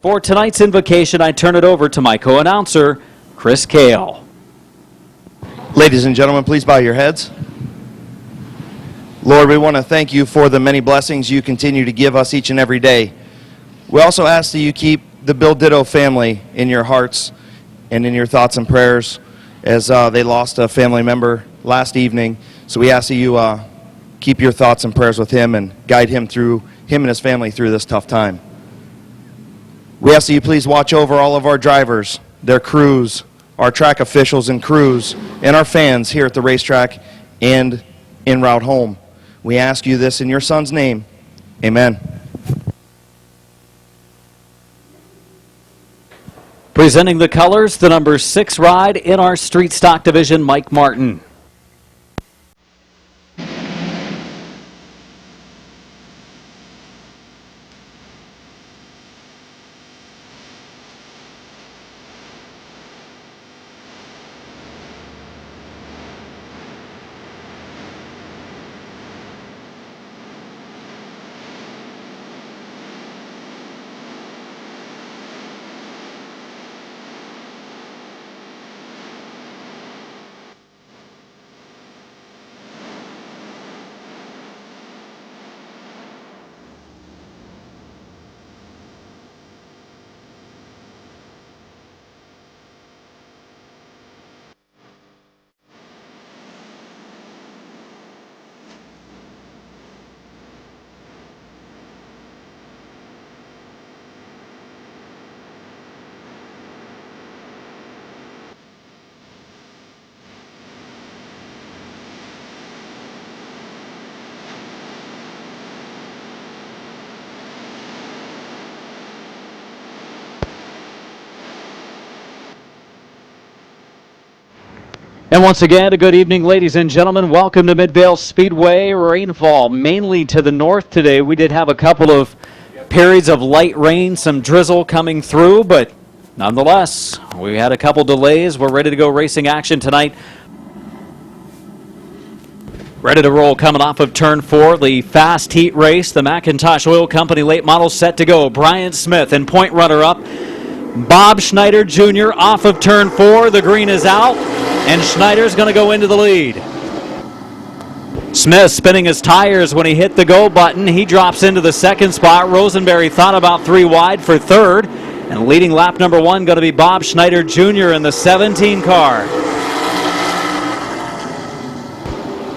For tonight's invocation, I turn it over to my co-announcer, Chris Kale. Ladies and gentlemen, please bow your heads. Lord, we want to thank you for the many blessings you continue to give us each and every day. We also ask that you keep the Bill Ditto family in your hearts and in your thoughts and prayers as they lost a family member last evening. So we ask that you keep your thoughts and prayers with him and guide him and his family through this tough time. We ask that you please watch over all of our drivers, their crews, our track officials and crews, and our fans here at the racetrack and en route home. We ask you this in your son's name. Amen. Presenting the colors, the number 6 ride in our street stock division, Mike Martin. And once again, a good evening, ladies and gentlemen. Welcome to Midvale Speedway. Rainfall mainly to the north today. We did have a couple of periods of light rain, some drizzle coming through, but nonetheless, we had a couple delays. We're ready to go racing action tonight. Ready to roll coming off of turn 4, the fast heat race. The McIntosh Oil Company late model set to go. Brian Smith and point runner-up. Bob Schneider Jr. off of turn 4. The green is out. And Schneider's going to go into the lead. Smith spinning his tires when he hit the go button. He drops into the second spot. Rosenberry thought about 3 wide for third. And leading lap number 1 going to be Bob Schneider Jr. in the 17 car.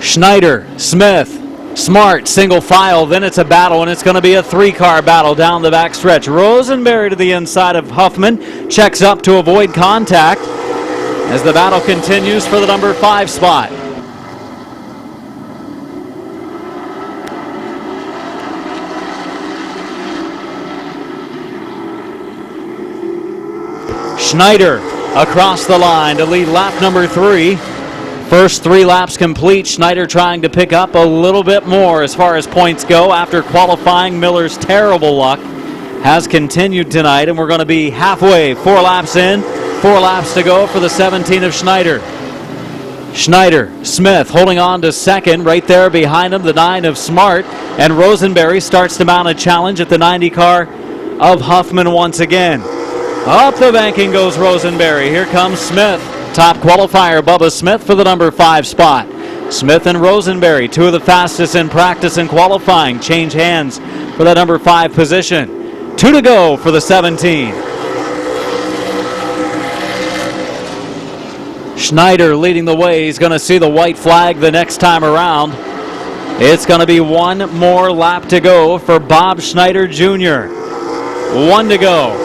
Schneider, Smith, Smart, single file. Then it's a battle, and it's going to be a 3-car battle down the back stretch. Rosenberry to the inside of Huffman. Checks up to avoid contact as the battle continues for the number 5 spot. Schneider across the line to lead lap number 3. First 3 laps complete. Schneider trying to pick up a little bit more as far as points go after qualifying. Miller's terrible luck has continued tonight, and we're going to be halfway, 4 laps in. 4 laps to go for the 17 of Schneider. Schneider, Smith holding on to second. Right there behind him, the 9 of Smart. And Rosenberry starts to mount a challenge at the 90 car of Huffman once again. Up the banking goes Rosenberry. Here comes Smith. Top qualifier, Bubba Smith for the number 5 spot. Smith and Rosenberry, 2 of the fastest in practice and qualifying, change hands for that number 5 position. 2 to go for the 17. Schneider leading the way. He's going to see the white flag the next time around. It's going to be 1 more lap to go for Bob Schneider Jr. 1 to go.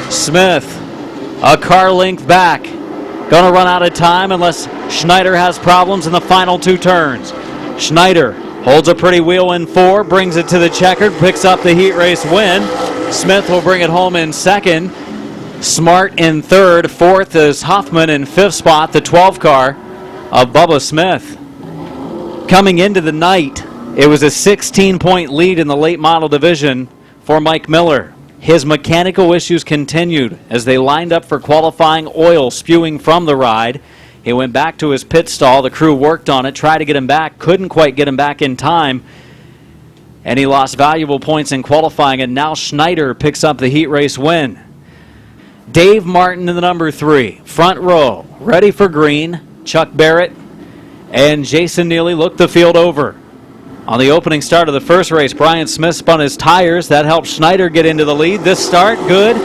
Smith, a car length back. Going to run out of time unless Schneider has problems in the final 2 turns. Schneider holds a pretty wheel in 4, brings it to the checkered, picks up the heat race win. Smith will bring it home in 2nd. Smart in 3rd. 4th is Huffman in 5th spot, the 12 car of Bubba Smith. Coming into the night, it was a 16-point lead in the late model division for Mike Miller. His mechanical issues continued as they lined up for qualifying, oil spewing from the ride. He went back to his pit stall. The crew worked on it, tried to get him back, couldn't quite get him back in time. And he lost valuable points in qualifying, and now Schneider picks up the heat race win. Dave Martin in the number 3. Front row, ready for green. Chuck Barrett and Jason Neely look the field over. On the opening start of the first race, Brian Smith spun his tires. That helped Schneider get into the lead. This start, good.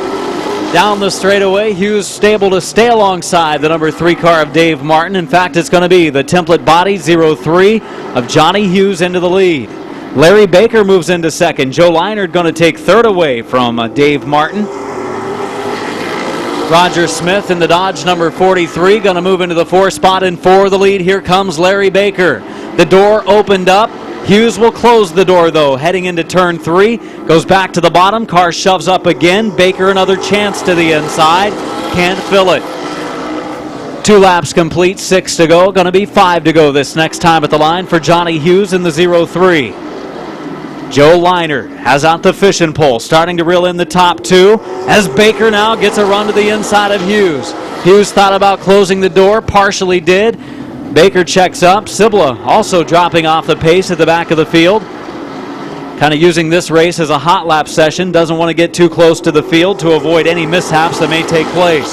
Down the straightaway, Hughes able to stay alongside the number 3 car of Dave Martin. In fact, it's going to be the template body 03 of Johnny Hughes into the lead. Larry Baker moves into second. Joe Leinert going to take third away from Dave Martin. Roger Smith in the Dodge number 43 going to move into the 4 spot and for the lead. Here comes Larry Baker. The door opened up. Hughes will close the door though, heading into turn 3. Goes back to the bottom. Car shoves up again. Baker another chance to the inside. Can't fill it. 2 laps complete, 6 to go. Going to be 5 to go this next time at the line for Johnny Hughes in the 03. Joe Leinert has out the fishing pole, starting to reel in the top 2 as Baker now gets a run to the inside of Hughes. Hughes thought about closing the door, partially did. Baker checks up. Sibla also dropping off the pace at the back of the field. Kind of using this race as a hot lap session. Doesn't want to get too close to the field to avoid any mishaps that may take place.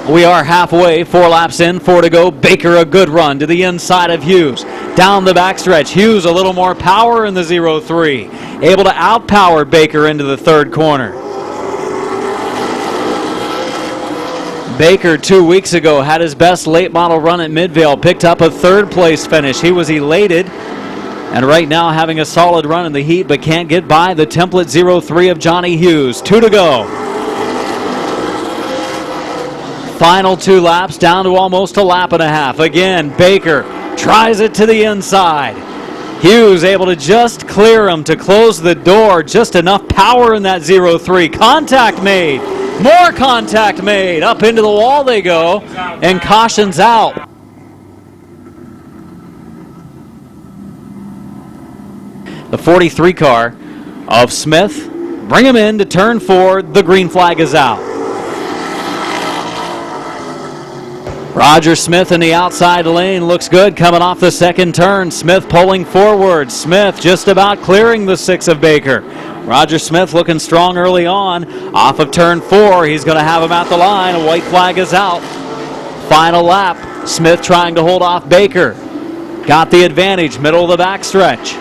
We are halfway, 4 laps in, 4 to go. Baker a good run to the inside of Hughes. Down the backstretch, Hughes a little more power in the 03. Able to outpower Baker into the 3rd corner. Baker 2 weeks ago had his best late model run at Midvale, picked up a 3rd place finish. He was elated, and right now having a solid run in the heat, but can't get by the template 03 of Johnny Hughes. 2 to go. Final 2 laps, down to almost a lap and a half. Again, Baker tries it to the inside. Hughes able to just clear him to close the door. Just enough power in that 03. Contact made. More contact made. Up into the wall they go, and caution's out. The 43 car of Smith, bring him in to turn 4. The green flag is out. Roger Smith in the outside lane looks good coming off the 2nd turn. Smith pulling forward. Smith just about clearing the 6 of Baker. Roger Smith looking strong early on. Off of turn 4, he's going to have him at the line. A white flag is out. Final lap. Smith trying to hold off Baker. Got the advantage, middle of the backstretch.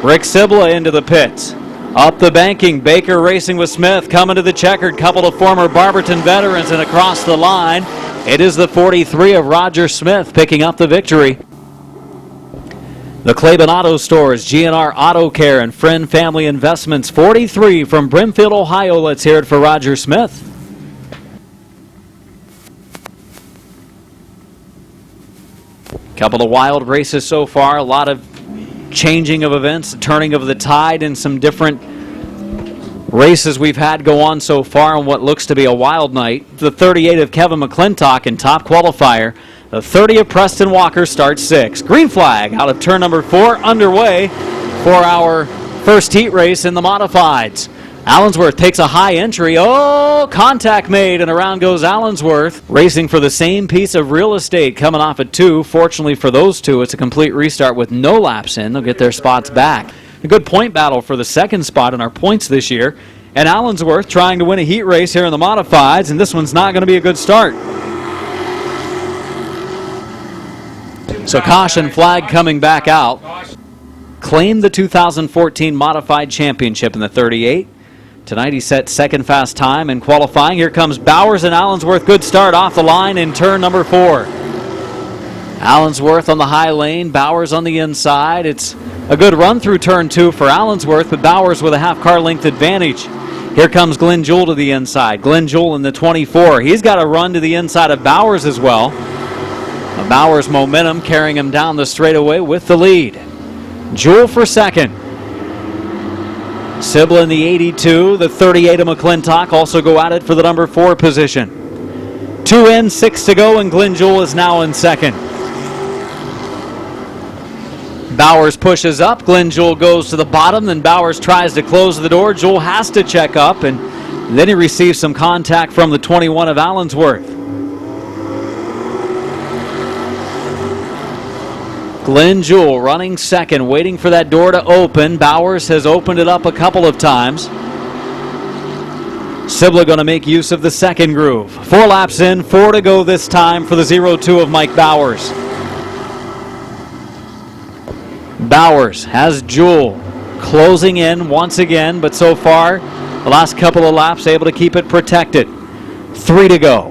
Rick Sibla into the pits. Up the banking, Baker racing with Smith, coming to the checkered. Couple of former Barberton veterans and across the line. It is the 43 of Roger Smith picking up the victory. The Claiborne Auto Stores, GNR Auto Care, and Friend Family Investments, 43 from Brimfield, Ohio. Let's hear it for Roger Smith. Couple of wild races so far, a lot of changing of events, turning of the tide, and some different races we've had go on so far on what looks to be a wild night. The 38 of Kevin McClintock in top qualifier. The 30 of Preston Walker starts 6. Green flag out of turn number 4 underway for our first heat race in the modifieds. Allensworth takes a high entry. Oh, contact made, and around goes Allensworth. Racing for the same piece of real estate coming off at 2. Fortunately for those two, it's a complete restart with no laps in. They'll get their spots back. A good point battle for the 2nd spot in our points this year. And Allensworth trying to win a heat race here in the modifieds, and this one's not going to be a good start. So caution flag coming back out. Claimed the 2014 modified championship in the 38. Tonight he set 2nd fast time in qualifying. Here comes Bowers and Allensworth. Good start off the line in turn number 4. Allensworth on the high lane, Bowers on the inside. It's a good run through turn 2 for Allensworth, but Bowers with a half car length advantage. Here comes Glenn Jewell to the inside. Glenn Jewell in the 24. He's got a run to the inside of Bowers as well. Bowers' momentum carrying him down the straightaway with the lead. Jewell for 2nd. Sibla in the 82. The 38 of McClintock also go at it for the number 4 position. 2 in, 6 to go, and Glenn Jewell is now in 2nd. Bowers pushes up. Glenn Jewell goes to the bottom. Then Bowers tries to close the door. Jewell has to check up, and then he receives some contact from the 21 of Allensworth. Glenn Jewell running second, waiting for that door to open. Bowers has opened it up a couple of times. Sibla going to make use of the second groove. 4 laps in, 4 to go this time for the 0-2 of Mike Bowers. Bowers has Jewell closing in once again, but so far, the last couple of laps able to keep it protected. 3 to go.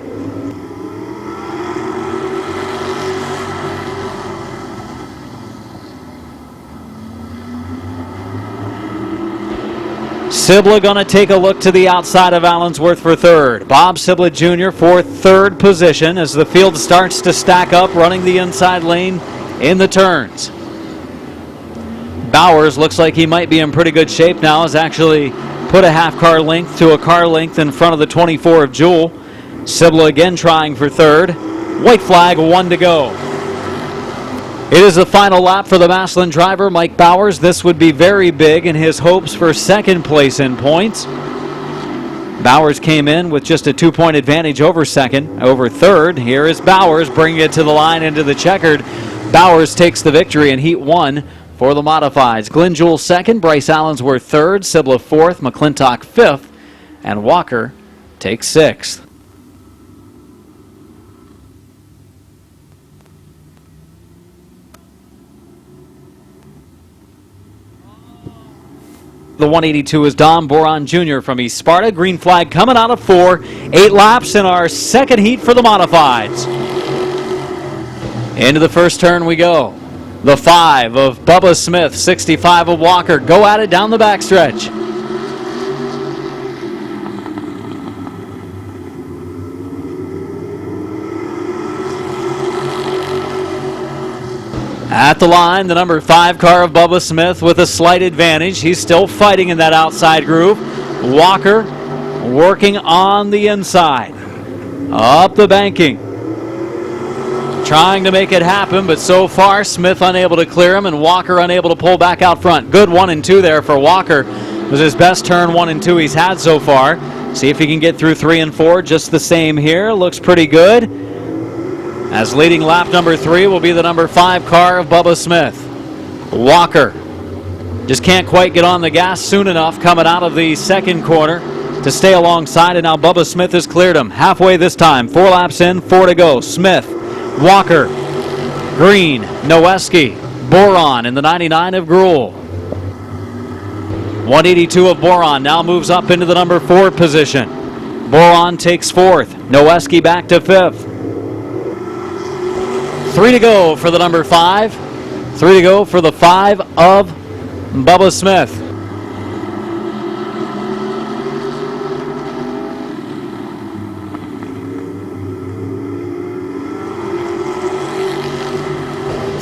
Sibla going to take a look to the outside of Allensworth for third. Bob Sibla Jr. for third position as the field starts to stack up, running the inside lane in the turns. Bowers looks like he might be in pretty good shape now. Has actually put a half car length to a car length in front of the 24 of Jewell. Sibla again trying for third. White flag, 1 to go. It is the final lap for the Massillon driver, Mike Bowers. This would be very big in his hopes for second place in points. Bowers came in with just a 2-point advantage over third. Here is Bowers bringing it to the line into the checkered. Bowers takes the victory in Heat 1 for the modifieds. Glenn Jewell second, Bryce Allensworth third, Sibla fourth, McClintock fifth, and Walker takes sixth. The 182 is Don Boron Jr. from East Sparta. Green flag coming out of 4. 8 laps in our second heat for the modifieds. Into the first turn we go. The 5 of Bubba Smith, 65 of Walker. Go at it down the backstretch. At the line, the number 5 car of Bubba Smith with a slight advantage. He's still fighting in that outside groove. Walker working on the inside. Up the banking. Trying to make it happen, but so far Smith unable to clear him and Walker unable to pull back out front. Good 1 and 2 there for Walker. It was his best turn 1 and 2 he's had so far. See if he can get through 3 and 4 just the same here. Looks pretty good. As leading lap number 3 will be the number 5 car of Bubba Smith. Walker just can't quite get on the gas soon enough coming out of the second corner to stay alongside, and now Bubba Smith has cleared him. Halfway this time, 4 laps in, 4 to go. Smith, Walker, Green, Noweski, Boron in the 99 of Gruel. 182 of Boron now moves up into the number 4 position. Boron takes 4th. Noweski back to 5th. 3 to go for the number 5. 3 to go for the 5 of Bubba Smith.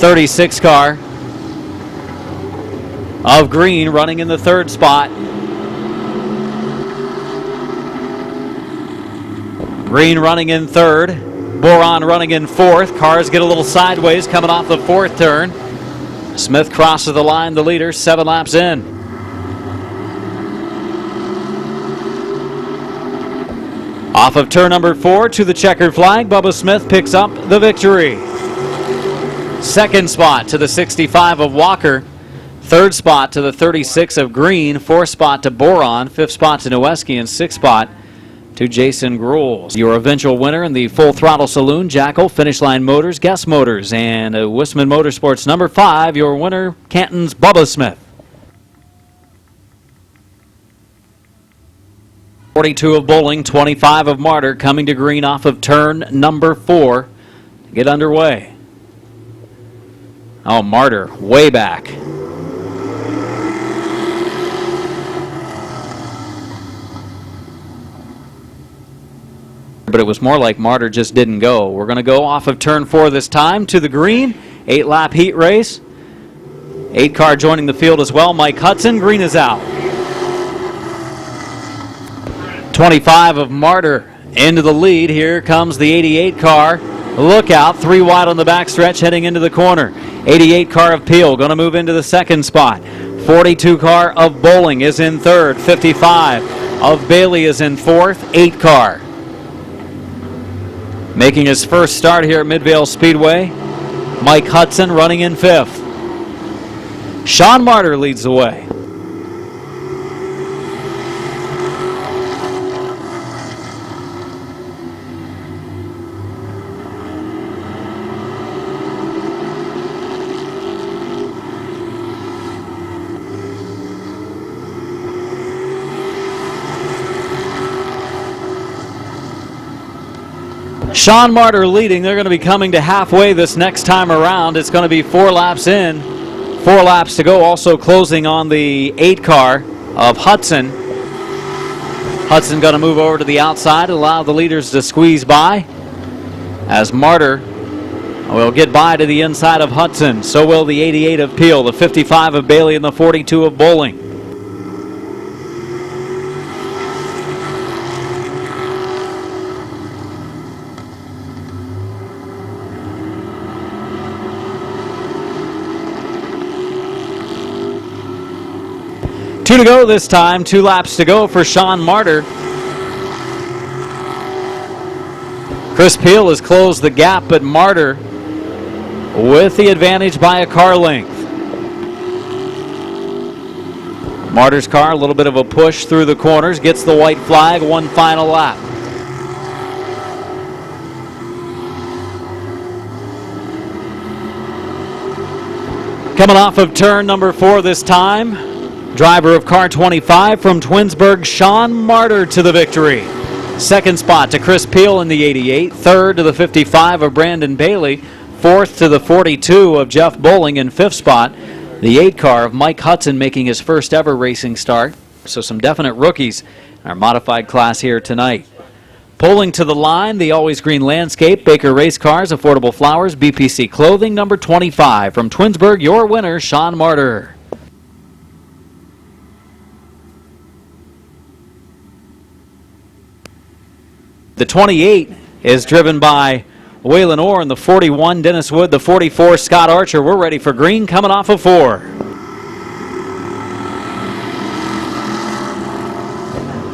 '36 car of Green running in the 3rd spot. Green running in 3rd. Boron running in 4th. Cars get a little sideways coming off the 4th turn. Smith crosses the line, the leader, 7 laps in. Off of turn number 4 to the checkered flag, Bubba Smith picks up the victory. 2nd spot to the 65 of Walker. 3rd spot to the 36 of Green. 4th spot to Boron. 5th spot to Noweski, and 6th spot to Jason Gruel. Your eventual winner in the Full Throttle Saloon, Jackal, Finish Line Motors, Guess Motors, and Wisman Motorsports number 5, your winner, Canton's Bubba Smith. 42 of Bowling, 25 of Martyr coming to green off of turn number 4 to get underway. Oh, Martyr way back. But it was more like Martyr just didn't go. We're going to go off of turn 4 this time to the green. 8-lap heat race. 8 car joining the field as well. Mike Hudson. Green is out. 25 of Martyr into the lead. Here comes the 88 car. Look out. 3 wide on the backstretch heading into the corner. 88 car of Peel going to move into the 2nd spot. 42 car of Bowling is in 3rd. 55 of Bailey is in 4th. 8 car. Making his first start here at Midvale Speedway Mike Hudson running in 5th. Sean Martyr leads the way. Sean Martyr leading. They're going to be coming to halfway this next time around. It's going to be 4 laps in, 4 laps to go. Also closing on the 8 car of Hudson. Hudson going to move over to the outside, allow the leaders to squeeze by, as Martyr will get by to the inside of Hudson. So will the 88 of Peel, the 55 of Bailey, and the 42 of Bowling. Two to go this time, 2 laps to go for Sean Martyr. Chris Peel has closed the gap, but Martyr with the advantage by a car length. Martyr's car, a little bit of a push through the corners, gets the white flag, 1 final lap. Coming off of turn number 4 this time, driver of car 25 from Twinsburg, Sean Martyr to the victory. 2nd spot to Chris Peel in the 88. 3rd to the 55 of Brandon Bailey. 4th to the 42 of Jeff Bowling. In 5th spot, the 8 car of Mike Hudson making his first ever racing start. So some definite rookies in our modified class here tonight. Pulling to the line, the Always Green Landscape, Baker Race Cars, Affordable Flowers, BPC Clothing, number 25. From Twinsburg, your winner, Sean Martyr. The 28 is driven by Waylon Orr, and the 41, Dennis Wood, the 44, Scott Archer. We're ready for green, coming off of 4.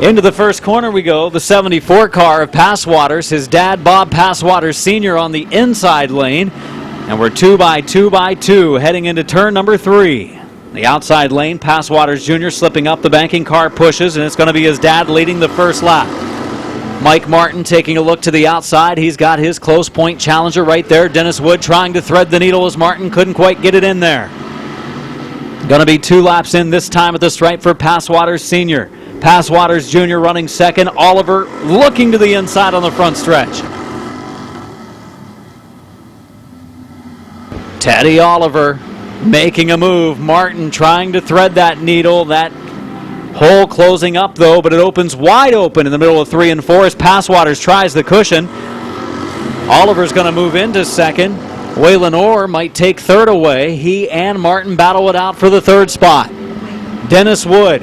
Into the first corner we go. The 74 car of Passwaters, his dad Bob Passwaters Sr. on the inside lane. And we're 2 by 2 by 2 heading into turn number 3. The outside lane, Passwaters Jr. slipping up, the banking car pushes, and it's going to be his dad leading the first lap. Mike Martin taking a look to the outside. He's got his close point challenger right there. Dennis Wood trying to thread the needle as Martin couldn't quite get it in there. Going to be 2 laps in this time at the stripe for Passwaters Sr. Passwaters Jr. running second. Oliver looking to the inside on the front stretch. Teddy Oliver making a move. Martin trying to thread that needle. That hole closing up though, but it opens wide open in the middle of 3 and 4 as Passwaters tries the cushion. Oliver's going to move into second. Waylon Orr might take third away. He and Martin battle it out for the 3rd spot. Dennis Wood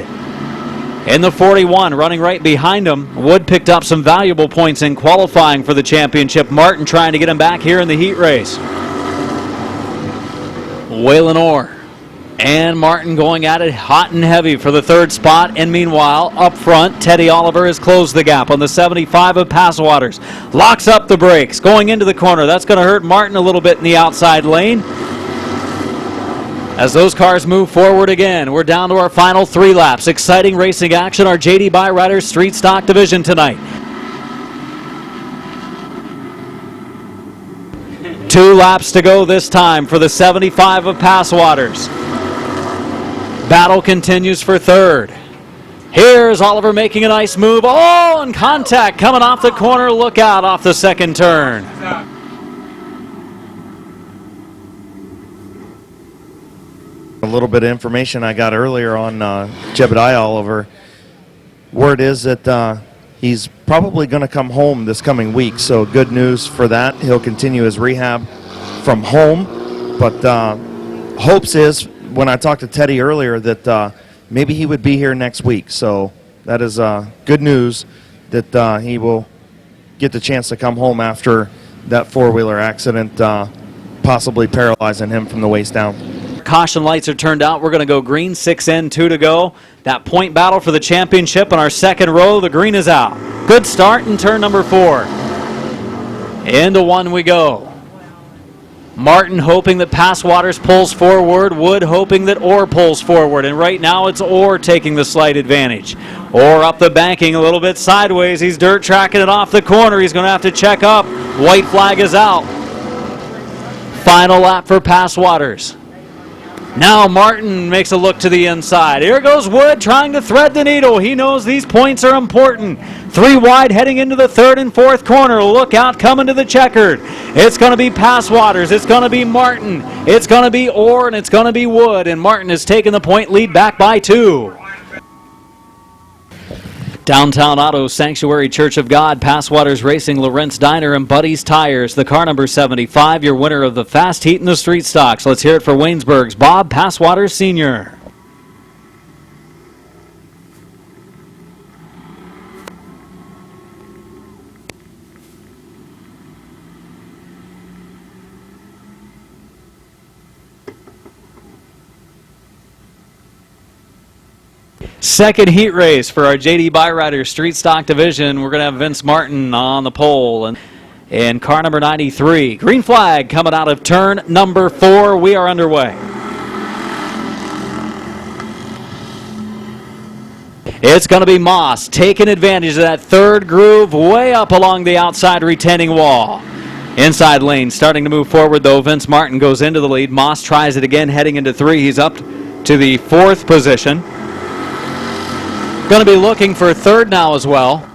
in the 41 running right behind him. Wood picked up some valuable points in qualifying for the championship. Martin trying to get him back here in the heat race. Waylon Orr and Martin going at it hot and heavy for the 3rd spot. And meanwhile, up front, Teddy Oliver has closed the gap on the 75 of Passwaters. Locks up the brakes, going into the corner. That's going to hurt Martin a little bit in the outside lane. As those cars move forward again, we're down to our final 3 laps. Exciting racing action, our JD Byriders Street Stock Division tonight. 2 laps to go this time for the 75 of Passwaters. Battle continues for 3rd. Here's Oliver making a nice move. Oh, and contact coming off the corner. Look out off the 2nd turn. A little bit of information I got earlier on Jebediah Oliver. Word is that he's probably going to come home this coming week, so good news for that. He'll continue his rehab from home, but hopes is, when I talked to Teddy earlier, that maybe he would be here next week. So that is good news that he will get the chance to come home after that 4-wheeler accident, possibly paralyzing him from the waist down. Caution lights are turned out. We're going to go green, 6 in, 2 to go. That point battle for the championship on our 2nd row. The green is out. Good start in turn number 4. Into 1 we go. Martin hoping that Passwaters pulls forward, Wood hoping that Orr pulls forward, and right now it's Orr taking the slight advantage. Orr up the banking a little bit sideways. He's dirt tracking it off the corner. He's going to have to check up. White flag is out. Final lap for Passwaters. Now Martin makes a look to the inside. Here goes Wood trying to thread the needle. He knows these points are important. 3 wide heading into the 3rd and 4th corner. Look out coming to the checkered. It's going to be Passwaters. It's going to be Martin. It's going to be Orr, and it's going to be Wood. And Martin has taken the point lead back by 2. Downtown Auto Sanctuary Church of God, Passwaters Racing, Lawrence Diner, and Buddy's Tires. The car number 75, your winner of the Fast Heat and the Street Stocks. Let's hear it for Waynesburg's Bob Passwaters Sr. Second heat race for our JD Byrider Street Stock Division. We're going to have Vince Martin on the pole and car number 93. Green flag coming out of turn number 4. We are underway. It's going to be Moss taking advantage of that 3rd groove way up along the outside retaining wall. Inside lane starting to move forward though. Vince Martin goes into the lead. Moss tries it again heading into 3. He's up to the 4th position. Going to be looking for 3rd now as well.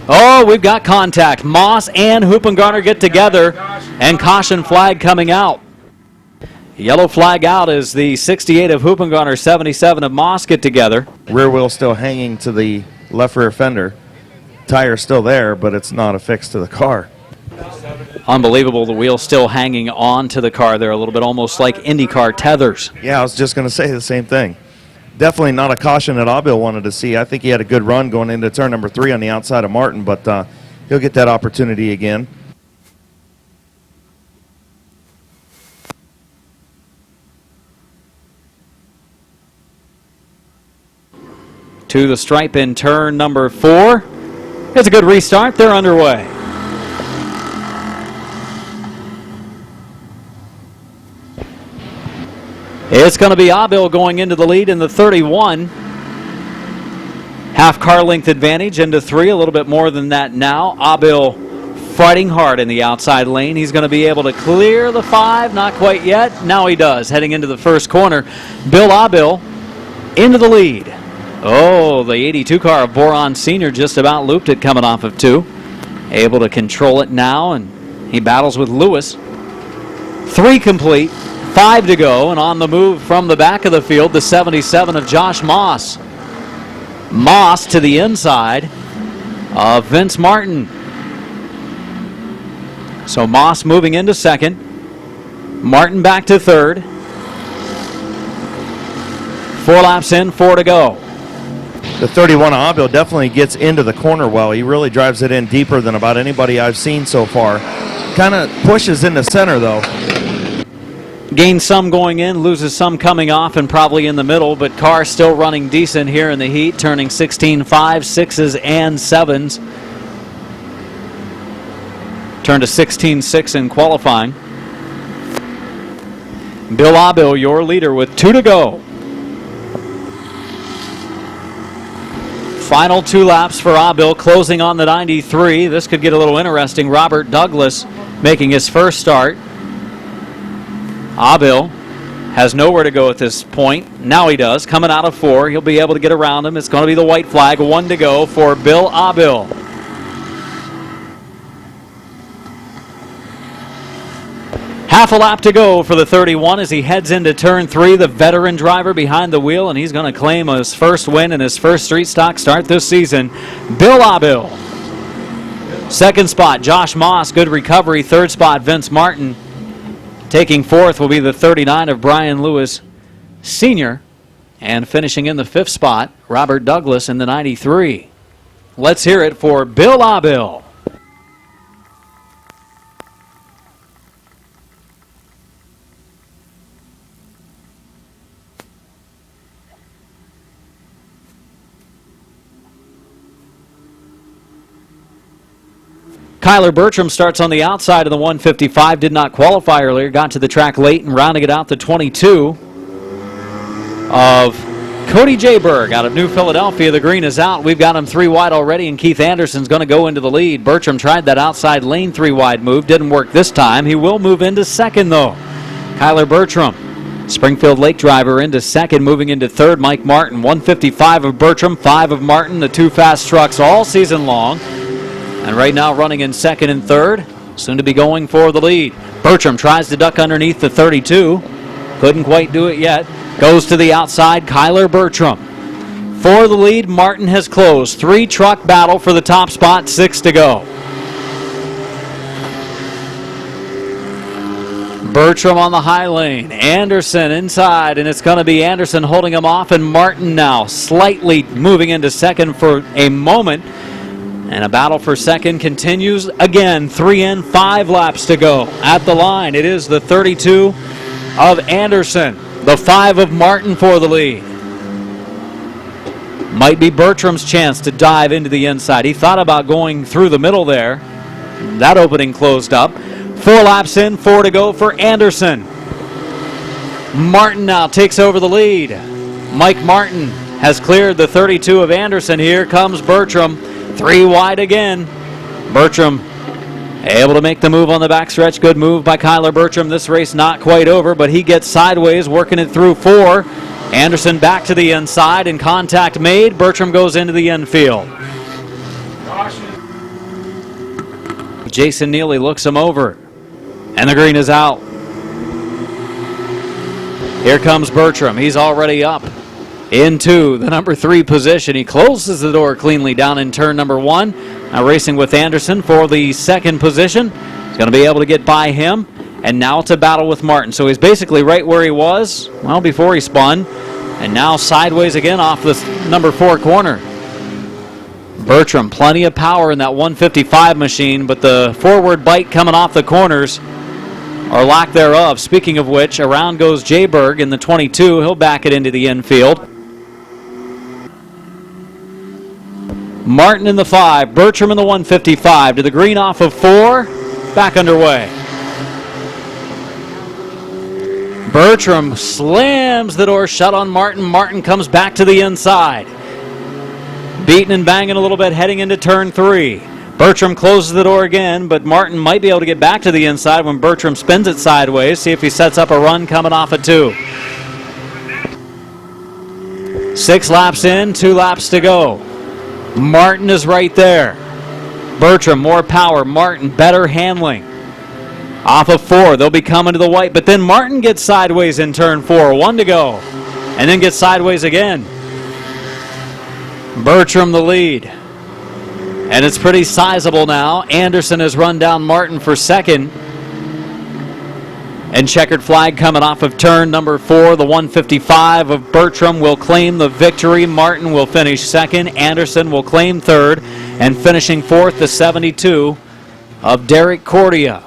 Oh, we've got contact. Moss and Hoopengarner get together, and caution flag coming out. Yellow flag out as the 68 of Hoopengarner, 77 of Moss get together. Rear wheel still hanging to the left rear fender. Tire's still there, but it's not affixed to the car. Unbelievable, the wheel still hanging on to the car there a little bit, almost like IndyCar tethers. Yeah, I was just going to say the same thing. Definitely not a caution that Abil wanted to see. I think he had a good run going into turn number 3 on the outside of Martin, but he'll get that opportunity again. To the stripe in turn number 4. It's a good restart. They're underway. It's going to be Abil going into the lead in the 31. Half car length advantage into 3, a little bit more than that now. Abil fighting hard in the outside lane. He's going to be able to clear the 5, not quite yet. Now he does, heading into the 1st corner. Bill Abil into the lead. Oh, the 82 car of Boron Sr. just about looped it coming off of 2. Able to control it now, and he battles with Lewis. 3 complete. 5 to go, and on the move from the back of the field, the 77 of Josh Moss. Moss to the inside of Vince Martin. So Moss moving into 2nd. Martin back to 3rd. 4 laps in, 4 to go. The 31 of Abil definitely gets into the corner well. He really drives it in deeper than about anybody I've seen so far. Kind of pushes in the center, though. Gains some going in, loses some coming off, and probably in the middle, but car still running decent here in the heat, turning 16.5, 6s, and 7s. Turned to 16.6 in qualifying. Bill Abil, your leader, with 2 to go. Final 2 laps for Abil, closing on the 93. This could get a little interesting. Robert Douglas making his first start. Abil has nowhere to go at this point. Now he does. Coming out of 4. He'll be able to get around him. It's going to be the white flag. 1 to go for Bill Abil. Half a lap to go for the 31 as he heads into turn 3. The veteran driver behind the wheel, and he's going to claim his first win and his first street stock start this season. Bill Abil. 2nd spot, Josh Moss. Good recovery. 3rd spot, Vince Martin. Taking 4th will be the 39 of Brian Lewis Sr. And finishing in the 5th spot, Robert Douglas in the 93. Let's hear it for Bill Abil. Kyler Bertram starts on the outside of the 155, did not qualify earlier, got to the track late and rounding it out the 22 of Cody J. Berg out of New Philadelphia. The green is out. We've got him 3 wide already, and Keith Anderson's going to go into the lead. Bertram tried that outside lane 3 wide move. Didn't work this time. He will move into second, though. Kyler Bertram, Springfield Lake driver, into second. Moving into third, Mike Martin. 155 of Bertram, 5 of Martin, the 2 fast trucks all season long. And right now running in second and third, soon to be going for the lead. Bertram tries to duck underneath the 32. Couldn't quite do it yet. Goes to the outside, Kyler Bertram. For the lead, Martin has closed. 3-truck battle for the top spot, 6 to go. Bertram on the high lane. Anderson inside, and it's going to be Anderson holding him off, and Martin now slightly moving into second for a moment. And a battle for second continues again. 3 and 5 laps to go. At the line, it is the 32 of Anderson. The 5 of Martin for the lead. Might be Bertram's chance to dive into the inside. He thought about going through the middle there. That opening closed up. 4 laps in, 4 to go for Anderson. Martin now takes over the lead. Mike Martin has cleared the 32 of Anderson. Here comes Bertram. 3 wide again. Bertram able to make the move on the backstretch. Good move by Kyler Bertram. This race not quite over, but he gets sideways, working it through 4. Anderson back to the inside, and contact made. Bertram goes into the infield. Jason Neely looks him over, and the green is out. Here comes Bertram. He's already up into the number 3 position. He closes the door cleanly down in turn number 1. Now racing with Anderson for the second position. He's going to be able to get by him. And now it's a battle with Martin. So he's basically right where he was, well, before he spun. And now sideways again off the number 4 corner. Bertram, plenty of power in that 155 machine, but the forward bite coming off the corners, or lack thereof. Speaking of which, around goes Jay Berg in the 22. He'll back it into the infield. Martin in the 5, Bertram in the 155. To the green off of 4, back underway. Bertram slams the door shut on Martin. Martin comes back to the inside. Beating and banging a little bit heading into turn 3. Bertram closes the door again, but Martin might be able to get back to the inside when Bertram spins it sideways. See if he sets up a run coming off of 2. 6 laps in, 2 laps to go. Martin is right there. Bertram, more power. Martin, better handling. Off of 4, they'll be coming to the white, but then Martin gets sideways in turn 4. 1 to go. And then gets sideways again. Bertram the lead. And it's pretty sizable now. Anderson has run down Martin for second. And checkered flag coming off of turn number 4. The 155 of Bertram will claim the victory. Martin will finish second. Anderson will claim third. And finishing 4th, the 72 of Derek Cordia.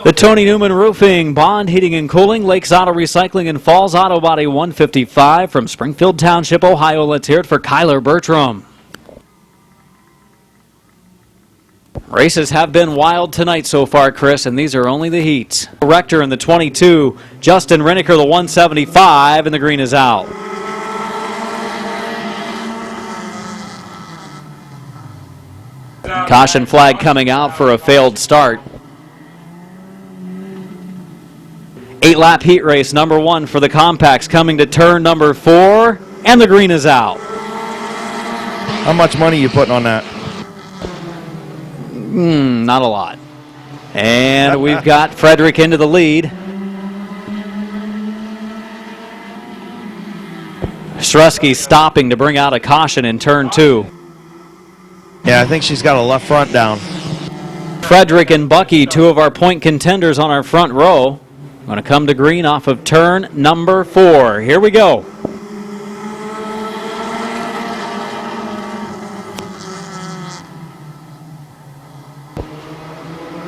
The Tony Newman Roofing, Bond Heating and Cooling, Lakes Auto Recycling, and Falls Auto Body 155 from Springfield Township, Ohio. Let's hear it for Kyler Bertram. Races have been wild tonight so far, Chris, and these are only the heats. Rector in the 22, Justin Renneker the 175, and the green is out. Caution flag coming out for a failed start. 8-lap heat race, number 1 for the compacts, coming to turn number 4, and the green is out. How much money are you putting on that? Not a lot. And we've got Frederick into the lead. Strusky stopping to bring out a caution in turn 2. Yeah, I think she's got a left front down. Frederick and Bucky, 2 of our point contenders on our front row. Going to come to green off of turn number 4. Here we go.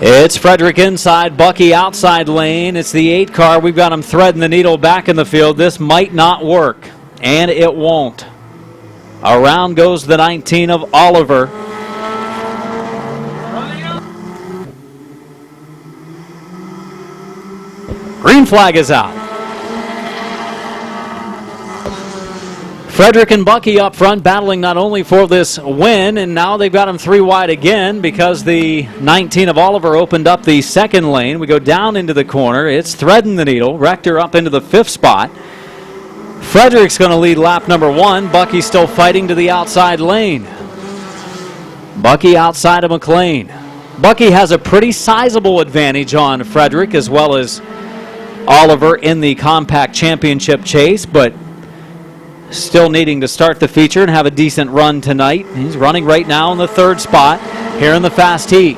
It's Frederick inside, Bucky outside lane. It's the 8 car. We've got him threading the needle back in the field. This might not work, and it won't. Around goes the 19 of Oliver. Green flag is out. Frederick and Bucky up front battling not only for this win, and now they've got him 3 wide again because the 19 of Oliver opened up the second lane. We go down into the corner. It's threading the needle. Rector up into the 5th spot. Frederick's going to lead lap number 1. Bucky's still fighting to the outside lane. Bucky outside of McLean. Bucky has a pretty sizable advantage on Frederick as well as Oliver in the compact championship chase, but still needing to start the feature and have a decent run tonight. He's running right now in the 3rd spot here in the fast heat.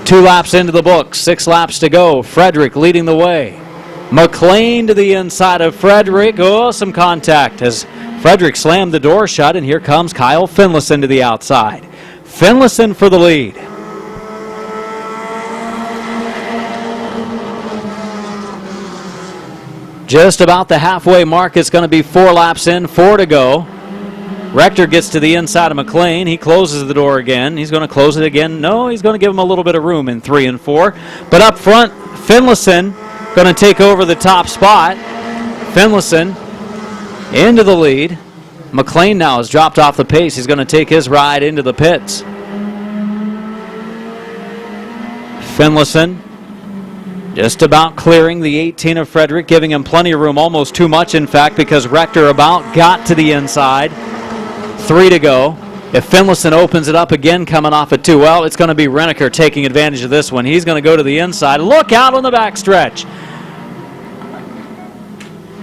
2 laps into the books, 6 laps to go. Frederick leading the way. McLean to the inside of Frederick. Oh, some contact as Frederick slammed the door shut, and here comes Kyle Finlayson to the outside. Finlayson for the lead. Just about the halfway mark. It's going to be 4 laps in, 4 to go. Rector gets to the inside of McLean. He closes the door again. He's going to close it again. No, he's going to give him a little bit of room in 3 and 4. But up front, Finlayson going to take over the top spot. Finlayson into the lead. McLean now has dropped off the pace. He's going to take his ride into the pits. Finlayson just about clearing the 18 of Frederick, giving him plenty of room, almost too much in fact, because Rector about got to the inside. 3 to go. If Finlayson opens it up again coming off at 2, well, it's going to be Renneker taking advantage of this one. He's going to go to the inside. Look out on the backstretch.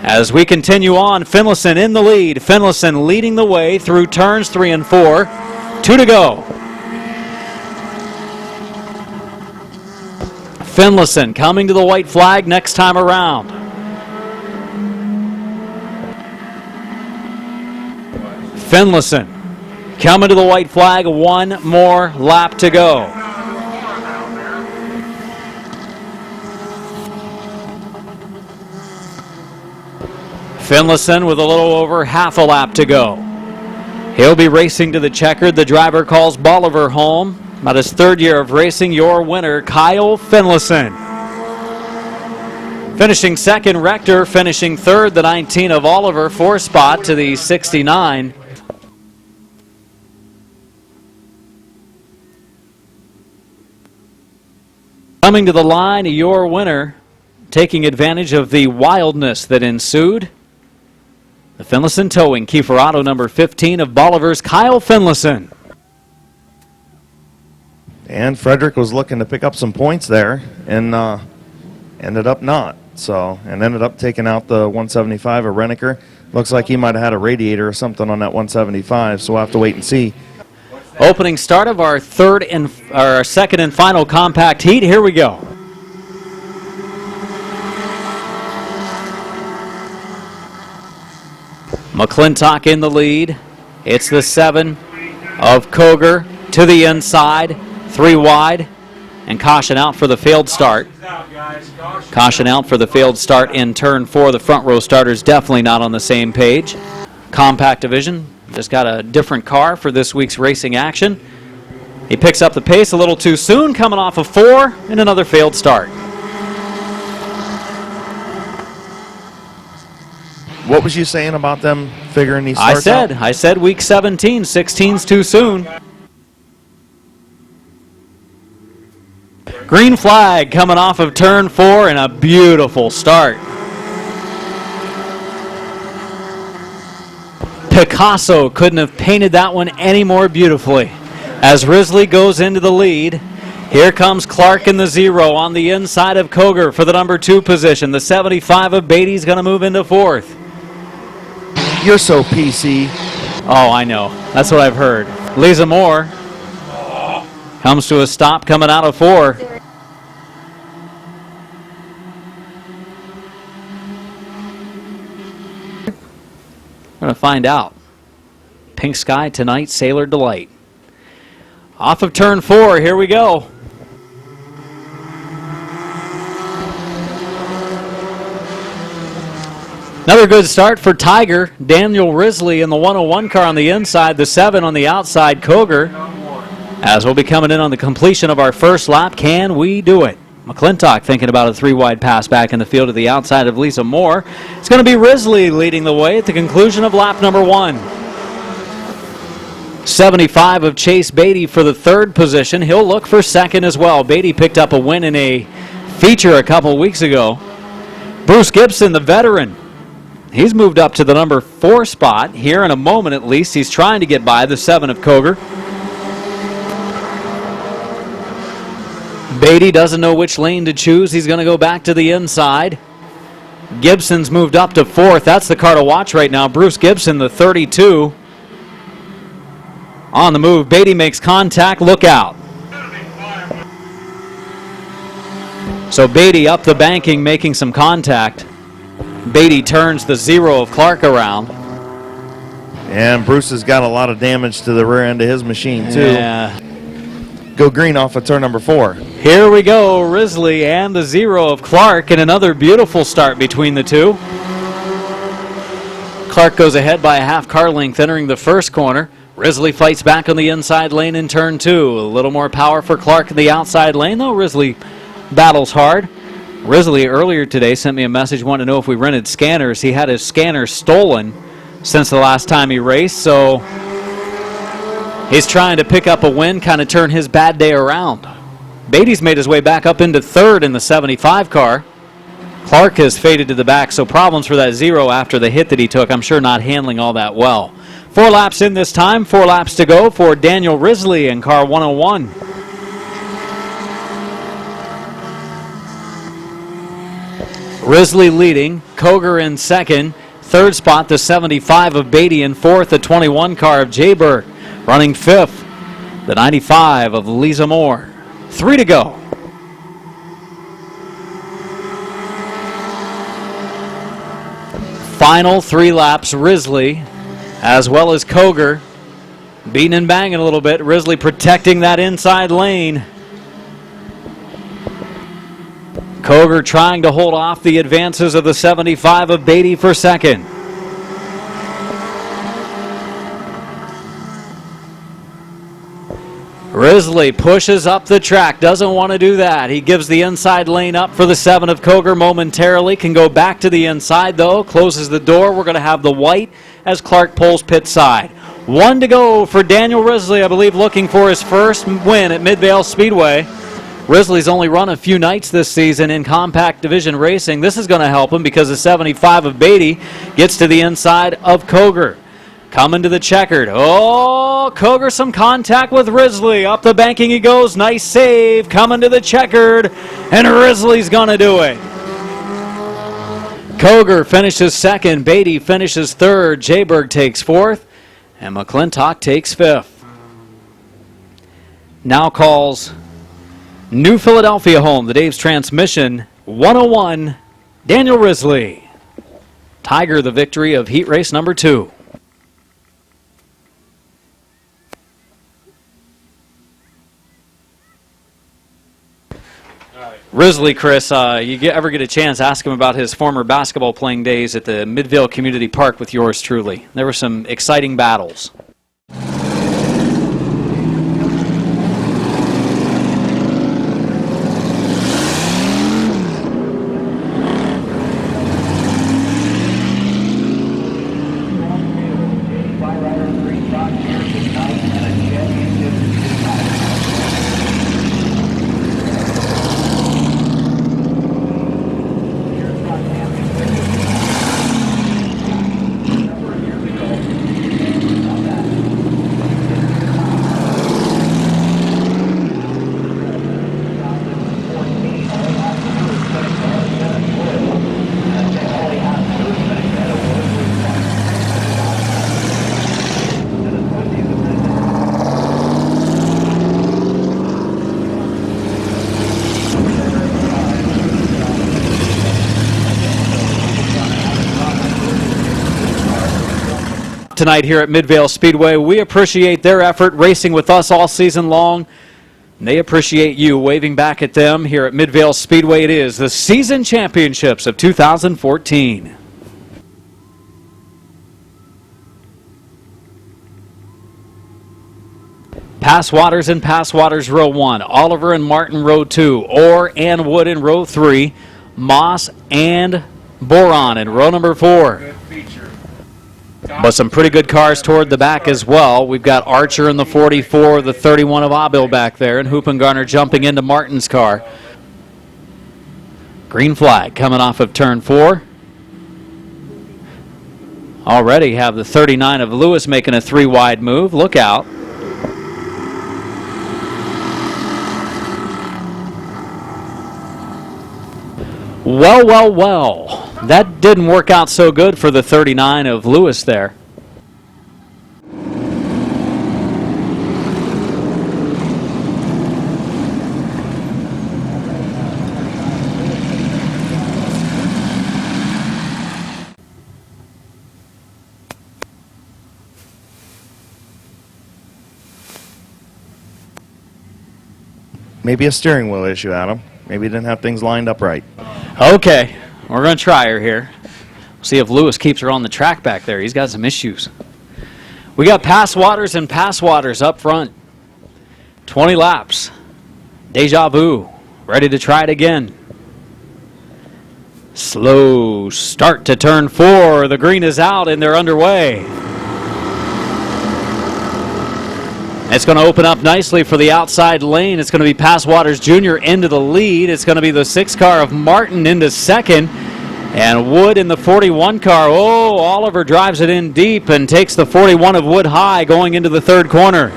As we continue on, Finlayson in the lead. Finlayson leading the way through turns 3 and 4. 2 to go. Finlayson coming to the white flag next time around. Finlayson coming to the white flag. 1 more lap to go. Finlayson with a little over half a lap to go. He'll be racing to the checkered. The driver calls Bolivar home. About his 3rd year of racing, your winner, Kyle Finlayson. Finishing 2nd, Rector. Finishing 3rd, the 19 of Oliver. 4 spot to the 69. Coming to the line, your winner, taking advantage of the wildness that ensued. The Finlayson Towing, Kiefer Auto number 15 of Bolivar's Kyle Finlayson. And Frederick was looking to pick up some points there and ended up not. And ended up taking out the 175 of Renneker. Looks like he might have had a radiator or something on that 175, so we'll have to wait and see. Opening start of our 2nd and final compact heat. Here we go. McClintock in the lead. It's the 7 of Koger to the inside. 3 wide, and caution out for the failed start. Caution out for the failed start in turn 4. The front row starters definitely not on the same page. Compact division just got a different car for this week's racing action. He picks up the pace a little too soon, coming off of 4 and another failed start. What was you saying about them figuring these starts out? I said week 17, 16's too soon. Green flag coming off of turn 4 and a beautiful start. Picasso couldn't have painted that one any more beautifully. As Risley goes into the lead, here comes Clark in the 0 on the inside of Koger for the number 2 position. The 75 of Beatty's going to move into 4th. You're so PC. Oh, I know. That's what I've heard. Lisa Moore comes to a stop coming out of 4. We're going to find out. Pink Sky tonight, Sailor Delight. Off of turn 4, here we go. Another good start for Tiger. Daniel Risley in the 101 car on the inside, the 7 on the outside, Koger. As we'll be coming in on the completion of our first lap, can we do it? McClintock thinking about a 3-wide pass back in the field to the outside of Lisa Moore. It's going to be Risley leading the way at the conclusion of lap number 1. 75 of Chase Beatty for the 3rd position. He'll look for 2nd as well. Beatty picked up a win in a feature a couple weeks ago. Bruce Gibson, the veteran, he's moved up to the number 4 spot. Here in a moment at least, he's trying to get by the 7 of Koger. Beatty doesn't know which lane to choose. He's going to go back to the inside. Gibson's moved up to 4th. That's the car to watch right now. Bruce Gibson, the 32. On the move. Beatty makes contact. Look out. So Beatty up the banking, making some contact. Beatty turns the 0 of Clark around. And Bruce has got a lot of damage to the rear end of his machine, too. Yeah. Go green off of turn number 4. Here we go, Risley and the 0 of Clark, and another beautiful start between the two. Clark goes ahead by a half car length entering the first corner. Risley fights back on the inside lane in turn 2. A little more power for Clark in the outside lane, though Risley battles hard. Risley earlier today sent me a message wanting to know if we rented scanners. He had his scanner stolen since the last time he raced, so he's trying to pick up a win, kind of turn his bad day around. Beatty's made his way back up into 3rd in the 75 car. Clark has faded to the back, so problems for that 0 after the hit that he took. I'm sure not handling all that well. 4 laps in this time, 4 laps to go for Daniel Risley in car 101. Risley leading, Koger in 2nd. 3rd spot, the 75 of Beatty in 4th, the 21 car of Jayberg. Running 5th, the 95 of Lisa Moore. 3 to go. Final 3 laps, Risley, as well as Koger, beating and banging a little bit. Risley protecting that inside lane. Koger trying to hold off the advances of the 75 of Beatty for 2nd. Risley pushes up the track, doesn't want to do that. He gives the inside lane up for the 7 of Koger momentarily. Can go back to the inside though, closes the door. We're going to have the white as Clark pulls pit side. 1 to go for Daniel Risley, I believe, looking for his first win at Midvale Speedway. Risley's only run a few nights this season in compact division racing. This is going to help him because the 75 of Beatty gets to the inside of Koger. Coming to the checkered. Oh, Koger some contact with Risley. Up the banking he goes. Nice save. Coming to the checkered. And Risley's going to do it. Koger finishes 2nd. Beatty finishes 3rd. Jayberg takes 4th. And McClintock takes 5th. Now calls New Philadelphia home. The Dave's Transmission 101. Daniel Risley. Tiger the victory of heat race number 2. Risley, Chris, you ever get a chance, ask him about his former basketball playing days at the Midvale Community Park with yours truly. There were some exciting battles. Tonight here at Midvale Speedway. We appreciate their effort racing with us all season long. And they appreciate you waving back at them here at Midvale Speedway. It is the season championships of 2014. Passwaters in Passwaters row 1. Oliver and Martin row 2. Orr and Wood in row 3. Moss and Boron in row number 4. Good feature. But some pretty good cars toward the back as well. We've got Archer in the 44, the 31 of Abil back there, and Hoopengarner jumping into Martin's car. Green flag coming off of turn 4. Already have the 39 of Lewis making a 3-wide move. Look out. Well, well, well. That didn't work out so good for the 39 of Lewis there. Maybe a steering wheel issue, Adam. Maybe he didn't have things lined up right. Okay, we're going to try her here. See if Lewis keeps her on the track back there. He's got some issues. We got Passwaters and Passwaters up front. 20 laps. Deja vu. Ready to try it again. Slow start to turn 4. The green is out and they're underway. It's going to open up nicely for the outside lane. It's going to be Passwaters Jr. into the lead. It's going to be the 6 car of Martin into second. And Wood in the 41 car. Oh, Oliver drives it in deep and takes the 41 of Wood high going into the third corner.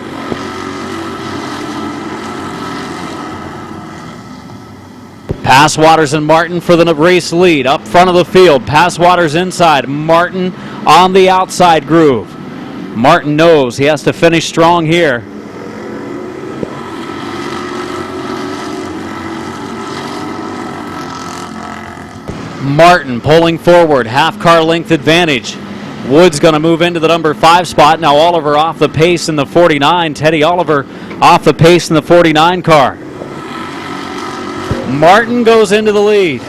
Passwaters and Martin for the race lead. Up front of the field. Passwaters inside. Martin on the outside groove. Martin knows he has to finish strong here. Martin pulling forward, half car length advantage. Wood's going to move into the number 5 spot. Now Oliver off the pace in the 49. Teddy Oliver off the pace in the 49 car. Martin goes into the lead.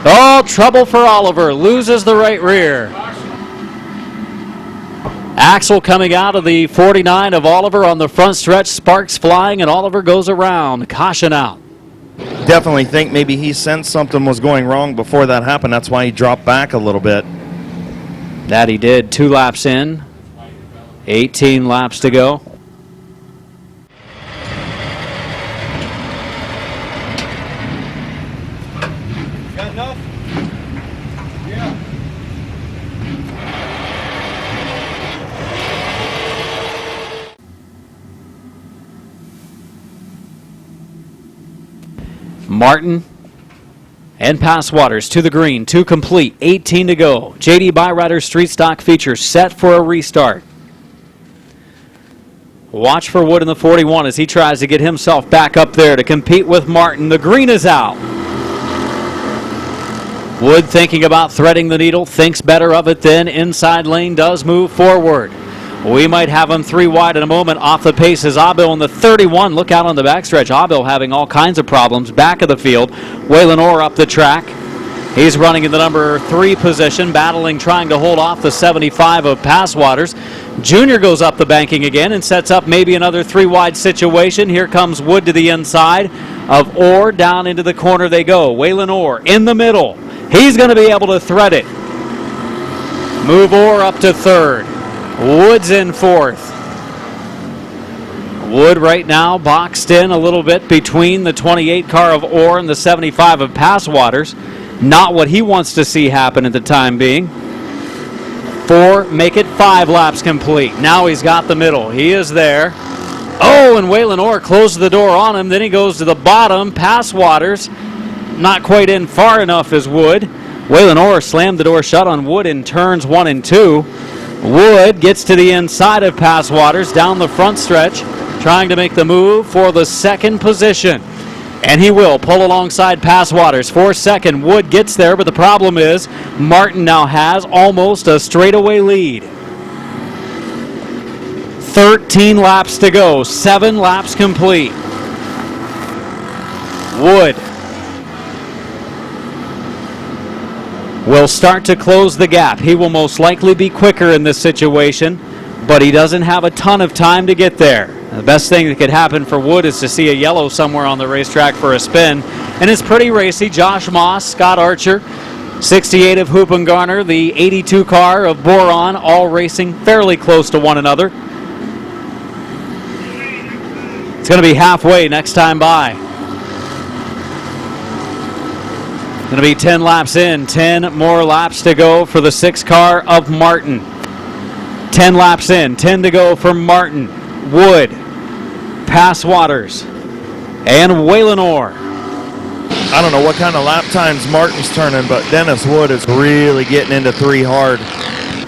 Oh, trouble for Oliver. Loses the right rear. Axel coming out of the 49 of Oliver on the front stretch. Sparks flying, and Oliver goes around. Caution out. Definitely think maybe he sensed something was going wrong before that happened. That's why he dropped back a little bit. That he did. 2 laps in. 18 laps to go. Got enough? Yeah. Martin and Passwaters to the green, 2 complete, 18 to go. JD Byrider Street Stock feature set for a restart. Watch for Wood in the 41 as he tries to get himself back up there to compete with Martin. The green is out. Wood thinking about threading the needle, thinks better of it then. Inside lane does move forward. We might have him 3 wide in a moment. Off the pace is Abil in the 31. Look out on the backstretch. Abil having all kinds of problems. Back of the field. Waylon Orr up the track. He's running in the number 3 position, battling, trying to hold off the 75 of Passwaters. Junior goes up the banking again and sets up maybe another 3 wide situation. Here comes Wood to the inside of Orr. Down into the corner they go. Waylon Orr in the middle. He's going to be able to thread it. Move Orr up to 3rd. Wood's in 4th. Wood right now boxed in a little bit between the 28 car of Orr and the 75 of Passwaters. Not what he wants to see happen at the time being. 4, make it 5 laps complete. Now he's got the middle. He is there. Oh, and Waylon Orr closes the door on him. Then he goes to the bottom. Passwaters not quite in far enough as Wood. Waylon Orr slammed the door shut on Wood in turns 1 and 2. Wood gets to the inside of Passwaters down the front stretch, trying to make the move for the 2nd position. And he will pull alongside Passwaters for 2nd. Wood gets there, but the problem is Martin now has almost a straightaway lead. 13 laps to go, 7 laps complete. Wood will start to close the gap. He will most likely be quicker in this situation. but he doesn't have a ton of time to get there. The best thing that could happen for Wood is to see a yellow somewhere on the racetrack for a spin. And it's pretty racy. Josh Moss, Scott Archer, 68 of Hoop and Garner, the 82 car of Boron, all racing fairly close to one another. It's going to be halfway next time by. Going to be 10 laps in, 10 more laps to go for the 6 car of Martin. 10 laps in, 10 to go for Martin, Wood, Passwaters, and Waylon Orr. I don't know what kind of lap times Martin's turning, but Dennis Wood is really getting into 3 hard.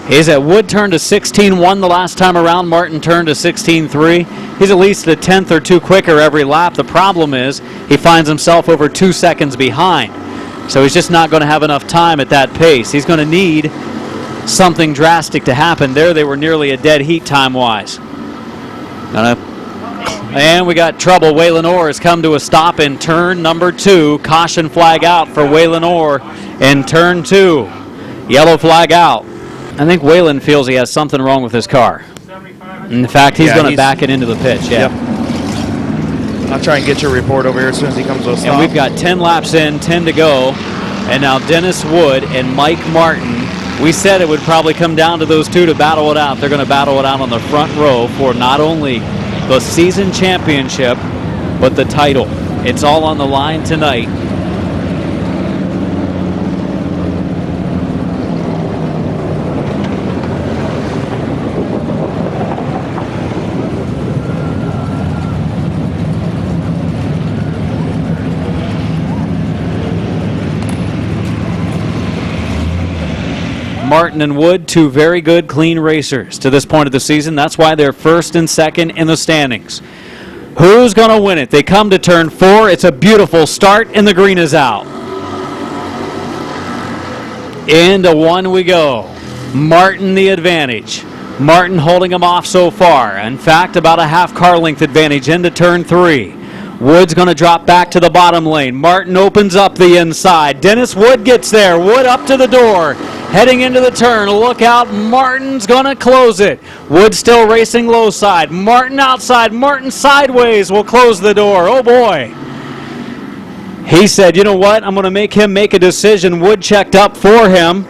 He's at Wood turned to 16.1 the last time around. Martin turned to 16.3. He's at least a tenth or two quicker every lap. The problem is he finds himself over 2 seconds behind. So he's just not going to have enough time at that pace. He's going to need something drastic to happen. There they were nearly a dead heat time-wise. And we got trouble. Waylon Orr has come to a stop in turn number 2. Caution flag out for Waylon Orr in turn 2. Yellow flag out. I think Waylon feels he has something wrong with his car. In fact, he's going to back it into the pitch. Yeah. Yep. I'll try and get your report over here as soon as he comes to a stop. And we've got 10 laps in, 10 to go. And now Dennis Wood and Mike Martin. We said it would probably come down to those two to battle it out. They're going to battle it out on the front row for not only the season championship, but the title. It's all on the line tonight. Martin and Wood, two very good, clean racers to this point of the season. That's why they're first and second in the standings. Who's going to win it? They come to turn 4. It's a beautiful start, and the green is out. Into 1 we go. Martin the advantage. Martin holding him off so far. In fact, about a half car length advantage into turn 3. Wood's going to drop back to the bottom lane. Martin opens up the inside. Dennis Wood gets there. Wood up to the door. Heading into the turn. Look out. Martin's going to close it. Wood still racing low side. Martin outside. Martin sideways will close the door. Oh, boy. He said, you know what? I'm going to make him make a decision. Wood checked up for him.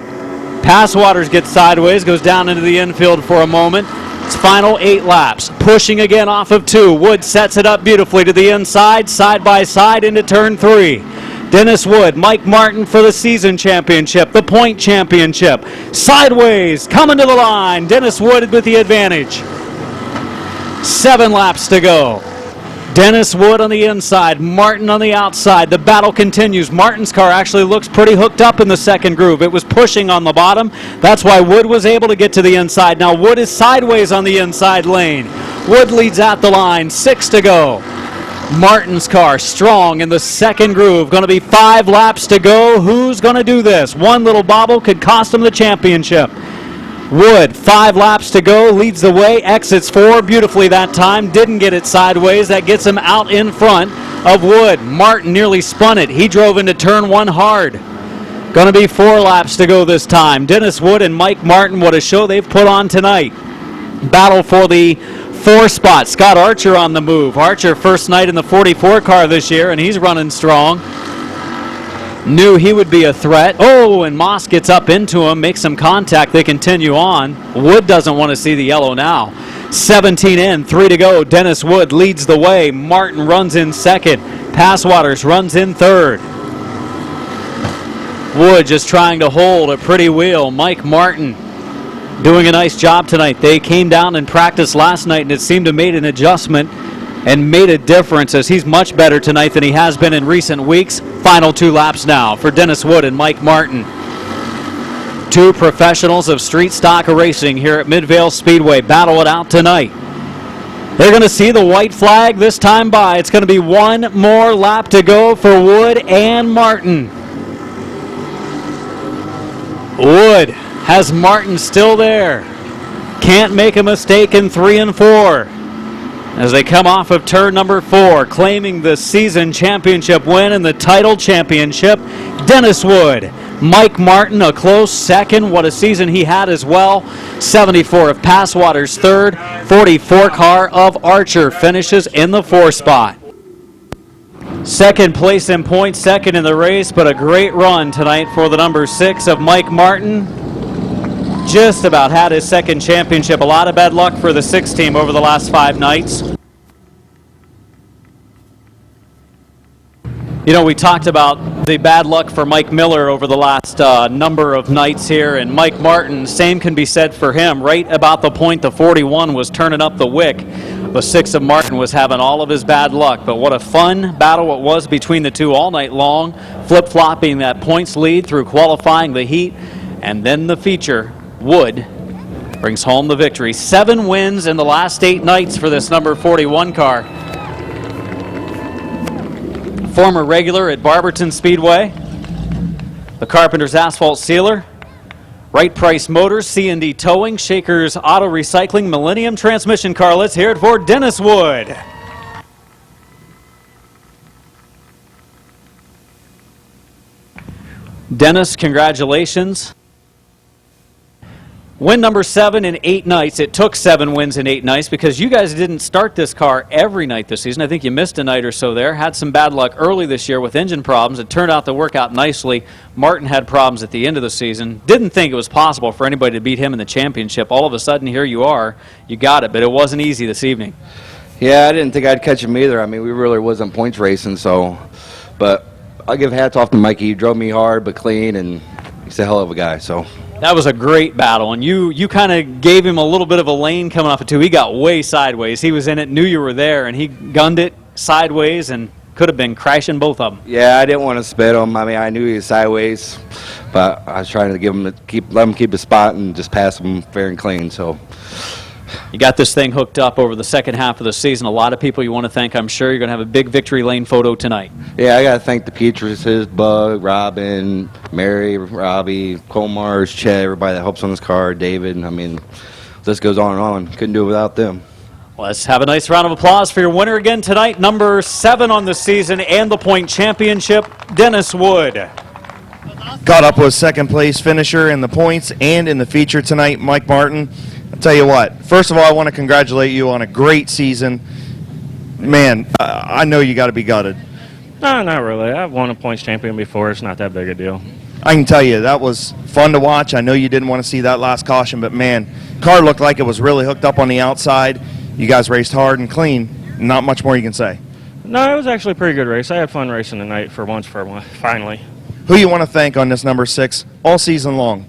Passwaters gets sideways. Goes down into the infield for a moment. It's final 8 laps. Pushing again off of 2. Wood sets it up beautifully to the inside, side by side into turn 3. Dennis Wood, Mike Martin for the season championship, the point championship. Sideways, coming to the line. Dennis Wood with the advantage. 7 laps to go. Dennis Wood on the inside, Martin on the outside. The battle continues. Martin's car actually looks pretty hooked up in the second groove. It was pushing on the bottom. That's why Wood was able to get to the inside. Now Wood is sideways on the inside lane. Wood leads at the line. 6 to go. Martin's car strong in the second groove. Going to be 5 laps to go. Who's going to do this? One little bobble could cost him the championship. Wood, 5 laps to go, leads the way, exits 4 beautifully that time, didn't get it sideways. That gets him out in front of Wood. Martin nearly spun it. He drove into turn 1 hard. Going to be 4 laps to go this time. Dennis Wood and Mike Martin, what a show they've put on tonight. Battle for the 4 spot. Scott Archer on the move. Archer first night in the 44 car this year, and he's running strong. Knew he would be a threat. Oh, and Moss gets up into him, makes some contact. They continue on. Wood doesn't want to see the yellow now. 17 in, 3 to go. Dennis Wood leads the way. Martin runs in second. Passwaters runs in third. Wood just trying to hold a pretty wheel. Mike Martin doing a nice job tonight. They came down and practiced last night, and it seemed to have made an adjustment and made a difference as he's much better tonight than he has been in recent weeks. Final 2 laps now for Dennis Wood and Mike Martin. 2 professionals of street stock racing here at Midvale Speedway battle it out tonight. They're going to see the white flag this time by. It's going to be 1 more lap to go for Wood and Martin. Wood has Martin still there. Can't make a mistake in 3 and 4. As they come off of turn number 4, claiming the season championship win and the title championship, Dennis Wood, Mike Martin, a close second. What a season he had as well. 74 of Passwater's third. 44 car of Archer finishes in the 4 spot. Second place in points, second in the race, but a great run tonight for the number 6 of Mike Martin. Just about had his second championship. A lot of bad luck for the 6 team over the last 5 nights. You know, we talked about the bad luck for Mike Miller over the last number of nights here, and Mike Martin, same can be said for him. Right about the point the 41 was turning up the wick, the 6 of Martin was having all of his bad luck. But what a fun battle it was between the two all night long, flip-flopping that points lead through qualifying, the heat, and then the feature. Wood brings home the victory. 7 wins in the last 8 nights for this number 41 car. Former regular at Barberton Speedway, the Carpenter's Asphalt Sealer, Right Price Motors, C&D Towing, Shakers Auto Recycling, Millennium Transmission Car. Let's hear it for Dennis Wood. Dennis, congratulations. Win number 7 in 8 nights. It took 7 wins in 8 nights because you guys didn't start this car every night this season. I think you missed a night or so there. Had some bad luck early this year with engine problems. It turned out to work out nicely. Martin had problems at the end of the season. Didn't think it was possible for anybody to beat him in the championship. All of a sudden, here you are. You got it, but it wasn't easy this evening. Yeah, I didn't think I'd catch him either. I mean, we really wasn't points racing, so. But I'll give hats off to Mikey. He drove me hard but clean, and he's a hell of a guy, so. That was a great battle, and you kind of gave him a little bit of a lane coming off it, too. He got way sideways. He was in it, knew you were there, and he gunned it sideways and could have been crashing both of them. Yeah, I didn't want to spit him. I mean, I knew he was sideways, but I was trying to let him keep his spot and just pass him fair and clean, so. You got this thing hooked up over the second half of the season. A lot of people you want to thank. I'm sure you're going to have a big victory lane photo tonight. Yeah, I got to thank the Petrases, Bug, Robin, Mary, Robbie, Colmars, Chet, everybody that helps on this car, David. I mean, this goes on and on. Couldn't do it without them. Let's have a nice round of applause for your winner again tonight, number 7 on the season and the point championship, Dennis Wood. Caught up with second place finisher in the points and in the feature tonight, Mike Martin. I'll tell you what, first of all, I want to congratulate you on a great season. Man, I know you got to be gutted. No, not really. I've won a points champion before. It's not that big a deal. I can tell you, that was fun to watch. I know you didn't want to see that last caution, but man, car looked like it was really hooked up on the outside. You guys raced hard and clean. Not much more you can say. No, it was actually a pretty good race. I had fun racing tonight for once, finally. Who you want to thank on this number 6 all season long?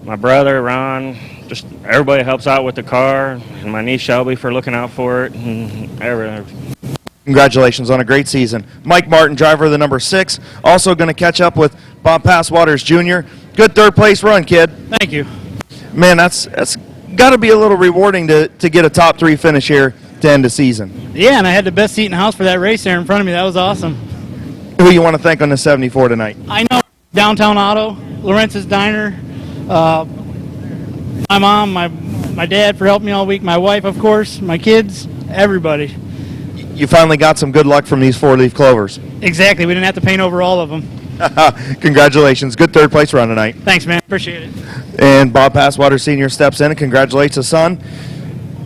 My brother, Ron, just everybody helps out with the car, and my niece Shelby for looking out for it, and everything. Congratulations on a great season. Mike Martin, driver of the number 6, also going to catch up with Bob Passwaters Jr. Good third place run, kid. Thank you. Man, that's got to be a little rewarding to get a top 3 finish here to end the season. Yeah, and I had the best seat in the house for that race there in front of me. That was awesome. Who you want to thank on the 74 tonight? I know Downtown Auto, Lawrence's Diner, my mom, my dad for helping me all week, my wife, of course, my kids, everybody. You finally got some good luck from these 4-leaf clovers. Exactly. We didn't have to paint over all of them. Congratulations. Good third place run tonight. Thanks, man. Appreciate it. And Bob Passwater Sr. steps in and congratulates his son.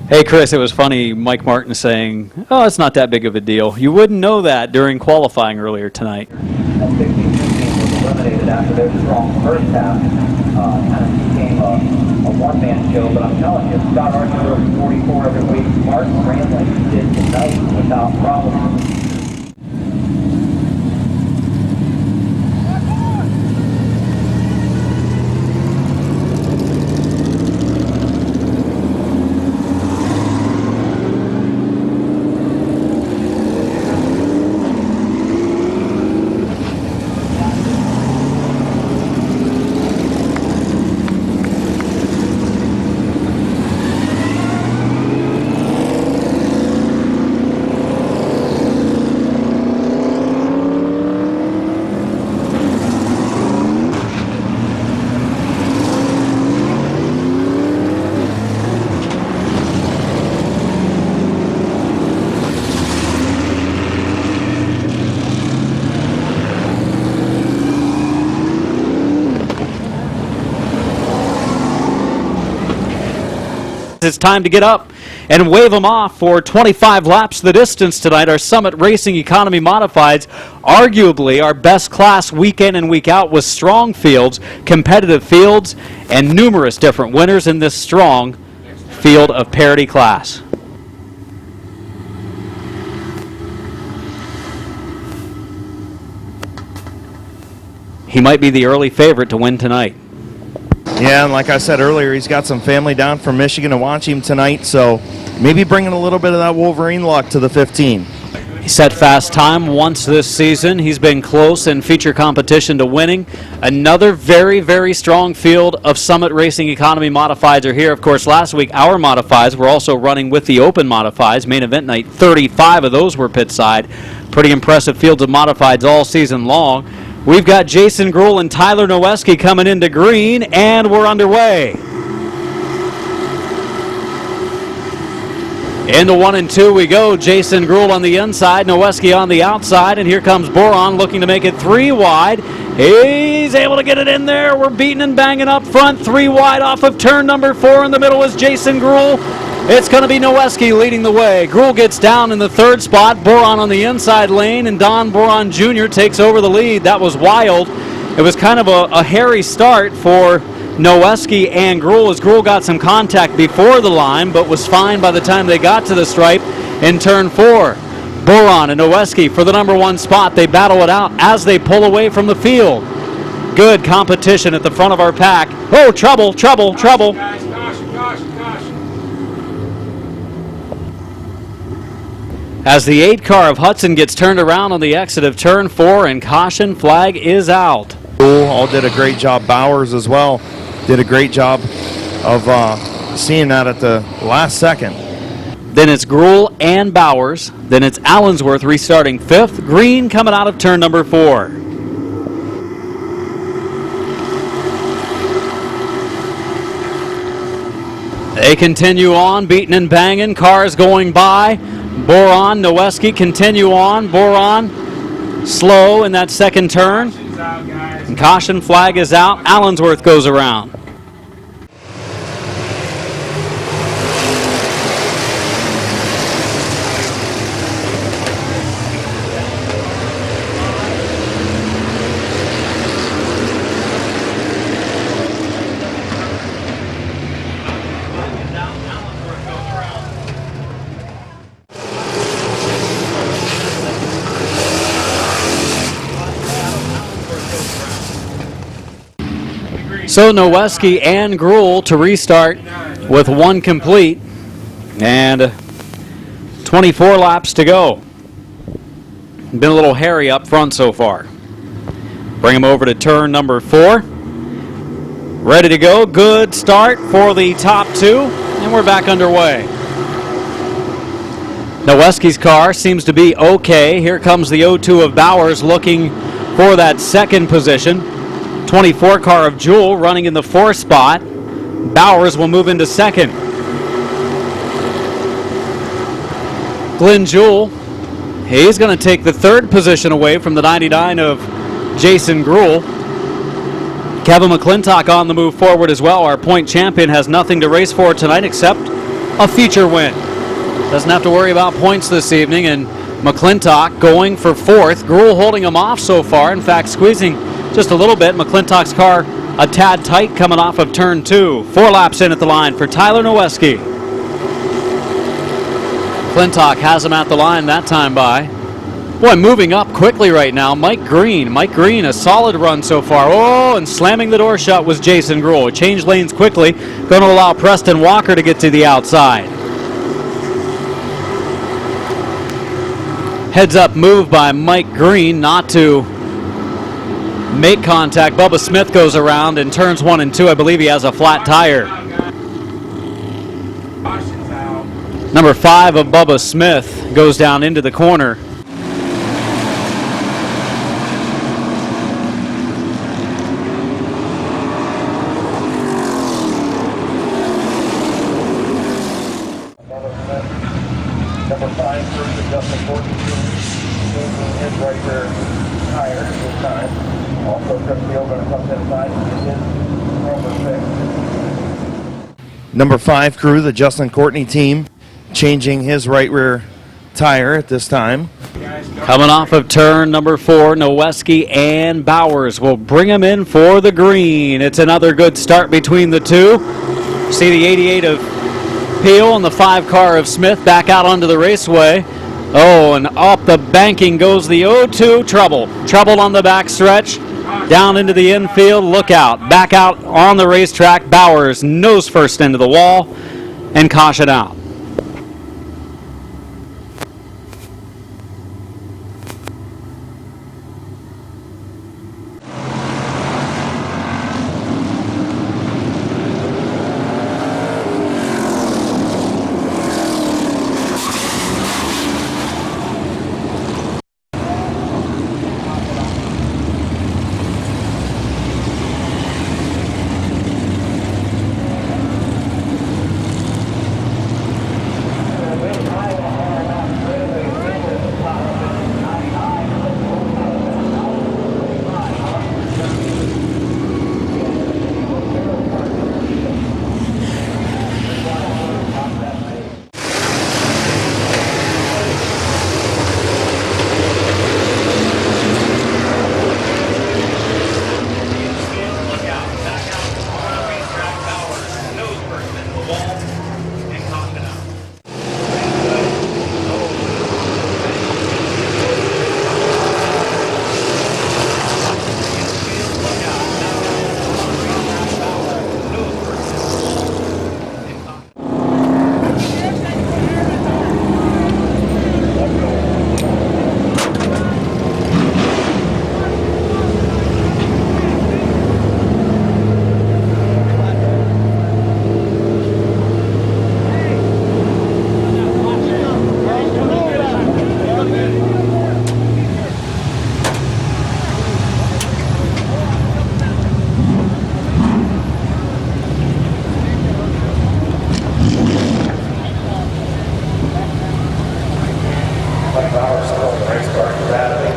Hey, Chris, it was funny, Mike Martin saying, oh, it's not that big of a deal. You wouldn't know that during qualifying earlier tonight. That 16-2 team was eliminated after their strong first half. Kind of became a one-man show, but I'm telling you, Scott Archer rode 44 every week. Martin ran like he did tonight without problem. It's time to get up and wave them off for 25 laps the distance tonight. Our Summit Racing Economy Modifieds, arguably our best class week in and week out, with strong fields, competitive fields, and numerous different winners in this strong field of parity class. He might be the early favorite to win tonight. Yeah, and like I said earlier, he's got some family down from Michigan to watch him tonight, so maybe bringing a little bit of that Wolverine luck to the 15. He set fast time once this season. He's been close in feature competition to winning. Another very, very strong field of Summit Racing Economy Modifieds are here. Of course, last week our Modifieds were also running with the Open Modifieds. Main event night, 35 of those were pit side. Pretty impressive fields of Modifieds all season long. We've got Jason Gruhl and Tyler Noweski coming into green, and we're underway. Into 1 and 2 we go. Jason Gruhl on the inside, Noweski on the outside, and here comes Boron looking to make it 3 wide. He's able to get it in there. We're beating and banging up front. 3 wide off of turn number 4. In the middle is Jason Gruhl. It's going to be Noweski leading the way. Gruhl gets down in the 3rd spot. Boron on the inside lane, and Don Boron Jr. takes over the lead. That was wild. It was kind of a hairy start for Noweski and Gruhl, as Gruhl got some contact before the line, but was fine by the time they got to the stripe in turn 4. Boron and Noweski for the number 1 spot. They battle it out as they pull away from the field. Good competition at the front of our pack. Oh, trouble, trouble, trouble. Guys, caution, caution, caution. As the 8 car of Hudson gets turned around on the exit of turn 4, and caution flag is out. All did a great job. Bowers as well did a great job of seeing that at the last second. Then it's Gruhl and Bowers. Then it's Allensworth restarting 5th. Green coming out of turn number 4. They continue on, beating and banging. Cars going by. Boron, Noweski continue on. Boron slow in that second turn. And caution flag is out. Allensworth goes around. So Noweski and Gruhl to restart with 1 complete and 24 laps to go. Been a little hairy up front so far. Bring him over to turn number 4. Ready to go. Good start for the top 2, and we're back underway. Noweski's car seems to be okay. Here comes the 0-2 of Bowers looking for that 2nd position. 24 car of Jewell running in the 4th spot. Bowers will move into 2nd. Glenn Jewell, he's going to take the 3rd position away from the 99 of Jason Gruhl. Kevin McClintock on the move forward as well. Our point champion has nothing to race for tonight except a feature win. Doesn't have to worry about points this evening, and McClintock going for 4th. Gruhl holding him off so far, in fact squeezing just a little bit. McClintock's car a tad tight coming off of turn 2. 4 laps in at the line for Tyler Noweski. McClintock has him at the line that time by. Boy, moving up quickly right now, Mike Green. Mike Green, a solid run so far. Oh, and slamming the door shut was Jason Gruhl. Changed lanes quickly. Going to allow Preston Walker to get to the outside. Heads up move by Mike Green not to make contact. Bubba Smith goes around in turns 1 and 2. I believe he has a flat tire. Number 5 of Bubba Smith goes down into the corner. Number 5 versus Justin 42. His right rear tire this time. Also, Chris Field going to come to the side and get his number 6. Number 5 crew, the Justin Courtney team, changing his right rear tire at this time. Coming off of turn number 4, Noweski and Bowers will bring him in for the green. It's another good start between the two. See the 88 of Peel and the 5 car of Smith back out onto the raceway. Oh, and up the banking goes the 0-2. Trouble on the back stretch. Down into the infield. Look out. Back out on the racetrack. Bowers nose first into the wall and caution out.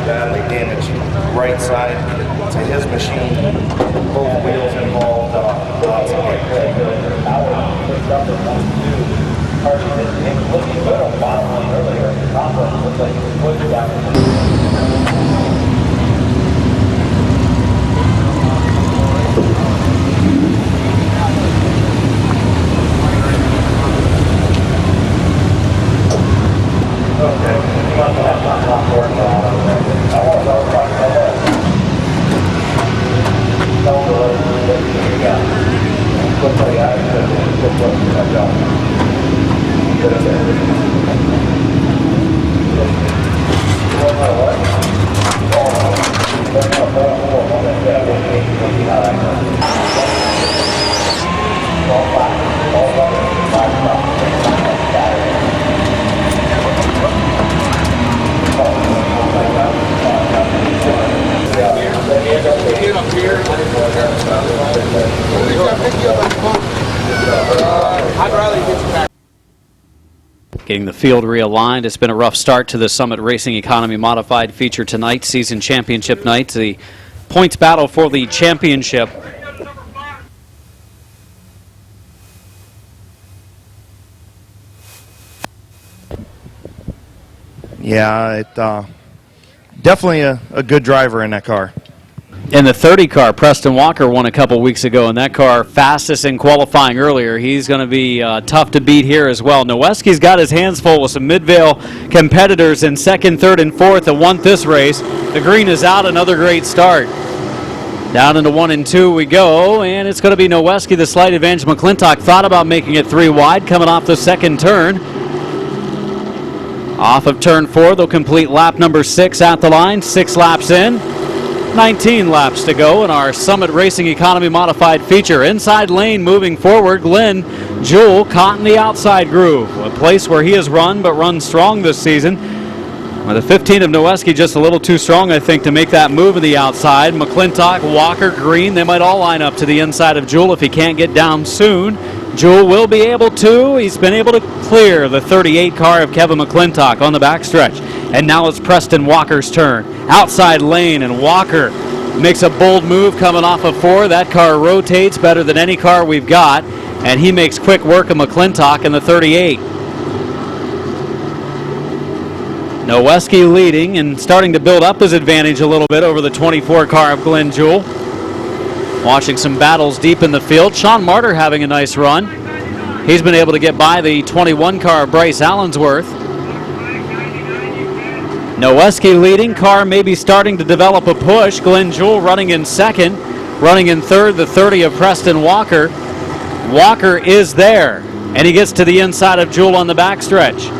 Badly damaged right side to his machine. Both wheels involved. Getting the field realigned. It's been a rough start to the Summit Racing Economy Modified feature tonight, season championship night. The points battle for the championship. Yeah, it definitely a good driver in that car. In the 30 car, Preston Walker won a couple weeks ago in that car, fastest in qualifying earlier. He's going to be tough to beat here as well. Noweski's got his hands full with some Midvale competitors in second, third, and fourth that won this race. The green is out, another great start. Down into 1 and 2 we go, and it's going to be Noweski, the slight advantage. McClintock thought about making it 3 wide coming off the second turn. Off of turn 4, they'll complete lap number 6 at the line, 6 laps in. 19 laps to go in our Summit Racing Economy Modified feature. Inside lane moving forward, Glenn Jewell caught in the outside groove, a place where he has run but run strong this season. Well, the 15 of Noweski just a little too strong, I think, to make that move in the outside. McClintock, Walker, Green, they might all line up to the inside of Jewell if he can't get down soon. Jewell will be able to. He's been able to clear the 38 car of Kevin McClintock on the backstretch. And now it's Preston Walker's turn. Outside lane, and Walker makes a bold move coming off of 4. That car rotates better than any car we've got. and he makes quick work of McClintock in the 38. Noweski leading and starting to build up his advantage a little bit over the 24 car of Glenn Jewell. Watching some battles deep in the field. Sean Martyr having a nice run. He's been able to get by the 21 car of Bryce Allensworth. Noweski leading. Car maybe starting to develop a push. Glenn Jewell running in second. Running in third, the 30 of Preston Walker. Walker is there, and he gets to the inside of Jewell on the backstretch.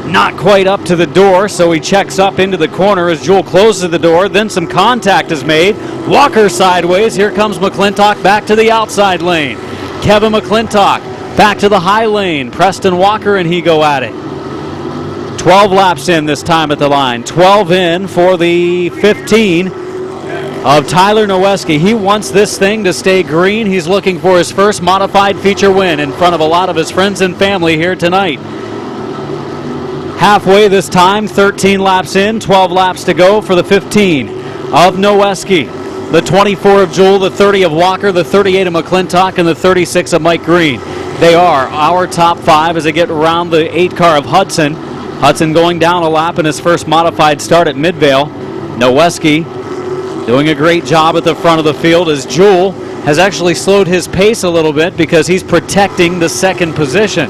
Not quite up to the door, so he checks up into the corner as Jewell closes the door. Then some contact is made. Walker sideways. Here comes McClintock back to the outside lane. Kevin McClintock back to the high lane. Preston Walker and he go at it. 12 laps in this time at the line. 12 in for the 15 of Tyler Noweski. He wants this thing to stay green. He's looking for his first modified feature win in front of a lot of his friends and family here tonight. Halfway this time, 13 laps in, 12 laps to go for the 15 of Noweski. The 24 of Jewell, the 30 of Walker, the 38 of McClintock, and the 36 of Mike Green. They are our top 5 as they get around the 8 car of Hudson. Hudson going down a lap in his first modified start at Midvale. Noweski doing a great job at the front of the field as Jewell has actually slowed his pace a little bit because he's protecting the second position.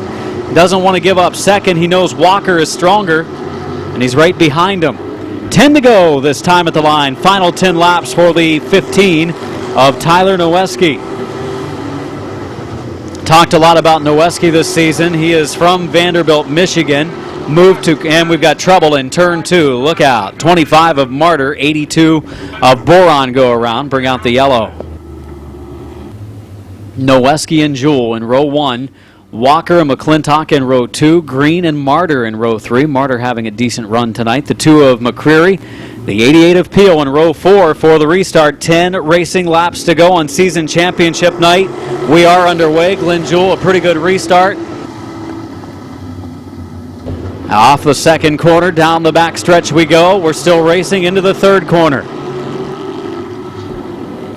Doesn't want to give up second. He knows Walker is stronger, and he's right behind him. 10 to go this time at the line. Final 10 laps for the 15 of Tyler Noweski. Talked a lot about Noweski this season. He is from Vanderbilt, Michigan. Moved to, and we've got trouble in turn 2. Look out. 25 of Martyr, 82 of Boron go around. Bring out the yellow. Noweski and Jewell in row 1. Walker and McClintock in row 2. Green and Martyr in row 3. Martyr having a decent run tonight. The 2 of McCreary. The 88 of Peel in row 4 for the restart. 10 racing laps to go on season championship night. We are underway. Glenn Jewell, a pretty good restart. Off the second corner, down the back stretch we go. We're still racing into the third corner.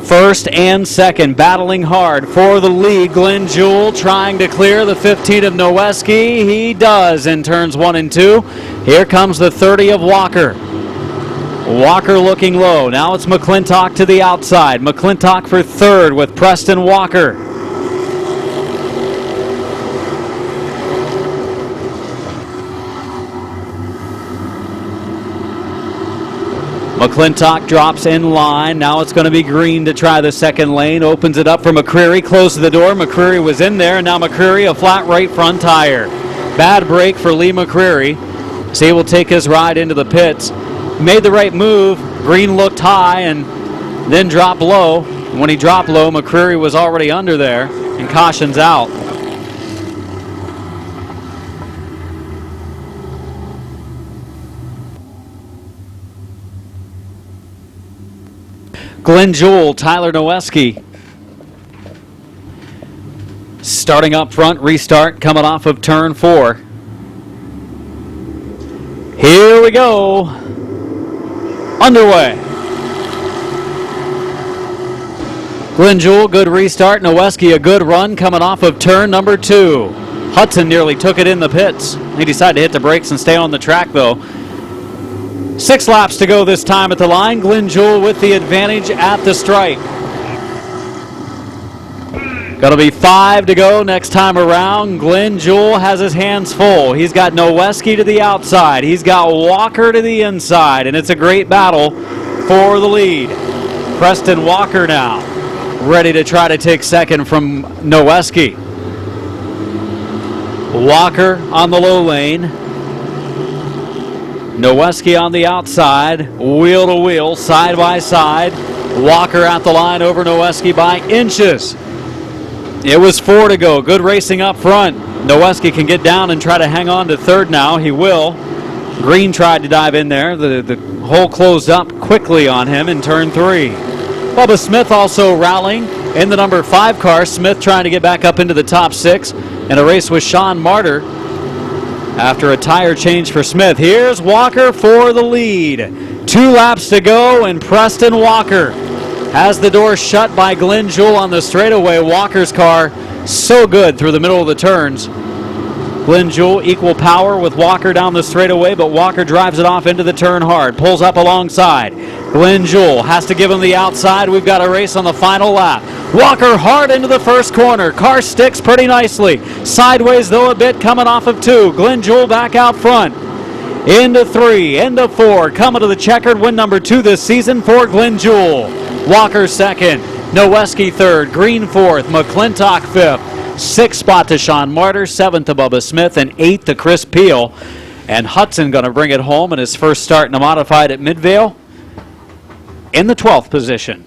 First and second, battling hard for the lead. Glenn Jewell trying to clear the 15 of Noweski. He does in turns 1 and 2. Here comes the 30 of Walker. Walker looking low. Now it's McClintock to the outside. McClintock for third with Preston Walker. McClintock drops in line. Now it's going to be Green to try the second lane. Opens it up for McCreary. Closes the door. McCreary was in there. Now McCreary a flat right front tire. Bad break for Lee McCreary. So he will take his ride into the pits. Made the right move. Green looked high and then dropped low. When he dropped low, McCreary was already under there and cautions out. Glenn Jewell, Tyler Noweski. Starting up front, restart coming off of turn 4. Here we go. Underway. Glenn Jewell, good restart. Noweski, a good run coming off of turn number 2. Hudson nearly took it in the pits. He decided to hit the brakes and stay on the track, though. 6 laps to go this time at the line. Glenn Jewell with the advantage at the stripe. Going to be 5 to go next time around. Glenn Jewell has his hands full. He's got Noweski to the outside. He's got Walker to the inside, and it's a great battle for the lead. Preston Walker now ready to try to take second from Noweski. Walker on the low lane. Noweski on the outside, wheel to wheel, side by side. Walker at the line over Noweski by inches. It was 4 to go. Good racing up front. Noweski can get down and try to hang on to third now. He will. Green tried to dive in there. The hole closed up quickly on him in turn 3. Bubba Smith also rallying in the number 5 car. Smith trying to get back up into the top 6 in a race with Sean Martyr. After a tire change for Smith. Here's Walker for the lead. 2 laps to go, and Preston Walker has the door shut by Glenn Jewell on the straightaway. Walker's car so good through the middle of the turns. Glenn Jewell equal power with Walker down the straightaway, but Walker drives it off into the turn hard, pulls up alongside. Glenn Jewell has to give him the outside. We've got a race on the final lap. Walker hard into the first corner. Car sticks pretty nicely. Sideways though a bit, coming off of 2. Glenn Jewell back out front. Into 3, into 4, coming to the checkered, win number 2 this season for Glenn Jewell. Walker second, Noweski third, Green fourth, McClintock fifth. 6th spot to Sean Martyr, 7th to Bubba Smith, and 8th to Chris Peel. And Hudson going to bring it home in his first start in a modified at Midvale in the 12th position.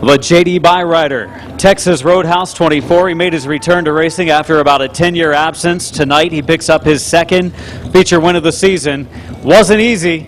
The J.D. Byrider, Texas Roadhouse 24. He made his return to racing after about a 10-year absence. Tonight he picks up his second feature win of the season. Wasn't easy.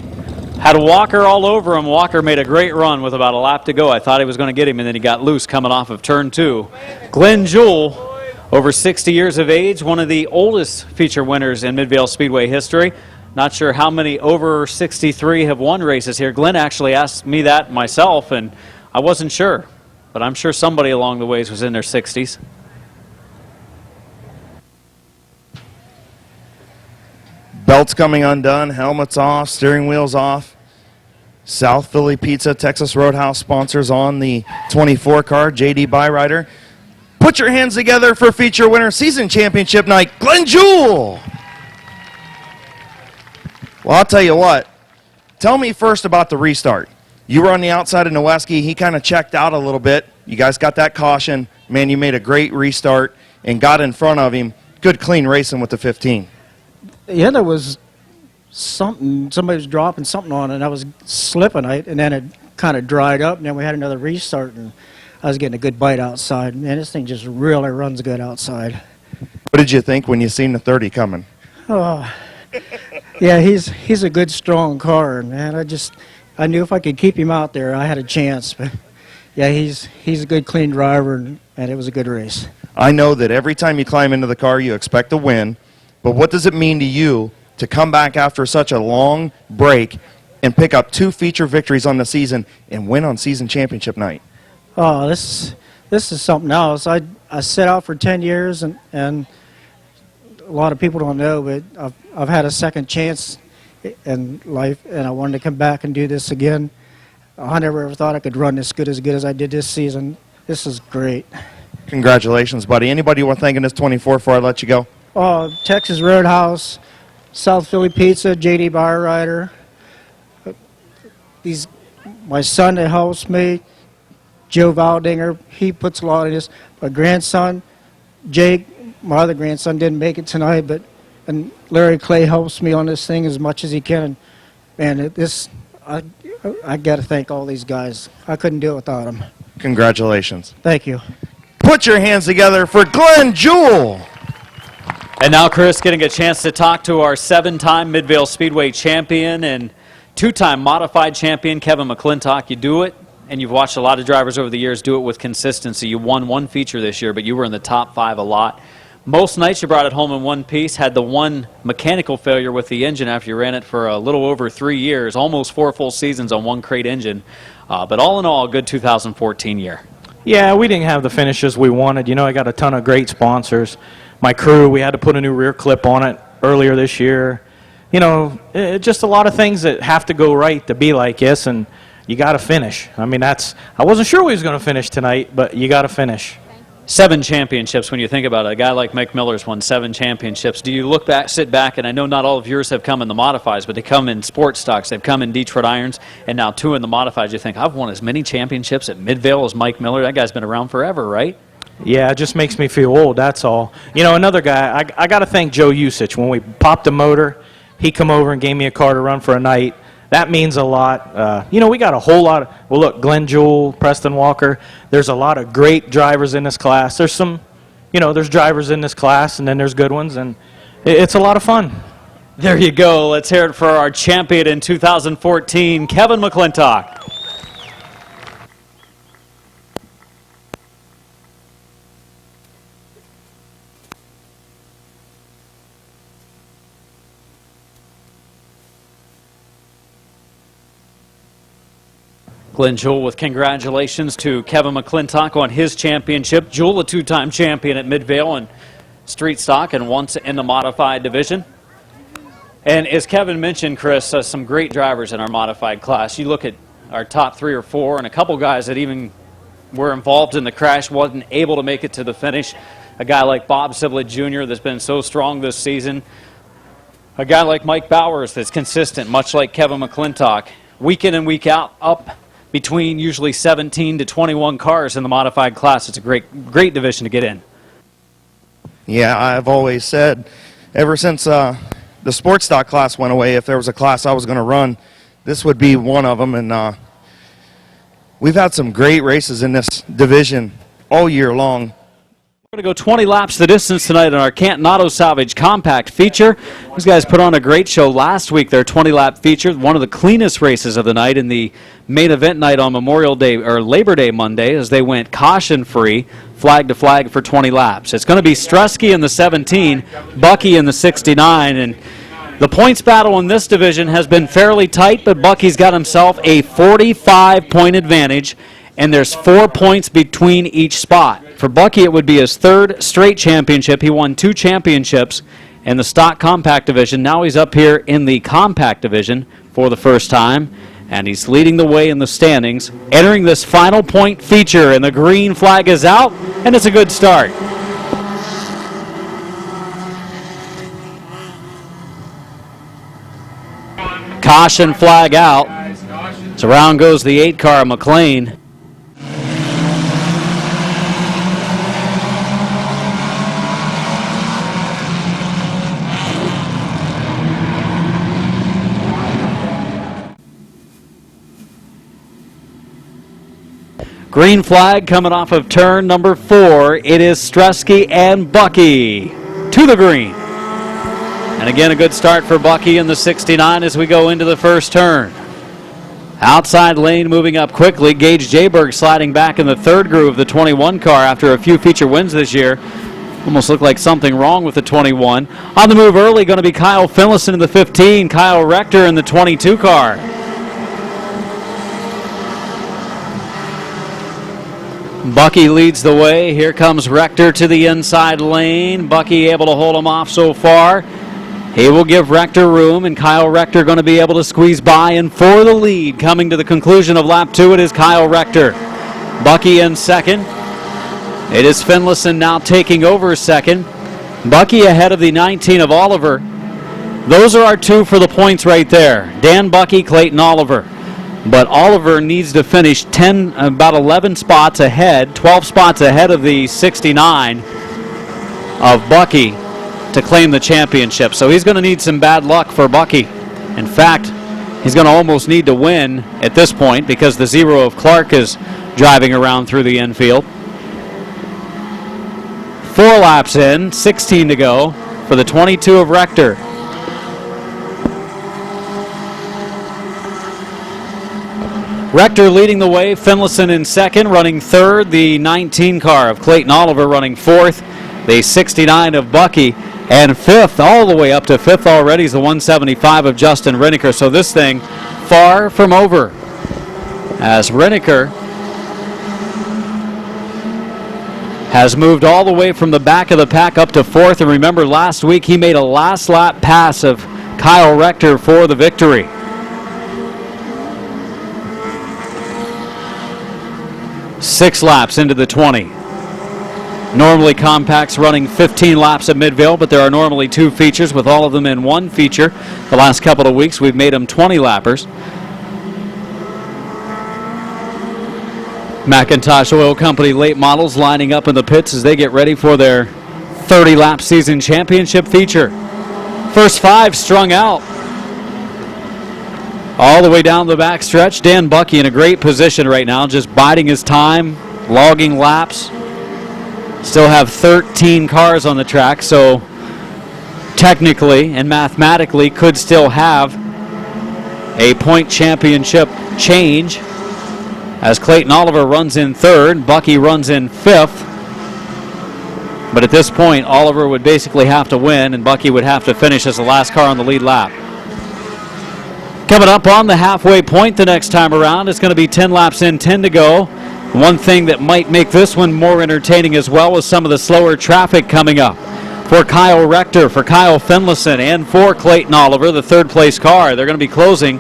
Had Walker all over him. Walker made a great run with about a lap to go. I thought he was going to get him, and then he got loose coming off of turn 2. Glenn Jewell, over 60 years of age, one of the oldest feature winners in Midvale Speedway history. Not sure how many over 63 have won races here. Glenn actually asked me that myself, and I wasn't sure, but I'm sure somebody along the ways was in their 60s. Belts coming undone, helmets off, steering wheels off. South Philly Pizza, Texas Roadhouse sponsors on the 24 car, J.D. Byrider. Put your hands together for feature winner, season championship night, Glenn Jewell. Well, I'll tell you what. Tell me first about the restart. You were on the outside of Noweski. He kind of checked out a little bit. You guys got that caution. Man, you made a great restart and got in front of him. Good, clean racing with the 15. Yeah, there was something. Somebody was dropping something on it, and I was slipping. And then it kind of dried up, and then we had another restart, and I was getting a good bite outside. Man, this thing just really runs good outside. What did you think when you seen the 30 coming? Oh, yeah, he's a good, strong car, man. I knew if I could keep him out there, I had a chance. But yeah, he's a good, clean driver, and it was a good race. I know that every time you climb into the car, you expect to win. But what does it mean to you to come back after such a long break and pick up 2 feature victories on the season and win on season championship night? Oh, this is something else. I set out for 10 years, and a lot of people don't know, but I've had a second chance in life, and I wanted to come back and do this again. I never ever thought I could run as good as I did this season. This is great. Congratulations, buddy. Anybody you want to thank in this 24 before I let you go? Oh, Texas Roadhouse, South Philly Pizza, J.D. Byrider. My son that helps me, Joe Valdinger, he puts a lot of this. My grandson, Jake, my other grandson didn't make it tonight, and Larry Clay helps me on this thing as much as he can. And I got to thank all these guys. I couldn't do it without them. Congratulations. Thank you. Put your hands together for Glenn Jewell. And now Chris getting a chance to talk to our 7-time Midvale Speedway champion and 2-time modified champion, Kevin McClintock. You do it, and you've watched a lot of drivers over the years do it with consistency. You won 1 feature this year, but you were in the top 5 a lot. Most nights you brought it home in one piece, had the one mechanical failure with the engine after you ran it for a little over 3 years, almost 4 full seasons on one crate engine. But all in all, a good 2014 year. Yeah, we didn't have the finishes we wanted. You know, I got a ton of great sponsors. My crew, we had to put a new rear clip on it earlier this year. You know, just a lot of things that have to go right to be like this, and you got to finish. I mean, I wasn't sure we was going to finish tonight, but you got to finish. 7 championships when you think about it. A guy like Mike Miller's won 7 championships. Do you look back, sit back, and I know not all of yours have come in the modifieds, but they come in sports stocks, they've come in Detroit Irons, and now 2 in the modifieds. You think, I've won as many championships at Midvale as Mike Miller. That guy's been around forever, right? Yeah, it just makes me feel old, that's all. You know, another guy, I got to thank Joe Usich. When we popped the motor, he come over and gave me a car to run for a night. That means a lot. You know, we got a whole lot of, well, look, Glenn Jewell, Preston Walker, there's a lot of great drivers in this class. There's some, you know, there's drivers in this class, and then there's good ones, and it's a lot of fun. There you go. Let's hear it for our champion in 2014, Kevin McClintock. Glenn Jewell with congratulations to Kevin McClintock on his championship. Jewell, a two-time champion at Midvale in street stock and once in the modified division. And as Kevin mentioned, Chris, some great drivers in our modified class. You look at our top 3 or 4 and a couple guys that even were involved in the crash, wasn't able to make it to the finish. A guy like Bob Siblett Jr. that's been so strong this season. A guy like Mike Bowers that's consistent, much like Kevin McClintock. Week in and week out, up between usually 17 to 21 cars in the modified class. It's a great division to get in. Yeah, I've always said, ever since the sports stock class went away, if there was a class I was going to run, this would be one of them. And we've had some great races in this division all year long. We're going to go 20 laps the distance tonight on our Canton Auto Salvage Compact feature. These guys put on a great show last week, their 20-lap feature, one of the cleanest races of the night in the main event night on Memorial Day or Labor Day Monday, as they went caution-free, flag to flag for 20 laps. It's going to be Strusky in the 17, Bucky in the 69, and the points battle in this division has been fairly tight, but Bucky's got himself a 45-point advantage, and there's 4 points between each spot. For Bucky, it would be his 3rd straight championship. He won 2 championships in the stock compact division. Now he's up here in the compact division for the first time, and he's leading the way in the standings, entering this final point feature, and the green flag is out, and it's a good start. Caution flag out. So around goes the 8 car, McLean. Green flag coming off of turn number 4. It is Strusky and Bucky to the green. And again, a good start for Bucky in the 69 as we go into the first turn. Outside lane moving up quickly. Gage Jayberg sliding back in the 3rd groove of the 21 car after a few feature wins this year. Almost looked like something wrong with the 21. On the move early, going to be Kyle Finlayson in the 15. Kyle Rector in the 22 car. Bucky leads the way. Here comes Rector to the inside lane. Bucky able to hold him off so far. He will give Rector room, and Kyle Rector going to be able to squeeze by. And for the lead, coming to the conclusion of lap 2, it is Kyle Rector. Bucky in 2nd. It is Finlayson now taking over 2nd. Bucky ahead of the 19 of Oliver. Those are our 2 for the points right there. Dan Bucky, Clayton Oliver. But Oliver needs to finish about 11 spots ahead, 12 spots ahead of the 69 of Bucky to claim the championship. So he's going to need some bad luck for Bucky. In fact, he's going to almost need to win at this point because the 0 of Clark is driving around through the infield. 4 laps in, 16 to go for the 22 of Rector. Rector leading the way, Finlayson in 2nd, running 3rd, the 19 car of Clayton Oliver running 4th, the 69 of Bucky, and 5th, all the way up to 5th already is the 175 of Justin Reniker. So this thing far from over as Reniker has moved all the way from the back of the pack up to 4th. And remember, last week he made a last lap pass of Kyle Rector for the victory. Six laps into the 20. Normally compacts running 15 laps at Midvale, but there are normally 2 features, with all of them in 1 feature. The last couple of weeks we've made them 20 lappers. McIntosh Oil Company late models lining up in the pits as they get ready for their 30-lap season championship feature. First 5 strung out. All the way down the back stretch. Dan Bucky in a great position right now, just biding his time, logging laps. Still have 13 cars on the track, so technically and mathematically could still have a point championship change as Clayton Oliver runs in 3rd, Bucky runs in 5th. But at this point, Oliver would basically have to win, and Bucky would have to finish as the last car on the lead lap. Coming up on the halfway point the next time around, it's going to be 10 laps in, 10 to go. One thing that might make this one more entertaining as well is some of the slower traffic coming up. For Kyle Rector, for Kyle Finlayson, and for Clayton Oliver, the 3rd place car. They're going to be closing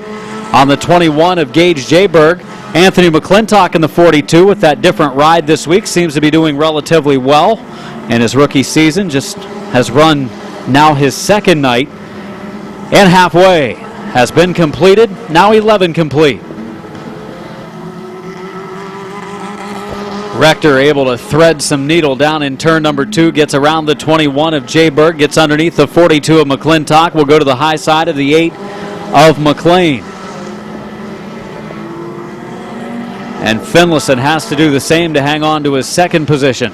on the 21 of Gage Jayberg. Anthony McClintock in the 42 with that different ride this week seems to be doing relatively well. And his rookie season just has run now his 2nd night. And halfway has been completed, now 11 complete. Rector able to thread some needle down in turn number 2, gets around the 21 of Jayberg, gets underneath the 42 of McClintock, will go to the high side of the 8 of McLean. And Finlayson has to do the same to hang on to his 2nd position.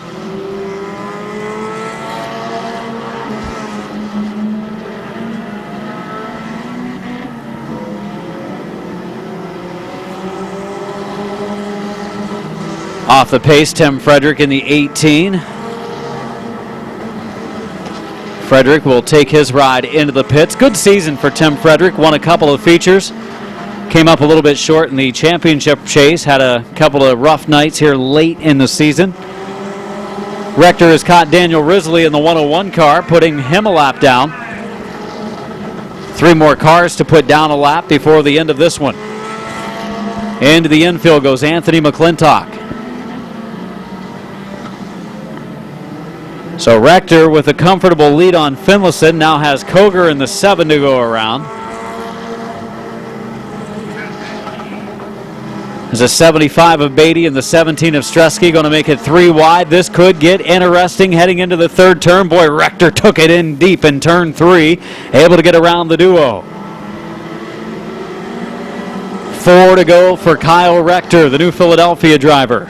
Off the pace, Tim Frederick in the 18. Frederick will take his ride into the pits. Good season for Tim Frederick. Won a couple of features. Came up a little bit short in the championship chase. Had a couple of rough nights here late in the season. Rector has caught Daniel Risley in the 101 car, putting him a lap down. 3 more cars to put down a lap before the end of this one. Into the infield goes Anthony McClintock. So Rector with a comfortable lead on Finlayson now has Koger in the 7 to go around. There's a 75 of Beatty and the 17 of Stresky going to make it 3 wide. This could get interesting heading into the 3rd turn. Boy, Rector took it in deep in turn 3, able to get around the duo. 4 to go for Kyle Rector, the new Philadelphia driver.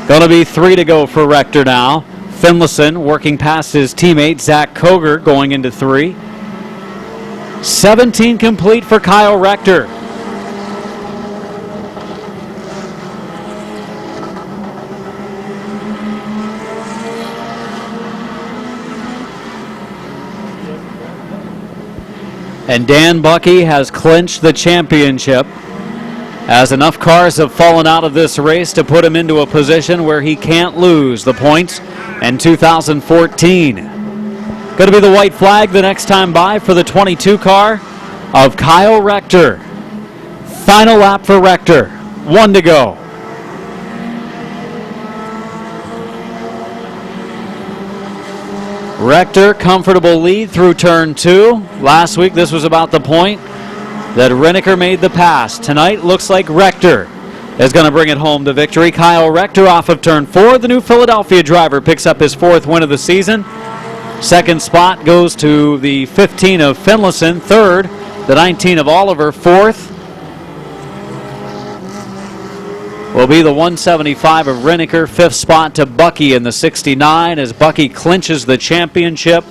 Going to be 3 to go for Rector now. Finlayson working past his teammate Zach Koger going into 3. 17 complete for Kyle Rector. And Dan Bucky has clinched the championship, as enough cars have fallen out of this race to put him into a position where he can't lose the points in 2014. Going to be the white flag the next time by for the 22 car of Kyle Rector. Final lap for Rector. 1 to go. Rector, comfortable lead through turn 2. Last week this was about the point that Renneker made the pass. Tonight looks like Rector is going to bring it home to victory. Kyle Rector off of turn 4. The new Philadelphia driver picks up his 4th win of the season. 2nd spot goes to the 15 of Finlayson. 3rd, the 19 of Oliver. 4th will be the 175 of Renneker. 5th spot to Bucky in the 69 as Bucky clinches the championship.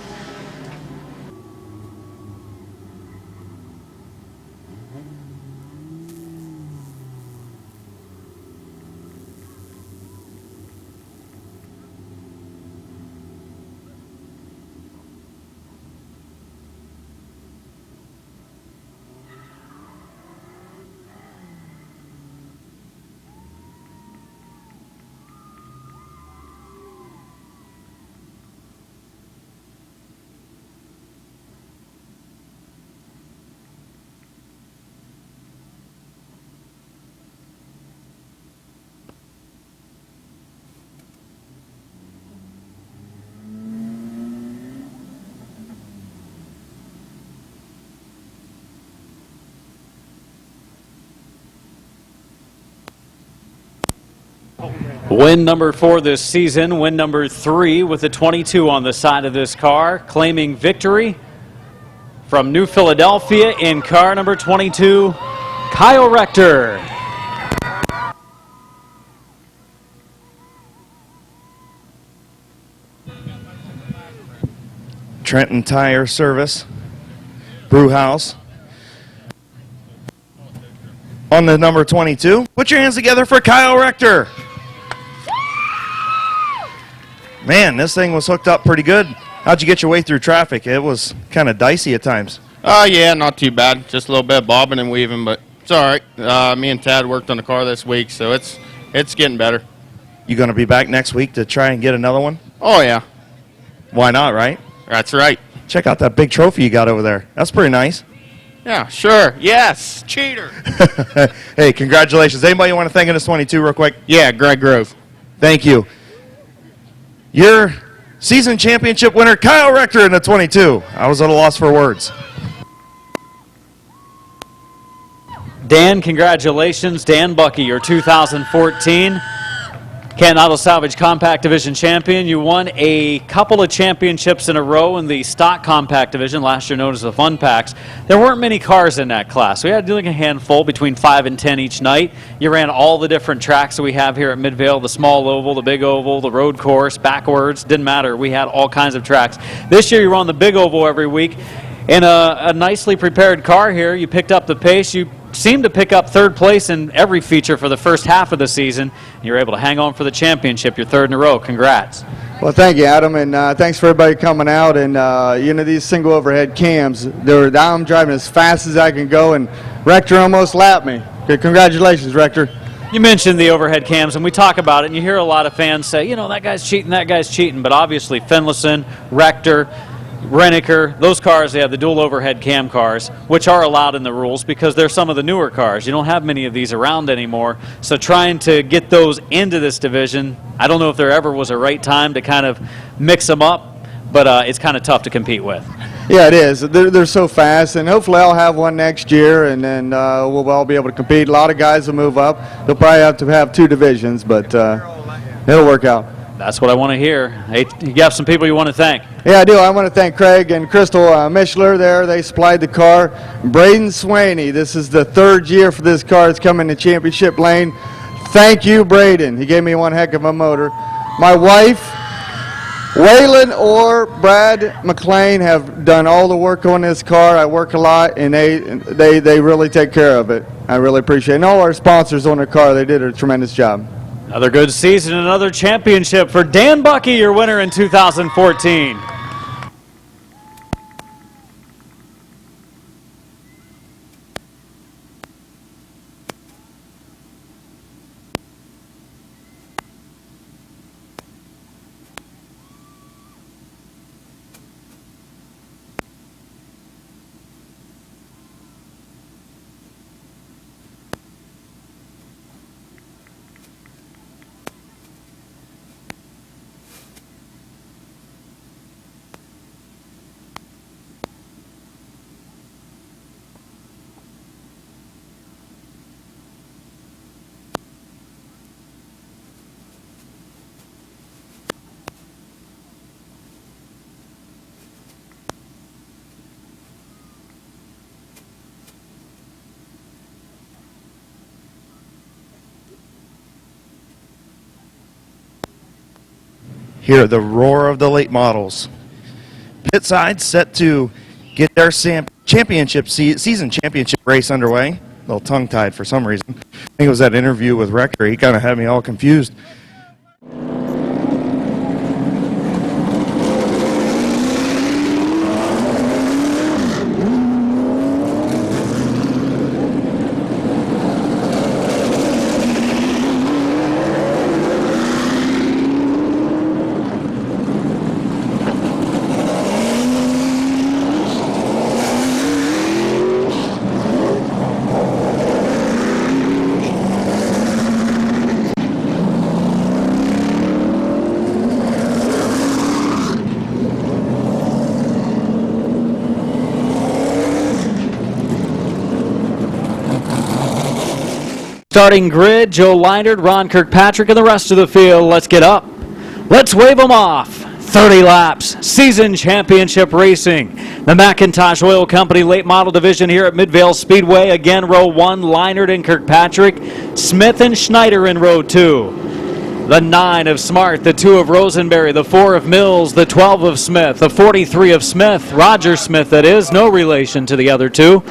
Win number 4 this season, win number 3 with the 22 on the side of this car, claiming victory from New Philadelphia in car number 22, Kyle Rector. Trenton Tire Service, Brew House. On the number 22, put your hands together for Kyle Rector. Man, this thing was hooked up pretty good. How'd you get your way through traffic? It was kind of dicey at times. Yeah, not too bad. Just a little bit of bobbing and weaving, but it's all right. Me and Tad worked on the car this week, so it's getting better. You going to be back next week to try and get another one? Oh, yeah. Why not, right? That's right. Check out that big trophy you got over there. That's pretty nice. Yeah, sure. Yes, cheater. Hey, congratulations. Anybody want to thank in this 22 real quick? Yeah, Greg Grove. Thank you. Your season championship winner, Kyle Rector in the 22. I was at a loss for words. Dan, congratulations. Dan Bucky, your 2014 Canton Auto Salvage Compact Division champion. You won a couple of championships in a row in the stock compact division, last year known as the Fun Packs. There weren't many cars in that class. We had to do like a handful, between 5 and 10 each night. You ran all the different tracks that we have here at Midvale, the small oval, the big oval, the road course, backwards, didn't matter. We had all kinds of tracks. This year you run the big oval every week. In a nicely prepared car here, you picked up the pace. You seemed to pick up third place in every feature for the first half of the season. You were able to hang on for the championship, your third in a row. Congrats. Well, thank you, Adam, and thanks for everybody coming out. And, these single overhead cams, I'm driving as fast as I can go, and Rector almost lapped me. Okay, congratulations, Rector. You mentioned the overhead cams, and we talk about it, and you hear a lot of fans say, that guy's cheating, but obviously Finlayson, Rector, Renneker, those cars, they have the dual overhead cam cars, which are allowed in the rules because they're some of the newer cars. You don't have many of these around anymore. So trying to get those into this division, I don't know if there ever was a right time to kind of mix them up, but it's kind of tough to compete with. Yeah, it is. They're so fast, and hopefully I'll have one next year, and then we'll all be able to compete. A lot of guys will move up. They'll probably have to have 2 divisions, but it'll work out. That's what I want to hear. Hey, you have some people you want to thank. Yeah, I do. I want to thank Craig and Crystal Mishler there. They supplied the car. Braden Swaney, this is the 3rd year for this car. It's coming to championship lane. Thank you, Braden. He gave me one heck of a motor. My wife, Waylon or Brad McLean have done all the work on this car. I work a lot, and they really take care of it. I really appreciate it. And all our sponsors on the car, they did a tremendous job. Another good season, another championship for Dan Bucky, your winner in 2014. Here, the roar of the late models. Pit side set to get their season championship race underway. A little tongue-tied for some reason. I think it was that interview with Rector. He kind of had me all confused. Starting grid, Joe Leinert, Ron Kirkpatrick, and the rest of the field. Let's get up. Let's wave them off. 30 laps, season championship racing. The McIntosh Oil Company late model division here at Midvale Speedway. Again, row 1, Leinert and Kirkpatrick. Smith and Schneider in row 2. The 9 of Smart, the 2 of Rosenberry, the 4 of Mills, the 12 of Smith, the 43 of Smith, Roger Smith that is, no relation to the other two.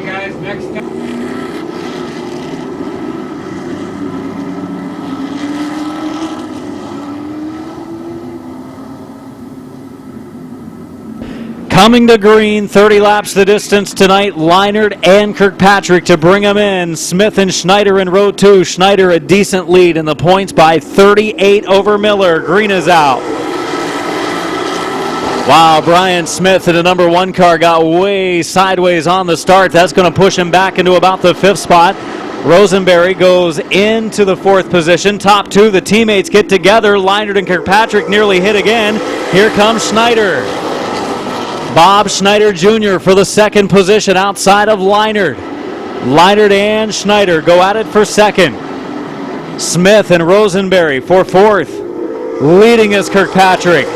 Guys, next up. Coming to green, 30 laps the distance tonight. Leinert and Kirkpatrick to bring them in. Smith and Schneider in row 2. Schneider a decent lead in the points by 38 over Miller. Green is out. Wow, Brian Smith in the number 1 car got way sideways on the start. That's going to push him back into about the 5th spot. Rosenberry goes into the 4th position. Top 2, the teammates get together. Leinert and Kirkpatrick nearly hit again. Here comes Schneider. Bob Schneider Jr. for the 2nd position outside of Leinert. Leinert and Schneider go at it for 2nd. Smith and Rosenberry for 4th. Leading is Kirkpatrick.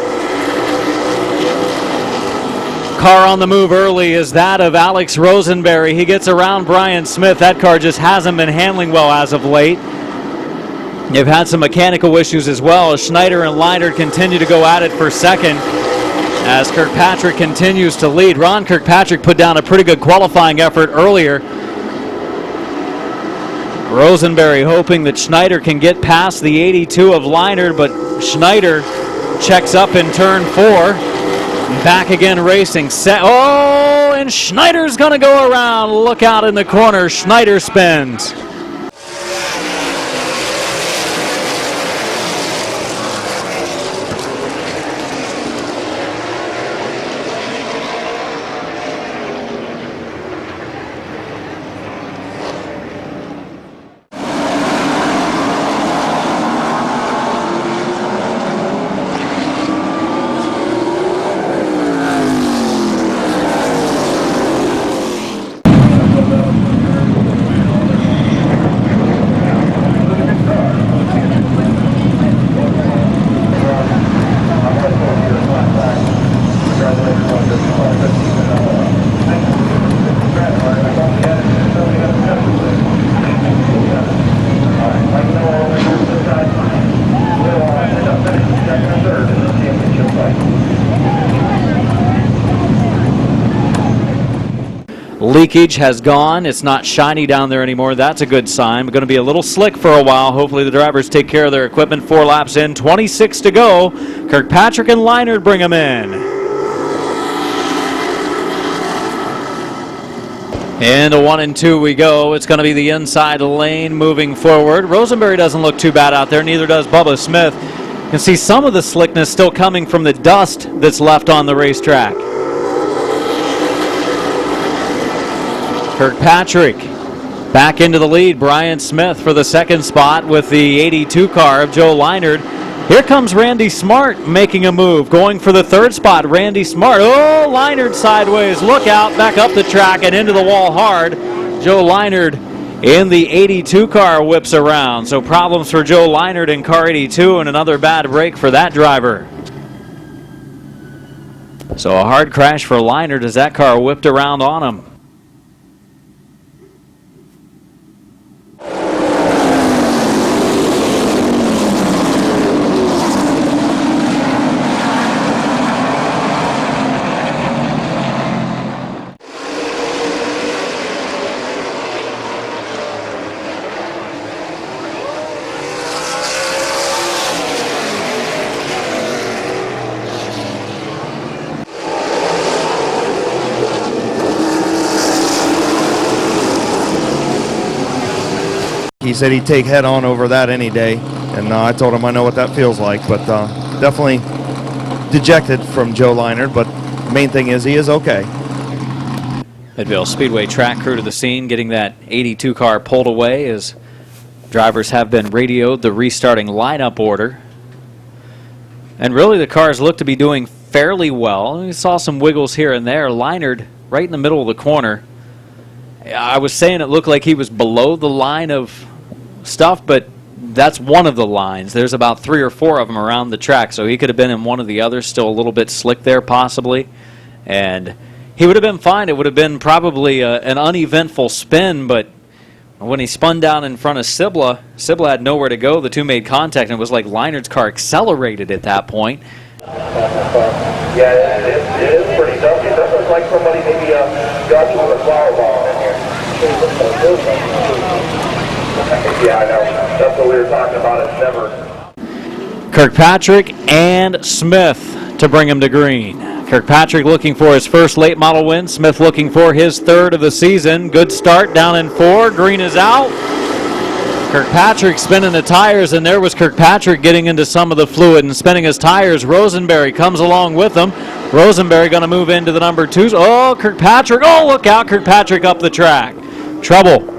Car on the move early is that of Alex Rosenberry. He gets around Brian Smith. That car just hasn't been handling well as of late. They've had some mechanical issues as well as Schneider and Leinert continue to go at it for 2nd as Kirkpatrick continues to lead. Ron Kirkpatrick put down a pretty good qualifying effort earlier. Rosenberry hoping that Schneider can get past the 82 of Leinert, but Schneider checks up in turn 4. Back again racing. Oh, and Schneider's going to go around. Look out in the corner. Schneider spins. Leakage has gone. It's not shiny down there anymore. That's a good sign. We're going to be a little slick for a while. Hopefully the drivers take care of their equipment. 4 laps in, 26 to go. Kirkpatrick and Leinert bring them in. Into 1 and 2 we go. It's going to be the inside lane moving forward. Rosenberry doesn't look too bad out there. Neither does Bubba Smith. You can see some of the slickness still coming from the dust that's left on the racetrack. Kirkpatrick back into the lead. Brian Smith for the 2nd spot with the 82 car of Joe Leinert. Here comes Randy Smart making a move, going for the 3rd spot. Randy Smart. Oh, Leinert sideways. Look out, back up the track and into the wall hard. Joe Leinert in the 82 car whips around. So problems for Joe Leinert in car 82 and another bad break for that driver. So a hard crash for Leinert as that car whipped around on him. He said he'd take head on over that any day, and I told him I know what that feels like, but definitely dejected from Joe Leinert, but the main thing is he is okay. Midvale Speedway track crew to the scene, getting that 82 car pulled away as drivers have been radioed the restarting lineup order. And really the cars look to be doing fairly well. We saw some wiggles here and there. Leinard right in the middle of the corner. I was saying it looked like he was below the line of stuff, but that's one of the lines. There's about 3 or 4 of them around the track, so he could have been in one of the others, still a little bit slick there possibly. And he would have been fine. It would have been probably an uneventful spin, but when he spun down in front of Sibla had nowhere to go. The two made contact, and it was like Leinard's car accelerated at that point. Yeah, it is pretty tough. It does look like somebody maybe got you with a flower ball in here. Yeah, I know. That's what we were talking about. It's never. Kirkpatrick and Smith to bring him to green. Kirkpatrick looking for his first late model win. Smith looking for his third of the season. Good start down in 4. Green is out. Kirkpatrick spinning the tires, and there was Kirkpatrick getting into some of the fluid and spinning his tires. Rosenberry comes along with him. Rosenberry going to move into the number 2s. Oh, Kirkpatrick. Oh, look out. Kirkpatrick up the track. Trouble.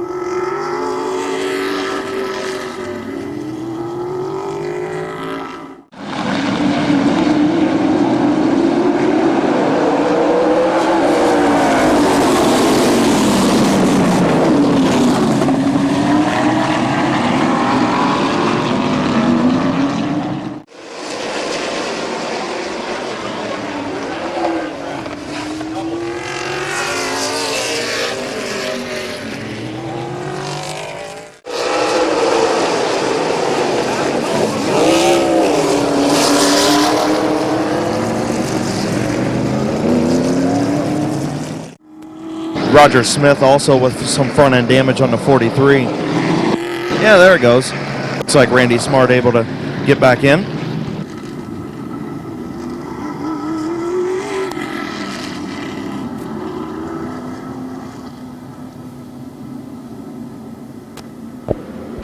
Roger Smith also with some front end damage on the 43. Yeah, there it goes. Looks like Randy Smart able to get back in.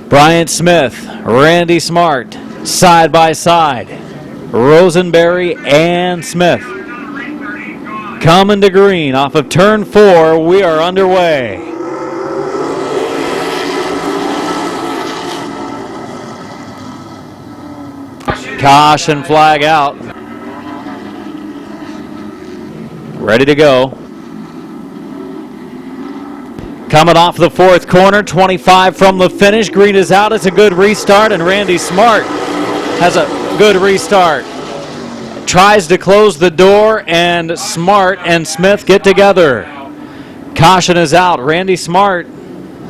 Bryant Smith, Randy Smart, side by side. Rosenberry and Smith. Coming to green off of turn 4. We are underway. Caution flag out. Ready to go. Coming off the 4th corner, 25 from the finish. Green is out. It's a good restart, and Randy Smart has a good restart. Tries to close the door, and Smart and Smith get together. Caution is out. Randy Smart,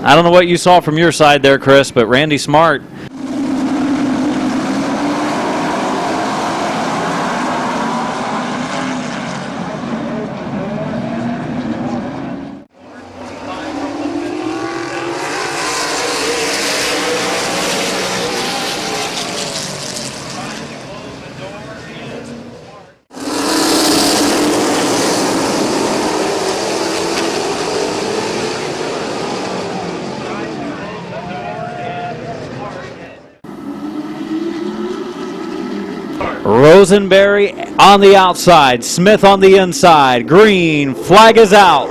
I don't know what you saw from your side there, Chris, but Randy Smart. Rosenberry on the outside, Smith on the inside. Green, flag is out.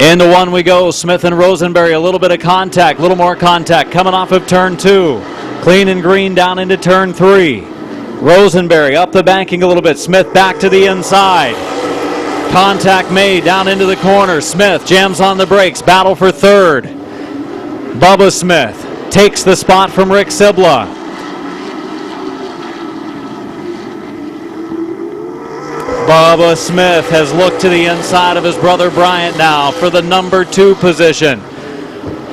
Into 1 we go. Smith and Rosenberry, a little bit of contact, a little more contact coming off of turn 2. Clean and green down into turn 3. Rosenberry up the banking a little bit. Smith back to the inside. Contact made down into the corner. Smith jams on the brakes. Battle for third. Bubba Smith takes the spot from Rick Sibla. Bubba Smith has looked to the inside of his brother Bryant now for the number 2 position.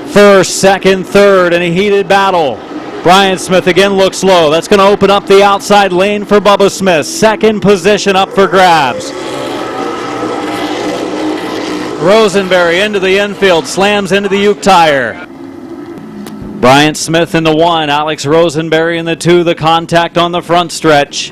First, second, third in a heated battle. Bryant Smith again looks low. That's going to open up the outside lane for Bubba Smith. Second position up for grabs. Rosenberry into the infield, slams into the Uke tire. Bryant Smith in the 1, Alex Rosenberry in the 2, the contact on the front stretch.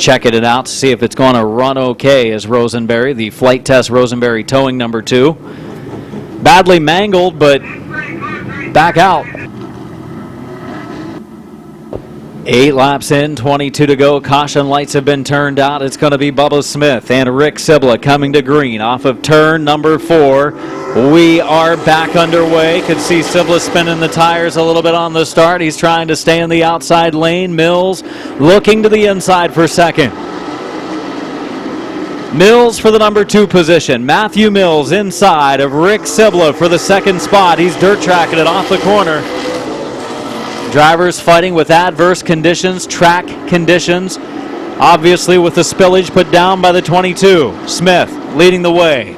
checking it out to see if it's going to run okay as Rosenberry, the flight test Rosenberry towing number 2. Badly mangled, but back out. 8 laps in, 22 to go. Caution lights have been turned out. It's going to be Bubba Smith and Rick Sibla coming to green off of turn number 4. We are back underway. Could see Sibla spinning the tires a little bit on the start. He's trying to stay in the outside lane. Mills looking to the inside for second. Mills for the number 2 position. Matthew Mills inside of Rick Sibla for the second spot. He's dirt tracking it off the corner. Drivers fighting with adverse conditions, track conditions, obviously with the spillage put down by the 22. Smith leading the way.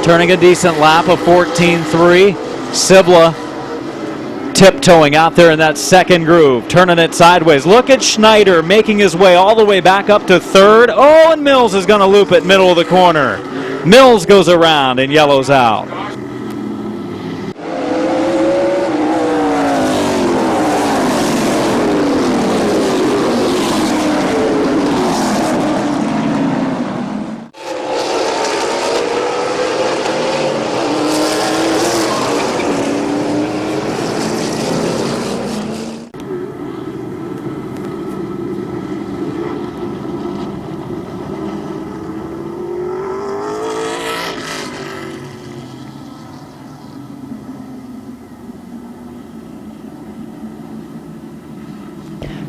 Turning a decent lap of 14.3. Sibla tiptoeing out there in that second groove, turning it sideways. Look at Schneider making his way all the way back up to third. Oh, and Mills is going to loop it middle of the corner. Mills goes around and yellows out.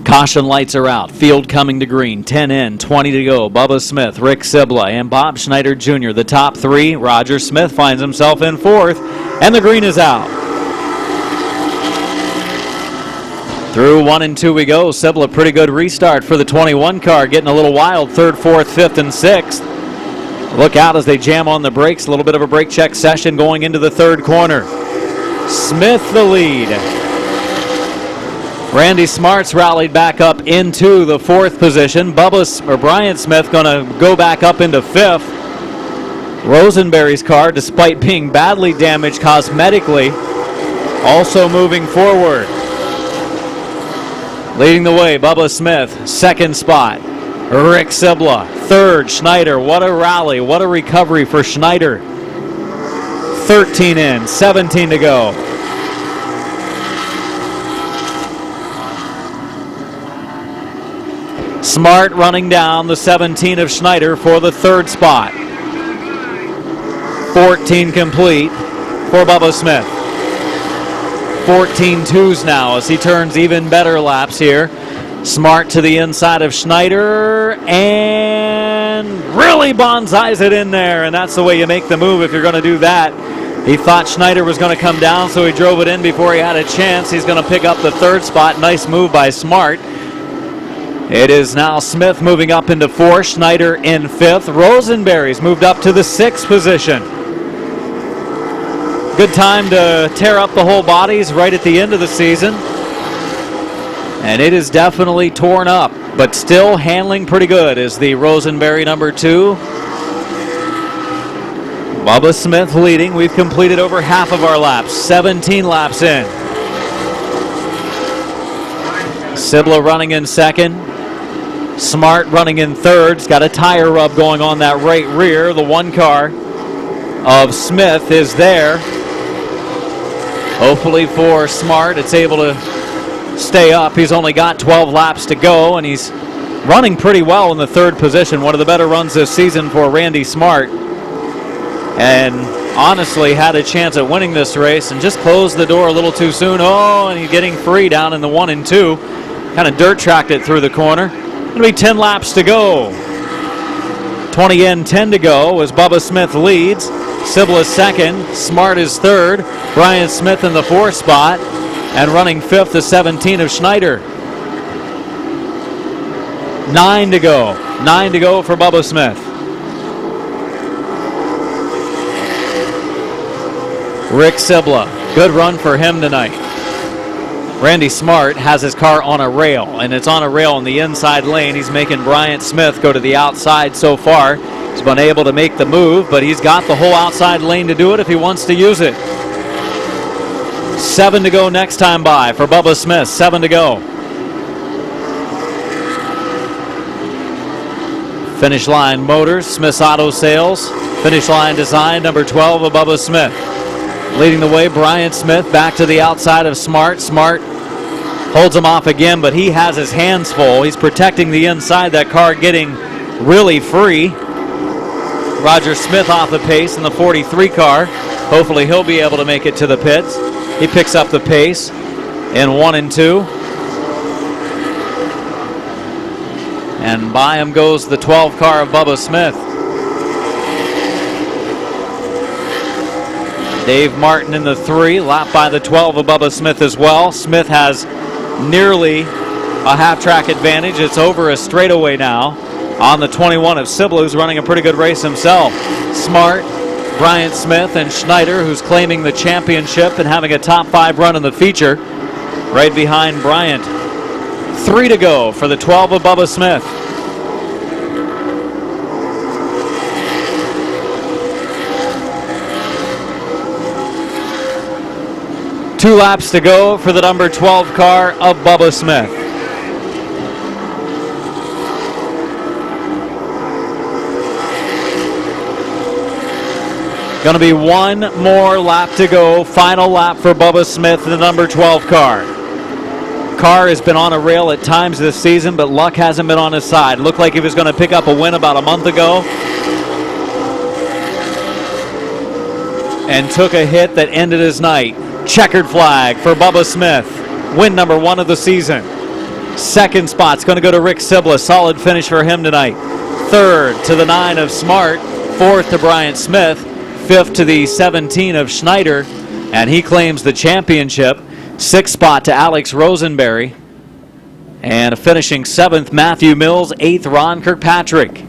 Caution lights are out. Field coming to green. 10 in, 20 to go. Bubba Smith, Rick Sibla, and Bob Schneider Jr. The top 3. Roger Smith finds himself in 4th, and the green is out. Through 1 and 2 we go. Sibla, pretty good restart for the 21 car. Getting a little wild. 3rd, 4th, 5th, and 6th. Look out as they jam on the brakes. A little bit of a brake check session going into the 3rd corner. Smith the lead. Randy Smart's rallied back up into the 4th position. Brian Smith going to go back up into 5th. Rosenberry's car, despite being badly damaged cosmetically, also moving forward. Leading the way, Bubba Smith, 2nd spot. Rick Sibla, 3rd. Schneider, what a rally, what a recovery for Schneider. 13 in, 17 to go. Smart running down the 17 of Schneider for the 3rd spot. 14 complete for Bubba Smith. 14 twos now as he turns even better laps here. Smart to the inside of Schneider and really bonsais it in there, and that's the way you make the move if you're going to do that. He thought Schneider was going to come down, so he drove it in before he had a chance. He's going to pick up the 3rd spot. Nice move by Smart. It is now Smith moving up into 4th, Schneider in 5th. Rosenberry's moved up to the 6th position. Good time to tear up the whole bodies right at the end of the season. And it is definitely torn up, but still handling pretty good is the Rosenberry number 2. Bubba Smith leading. We've completed over half of our laps, 17 laps in. Sibla running in 2nd. Smart running in 3rd. He's got a tire rub going on that right rear. The 1 car of Smith is there. Hopefully for Smart, it's able to stay up. He's only got 12 laps to go, and he's running pretty well in the 3rd position. One of the better runs this season for Randy Smart. And honestly had a chance at winning this race and just closed the door a little too soon. Oh, and he's getting free down in the 1 and 2. Kind of dirt tracked it through the corner. Going to be 10 laps to go. 20 in, 10 to go as Bubba Smith leads. Sibla 2nd, Smart is 3rd. Brian Smith in the 4th spot. And running 5th, the 17 of Schneider. 9 to go. 9 to go for Bubba Smith. Rick Sibla, good run for him tonight. Randy Smart has his car on a rail, and it's on a rail in the inside lane. He's making Bryant Smith go to the outside so far. He's been able to make the move, but he's got the whole outside lane to do it if he wants to use it. 7 to go next time by for Bubba Smith. 7 to go. Finish Line Motors, Smith's Auto Sales. Finish Line Design, number 12 of Bubba Smith. Leading the way, Brian Smith back to the outside of Smart. Smart holds him off again, but he has his hands full. He's protecting the inside. That car getting really free. Roger Smith off the pace in the 43 car. Hopefully he'll be able to make it to the pits. He picks up the pace in 1 and 2. And by him goes the 12 car of Bubba Smith. Dave Martin in the 3, lapped by the 12 of Bubba Smith as well. Smith has nearly a half-track advantage. It's over a straightaway now on the 21 of Sibla, who's running a pretty good race himself. Smart, Bryant Smith, and Schneider, who's claiming the championship and having a top 5 run in the feature, right behind Bryant. 3 to go for the 12 of Bubba Smith. Two laps to go for the number 12 car of Bubba Smith. Going to be one more lap to go. Final lap for Bubba Smith, the number 12 car. Car has been on a rail at times this season, but luck hasn't been on his side. Looked like he was going to pick up a win about a month ago, and took a hit that ended his night. Checkered flag for Bubba Smith. Win number 1 of the season. Second spot's going to go to Rick Sibla. Solid finish for him tonight. Third to the 9 of Smart. Fourth to Bryant Smith. Fifth to the 17 of Schneider. And he claims the championship. Sixth spot to Alex Rosenberry. And finishing 7th, Matthew Mills. 8th, Ron Kirkpatrick.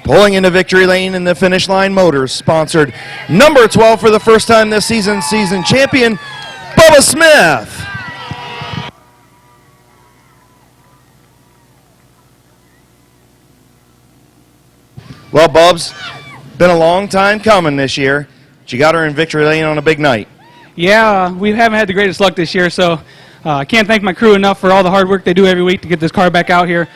Pulling into victory lane in the Finish Line Motors, sponsored number 12 for the first time this season, season champion, Bubba Smith. Well, Bubs, been a long time coming this year, but you got her in victory lane on a big night. Yeah, we haven't had the greatest luck this year, so I can't thank my crew enough for all the hard work they do every week to get this car back out here.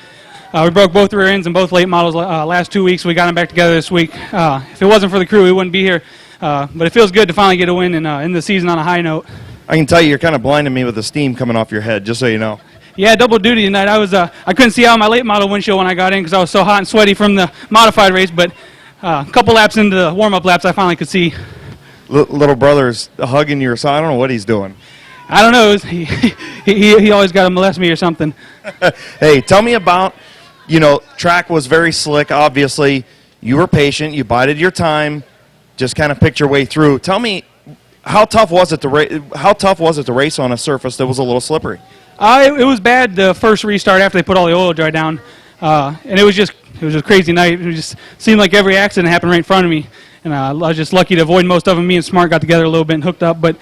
We broke both rear ends and both late models last 2 weeks. We got them back together this week. If it wasn't for the crew, we wouldn't be here. But it feels good to finally get a win and end the season on a high note. I can tell you, you're kind of blinding me with the steam coming off your head, just so you know. Yeah, double duty tonight. I couldn't see out my late model windshield when I got in because I was so hot and sweaty from the modified race. But a couple laps into the warm-up laps, I finally could see. Little brother's hugging your son. I don't know what he's doing. I don't know. He always got to molest me or something. Hey, tell me about. You know, track was very slick, obviously. You were patient. You bided your time. Just kind of picked your way through. Tell me, how tough was it to race on a surface that was a little slippery? It was bad the first restart after they put all the oil dry down. And it was just a crazy night. It just seemed like every accident happened right in front of me. And I was just lucky to avoid most of them. Me and Smart got together a little bit and hooked up. But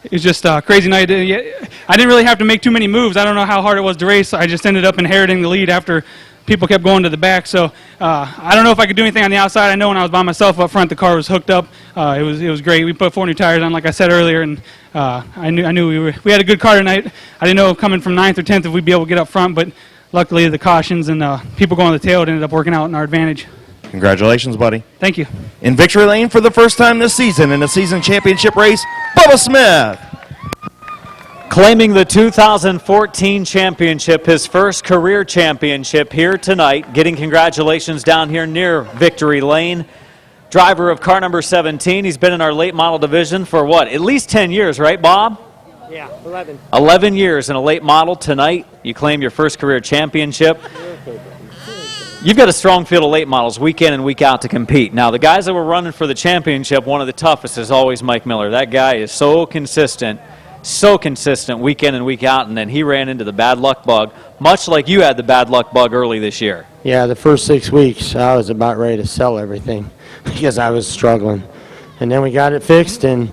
it was just a crazy night. I didn't really have to make too many moves. I don't know how hard it was to race. I just ended up inheriting the lead after people kept going to the back. So I don't know if I could do anything on the outside. I know when I was by myself up front, the car was hooked up. It was great. We put 4 new tires on, like I said earlier, and I knew we had a good car tonight. I didn't know coming from 9th or 10th if we'd be able to get up front, but luckily the cautions and people going to the tail, it ended up working out in our advantage. Congratulations, buddy. Thank you. In victory lane for the first time this season in a season championship race, Bubba Smith. Claiming the 2014 championship, his first career championship here tonight. Getting congratulations down here near victory lane. Driver of car number 17. He's been in our late model division for what? At least 10 years, right, Bob? Yeah, 11. 11 years in a late model. Tonight, you claim your first career championship. You've got a strong field of late models week in and week out to compete. Now, the guys that were running for the championship, one of the toughest is always Mike Miller. That guy is so consistent week in and week out, and then he ran into the bad luck bug, much like you had the bad luck bug early this year. Yeah, the first 6 weeks, I was about ready to sell everything because I was struggling. And then we got it fixed, and,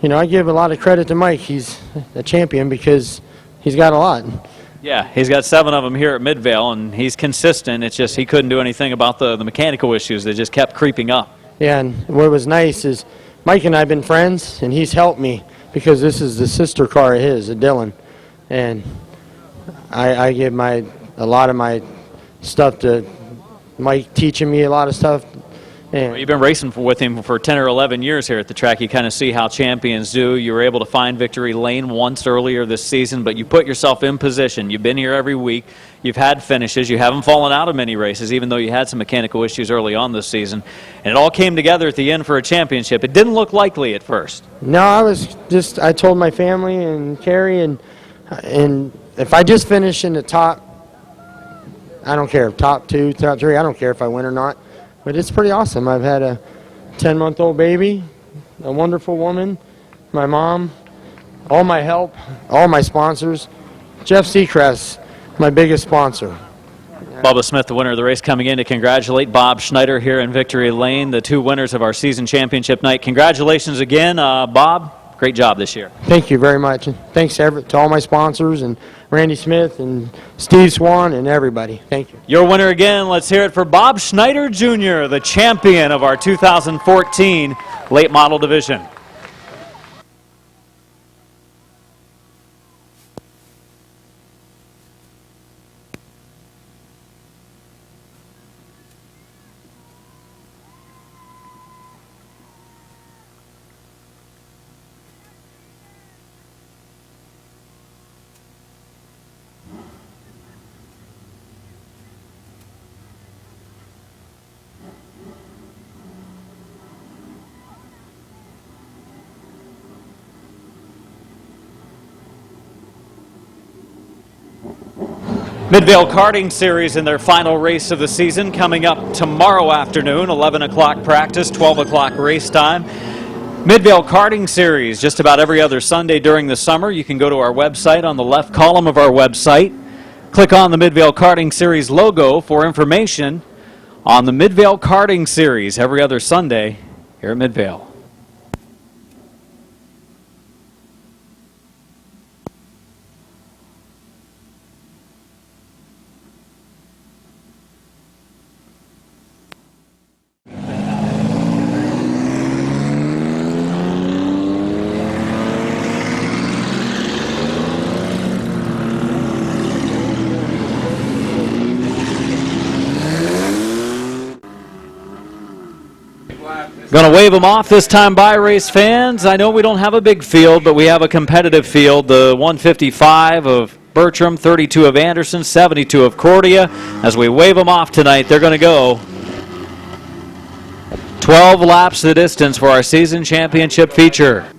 you know, I give a lot of credit to Mike. He's a champion because he's got a lot. Yeah, he's got 7 of them here at Midvale, and he's consistent. It's just he couldn't do anything about the mechanical issues that just kept creeping up. Yeah, and what was nice is Mike and I have been friends, and he's helped me because this is the sister car of his, of Dylan. And I give a lot of my stuff to Mike, teaching me a lot of stuff. And Well, you've been racing with him for 10 or 11 years here at the track. You kind of see how champions do. You were able to find victory lane once earlier this season, but you put yourself in position. You've been here every week. You've had finishes. You haven't fallen out of many races, even though you had some mechanical issues early on this season. And it all came together at the end for a championship. It didn't look likely at first. no, I told my family and Carrie, and if I just finish in the top, I don't care, top 2, top 3, I don't care if I win or not. But it's pretty awesome. I've had a 10-month-old baby, a wonderful woman, my mom, all my help, all my sponsors. Jeff Seacrest, my biggest sponsor. Bubba Smith, the winner of the race, coming in to congratulate Bob Schneider here in victory lane, the 2 winners of our season championship night. Congratulations again, Bob. Great job this year. Thank you very much. And thanks to all my sponsors and Randy Smith and Steve Swan and everybody. Thank you. Your winner again, let's hear it for Bob Schneider Jr., the champion of our 2014 late model division. Midvale Karting Series in their final race of the season coming up tomorrow afternoon, 11 o'clock practice, 12 o'clock race time. Midvale Karting Series just about every other Sunday during the summer. You can go to our website on the left column of our website. Click on the Midvale Karting Series logo for information on the Midvale Karting Series every other Sunday here at Midvale. Going to wave them off this time by race fans. I know we don't have a big field, but we have a competitive field. The 155 of Bertram, 32 of Anderson, 72 of Cordia. As we wave them off tonight, they're going to go 12 laps the distance for our season championship feature.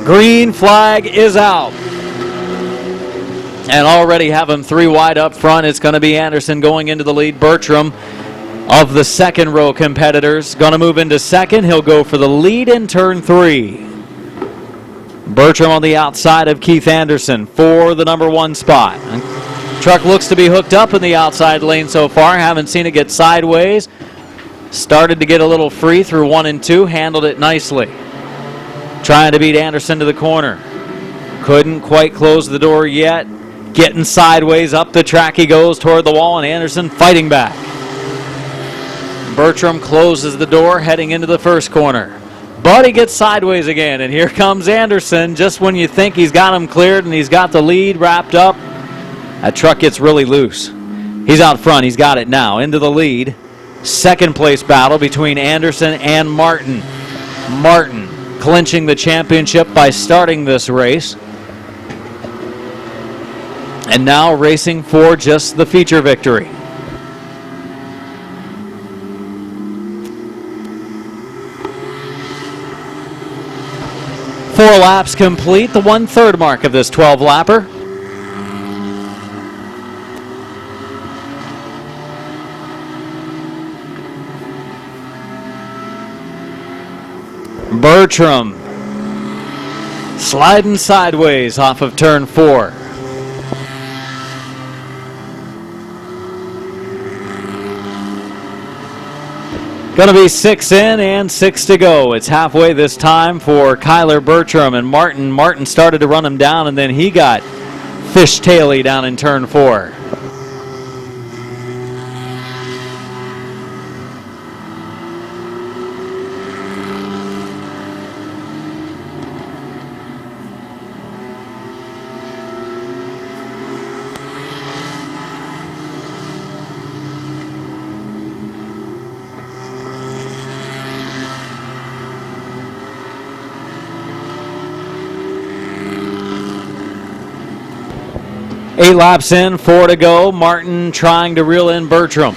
Green flag is out. And already have them 3 wide up front. It's going to be Anderson going into the lead. Bertram of the second row competitors going to move into second. He'll go for the lead in turn 3. Bertram on the outside of Keith Anderson for the number 1 spot. Truck looks to be hooked up in the outside lane so far. Haven't seen it get sideways. Started to get a little free through 1 and 2. Handled it nicely. Trying to beat Anderson to the corner. Couldn't quite close the door yet. Getting sideways up the track he goes toward the wall, and Anderson fighting back. Bertram closes the door heading into the first corner. but he gets sideways again, and here comes Anderson just when you think he's got him cleared and he's got the lead wrapped up. That truck gets really loose. He's out front. He's got it now into the lead. Second place battle between Anderson and Martin. Martin clinching the championship by starting this race. And now racing for just the feature victory. Four laps complete, the 1/3 mark of this 12-lapper. Bertram sliding sideways off of turn 4. Going to be 6 in and 6 to go. It's halfway this time for Kyler Bertram and Martin. Martin started to run him down, and then he got fishtaily down in turn 4. Eight laps in, 4 to go. Martin trying to reel in Bertram.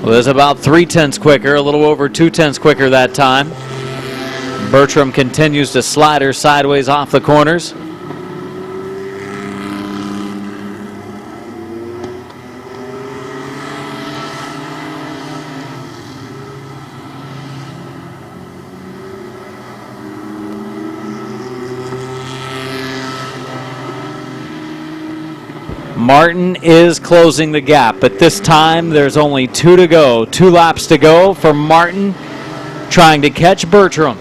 Was about 3/10 quicker, a little over 2/10 quicker that time. Bertram continues to slide her sideways off the corners. Martin is closing the gap, but this time there's only 2 to go. 2 laps to go for Martin, trying to catch Bertram.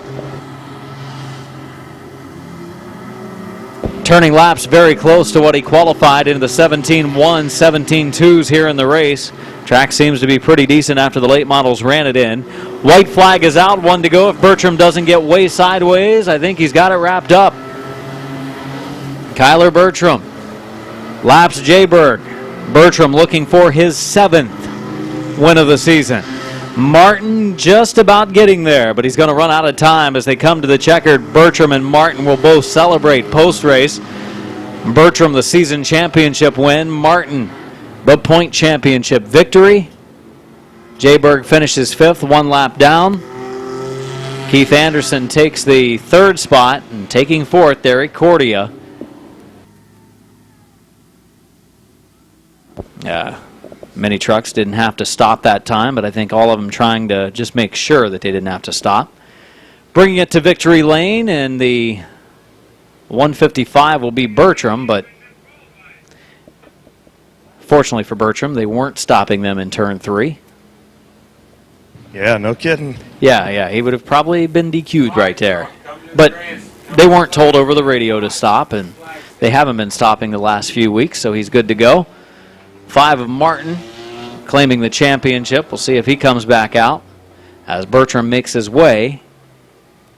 Turning laps very close to what he qualified into the 17.1, 17.2s here in the race. Track seems to be pretty decent after the late models ran it in. White flag is out, 1 to go. If Bertram doesn't get way sideways, I think he's got it wrapped up. Kyler Bertram laps Jayberg. Bertram looking for his 7th win of the season. Martin just about getting there, but he's going to run out of time as they come to the checkered. Bertram and Martin will both celebrate post-race. Bertram the season championship win. Martin the point championship victory. Jayberg finishes 5th, 1 lap down. Keith Anderson takes the 3rd spot, and taking 4th, Eric Cordia. Many trucks didn't have to stop that time, but I think all of them trying to just make sure that they didn't have to stop. Bringing it to victory lane, and the 155 will be Bertram, but fortunately for Bertram, they weren't stopping them in turn 3. Yeah, no kidding. Yeah, he would have probably been DQ'd right there. But they weren't told over the radio to stop, and they haven't been stopping the last few weeks, so he's good to go. 5 of Martin claiming the championship. We'll see if he comes back out as Bertram makes his way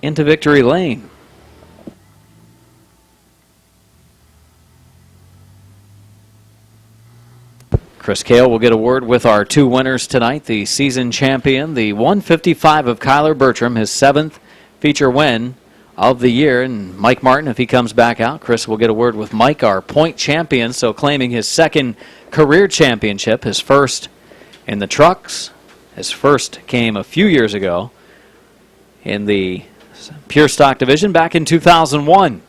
into victory lane. Chris Cale will get a word with our 2 winners tonight. The season champion, the 155 of Kyler Bertram, his 7th feature win of the year. And Mike Martin, if he comes back out, Chris will get a word with Mike, our point champion, so claiming his 2nd career championship, his 1st in the trucks. His 1st came a few years ago in the pure stock division back in 2001.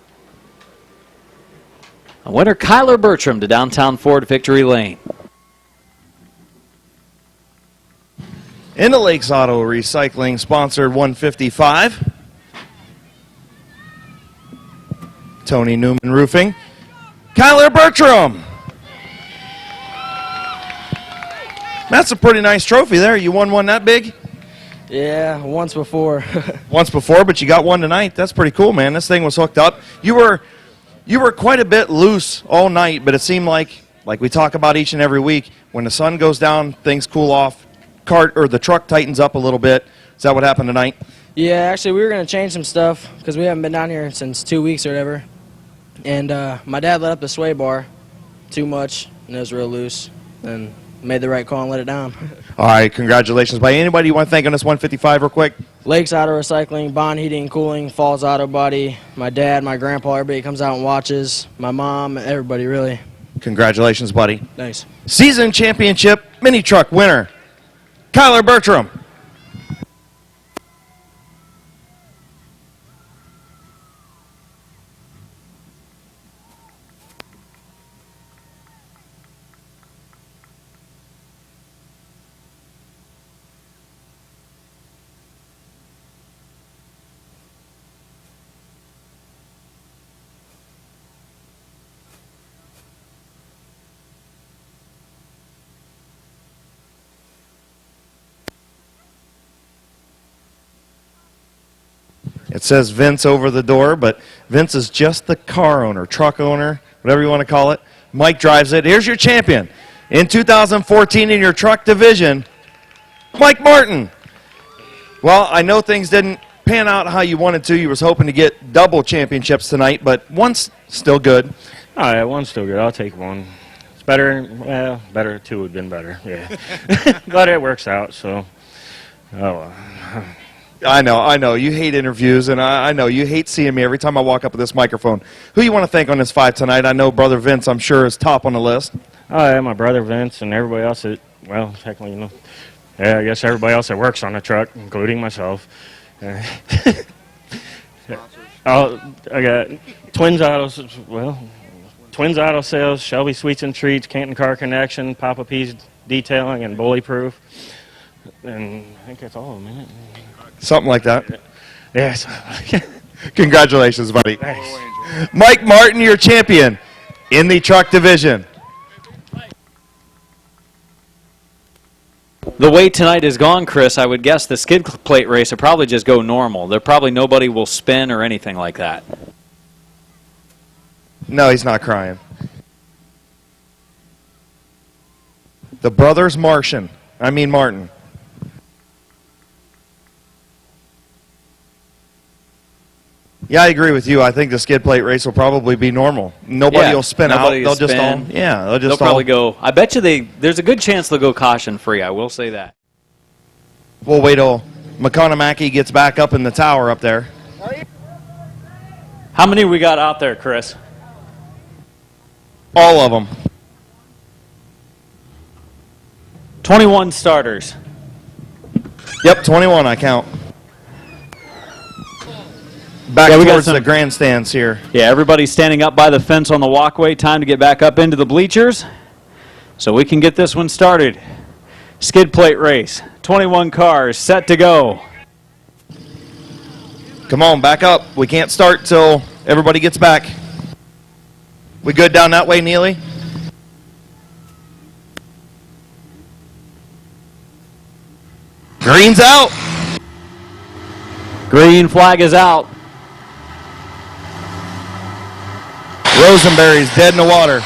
A winner, Kyler Bertram, to downtown Ford victory lane. In the Lakes Auto Recycling sponsored 155. Tony Newman Roofing. Kyler Bertram. That's a pretty nice trophy there. You won one that big? Yeah, once before. Once before, but you got one tonight. That's pretty cool, man. This thing was hooked up. You were quite a bit loose all night, but it seemed like we talk about each and every week, when the sun goes down, things cool off. The truck tightens up a little bit. Is that what happened tonight? Yeah, actually, we were going to change some stuff because we haven't been down here since 2 weeks or whatever. And my dad let up the sway bar too much, and it was real loose, and made the right call and let it down. All right, congratulations. By anybody you want to thank on this 155 real quick? Lakes Auto Recycling, Bond Heating and Cooling, Falls Auto Body, my dad, my grandpa, everybody comes out and watches, my mom, everybody, really. Congratulations, buddy. Thanks. Season championship mini truck winner, Kyler Bertram. It says Vince over the door, but Vince is just the car owner, truck owner, whatever you want to call it. Mike drives it. Here's your champion. In 2014 in your truck division, Mike Martin. Well, I know things didn't pan out how you wanted to. You was hoping to get double championships tonight, but one's still good. Oh, yeah, one's still good. I'll take one. It's better. Well, better. Two would have been better. Yeah. But it works out, so. Oh, I know. You hate interviews, and I know you hate seeing me every time I walk up with this microphone. Who you want to thank on this 5 tonight? I know Brother Vince, I'm sure, is top on the list. oh, yeah, my brother Vince and everybody else that, well, technically, yeah, I guess everybody else that works on the truck, including myself. I got Twins Auto Sales, Shelby Sweets and Treats, Canton Car Connection, Papa P's Detailing, and Bully Proof. And I think that's all of them, isn't it? Something like that. Yes. Congratulations, buddy. Thanks. Mike Martin, your champion in the truck division. The way tonight is gone, Chris, I would guess the skid plate race will probably just go normal. There probably nobody will spin or anything like that. No, he's not crying. The brothers Martin. Yeah, I agree with you. I think the skid plate race will probably be normal. Nobody will spin out. They'll just They'll probably go. I bet you there's a good chance they'll go caution free. I will say that. We'll wait till McConaughey gets back up in the tower up there. How many we got out there, Chris? All of them. 21 starters. Yep, 21 I count. Back towards the grandstands here. Yeah, everybody's standing up by the fence on the walkway. Time to get back up into the bleachers so we can get this one started. Skid plate race. 21 cars set to go. Come on, back up. We can't start till everybody gets back. We good down that way, Neely? Green's out. Green flag is out. Rosenberry's dead in the water.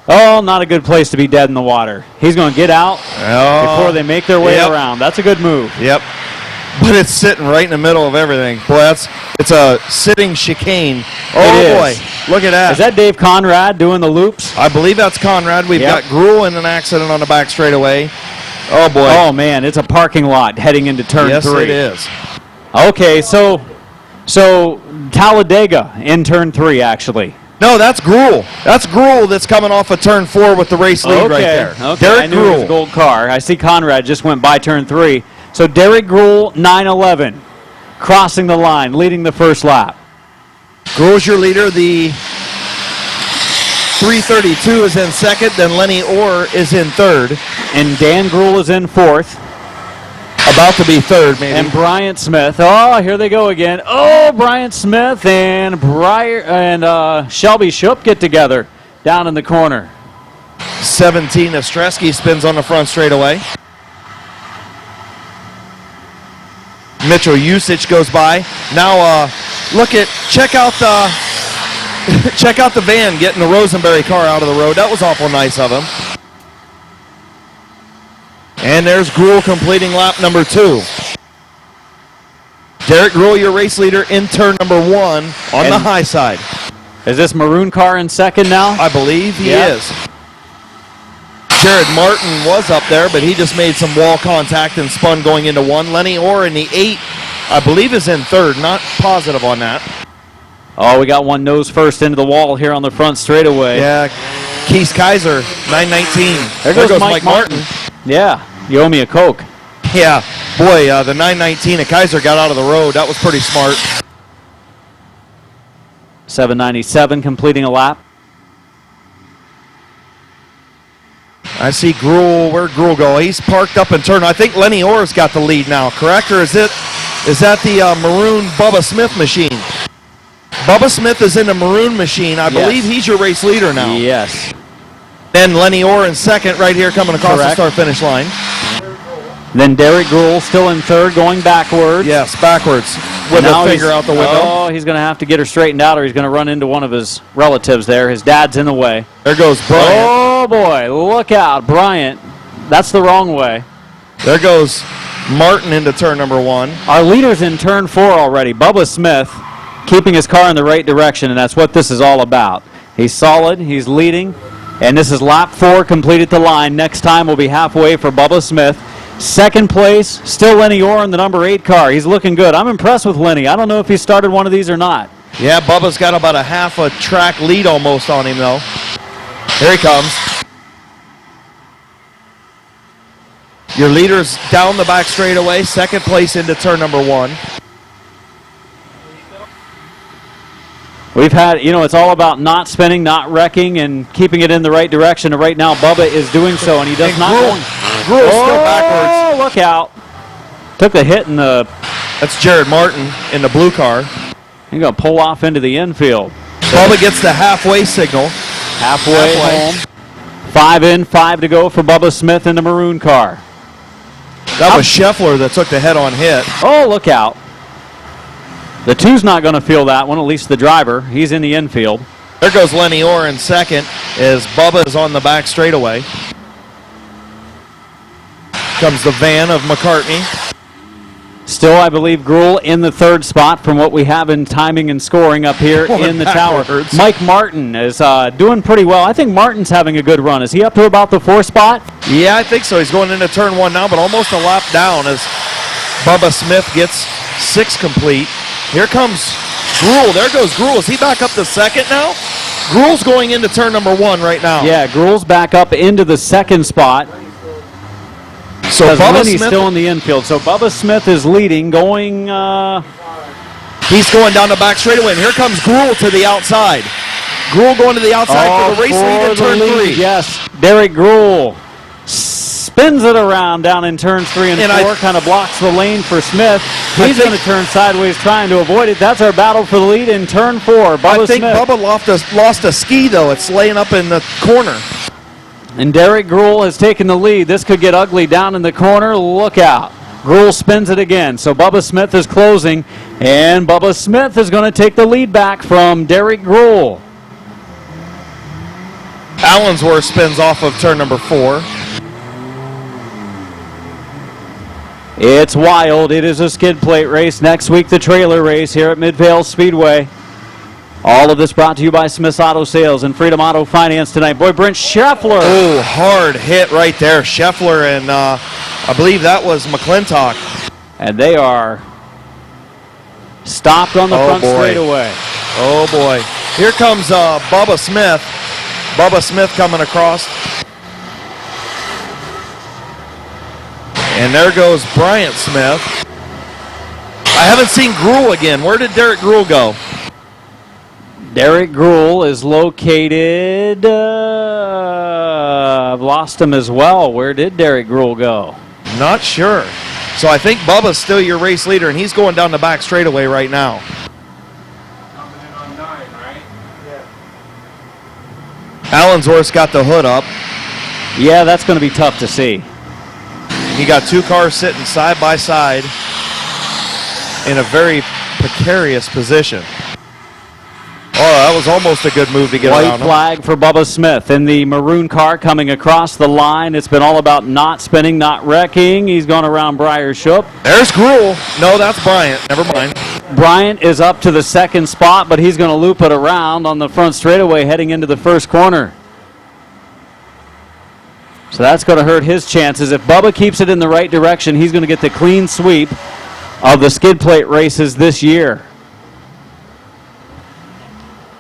Oh, not a good place to be dead in the water. He's going to get out before they make their way around. That's a good move. Yep. But it's sitting right in the middle of everything. Boy, it's a sitting chicane. Oh, boy. Look at that. Is that Dave Conrad doing the loops? I believe that's Conrad. We've got Gruhl in an accident on the back straightaway. Oh, boy. Oh, man, it's a parking lot heading into turn 3. Yes, it is. Okay, so Talladega in turn 3, actually. No, that's Gruhl. That's Gruhl that's coming off of turn 4 with the race lead right there. Okay, Derek I knew it was a gold car. I see Conrad just went by turn 3. So Derek Gruhl, 9:11, crossing the line, leading the first lap. Gruhl's your leader. The 332 is in second. Then Lenny Orr is in third. And Dan Gruhl is in fourth. About to be third, maybe. And Bryant Smith. Oh, here they go again. Oh, Bryant Smith and Shelby Shoop get together down in the corner. 17, Ostreski spins on the front straightaway. Mitchell Usich goes by. Now, check out the van getting the Rosenberry car out of the road. That was awful nice of him. And there's Gruhl completing lap number 2. Derek Gruhl, your race leader in turn number 1 on the high side. Is this maroon car in second now? I believe he is. Jared Martin was up there, but he just made some wall contact and spun going into 1. Lenny Orr in the 8, I believe, is in third. Not positive on that. Oh, we got one nose first into the wall here on the front straightaway. Yeah, Keith Kaiser, 919. There goes Mike Martin. Yeah, you owe me a Coke. Yeah, boy, the 919 at Kaiser got out of the road. That was pretty smart. 797 completing a lap. I see Gruhl. Where'd Gruhl go? He's parked up in turn. I think Lenny Orr's got the lead now, correct? Or is that the maroon Bubba Smith machine? Bubba Smith is in the maroon machine. I believe he's your race leader now. Yes. Then Lenny Orr in second right here coming across the start-finish line. Then Derek Gruhl still in third, going backwards. Yes, backwards with a finger out the window. Oh, he's going to have to get her straightened out or he's going to run into one of his relatives there. His dad's in the way. There goes Bryant. Oh, boy, look out. Bryant, that's the wrong way. There goes Martin into turn number 1. Our leader's in turn 4 already. Bubba Smith keeping his car in the right direction, and that's what this is all about. He's solid, he's leading, and this is lap 4 completed the line. Next time will be halfway for Bubba Smith. Second place, still Lenny Orr in the number 8 car. He's looking good. I'm impressed with Lenny. I don't know if he started one of these or not. Yeah, Bubba's got about a half a track lead almost on him, though. Here he comes. Your leader's down the back straightaway, second place into turn number 1. We've had, it's all about not spinning, not wrecking, and keeping it in the right direction. And right now, Bubba is doing so, and he does not. Gruhl still backwards. Oh, look out. Took a hit in the... That's Jared Martin in the blue car. He's going to pull off into the infield. Bubba gets the halfway signal. Halfway home. 5 in, 5 to go for Bubba Smith in the maroon car. That was Scheffler that took the head-on hit. Oh, look out. The 2's not going to feel that one, at least the driver. He's in the infield. There goes Lenny Orr in second as Bubba is on the back straightaway. Comes the van of McCartney. Still, I believe, Gruhl in the 3rd spot from what we have in timing and scoring up here in the tower. Mike Martin is doing pretty well. I think Martin's having a good run. Is he up to about the 4th spot? Yeah, I think so. He's going into turn 1 now, but almost a lap down as Bubba Smith gets 6 complete. Here comes Gruhl. There goes Gruhl. Is he back up to second now? Gruhl's going into turn number 1 right now. Yeah, Gruhl's back up into the 2nd spot. So Bubba Lenny's Smith still in the infield. So Bubba Smith is leading, going... He's going down the back straightaway, and here comes Gruhl to the outside. Gruhl going to the outside for the race lead in turn 3. Yes, Derek Gruhl spins it around down in turns 3 and 4, kind of blocks the lane for Smith. He's going to turn sideways trying to avoid it. That's our battle for the lead in turn 4. I think Bubba lost a ski, though. It's laying up in the corner. And Derek Gruhl has taken the lead. This could get ugly down in the corner. Look out. Gruhl spins it again. So Bubba Smith is closing, and Bubba Smith is going to take the lead back from Derek Gruhl. Allensworth spins off of turn number 4. It's wild. It is a skid plate race. Next week, the trailer race here at Midvale Speedway. All of this brought to you by Smith's Auto Sales and Freedom Auto Finance tonight. Boy, Brent Scheffler. Oh, hard hit right there. Scheffler and I believe that was McClintock. And they are stopped on the front straightaway. Oh, boy. Here comes Bubba Smith. Bubba Smith coming across. And there goes Bryant Smith. I haven't seen Gruhl again. Where did Derek Gruhl go? Derek Gruhl is located, I've lost him as well. Where did Derek Gruhl go? Not sure. So I think Bubba's still your race leader, and he's going down the back straightaway right now. Coming in on 9, right? Allensworth's got the hood up. Yeah, that's going to be tough to see. He got 2 cars sitting side by side in a very precarious position. All that was almost a good move to get White around him. flag for Bubba Smith in the maroon car coming across the line. It's been all about not spinning, not wrecking. He's gone around Breyer Shoop. There's Gruel. No, that's Bryant. Never mind. Bryant is up to the second spot, but he's going to loop it around on the front straightaway heading into the first corner. So that's going to hurt his chances. If Bubba keeps it in the right direction, he's going to get the clean sweep of the skid plate races this year.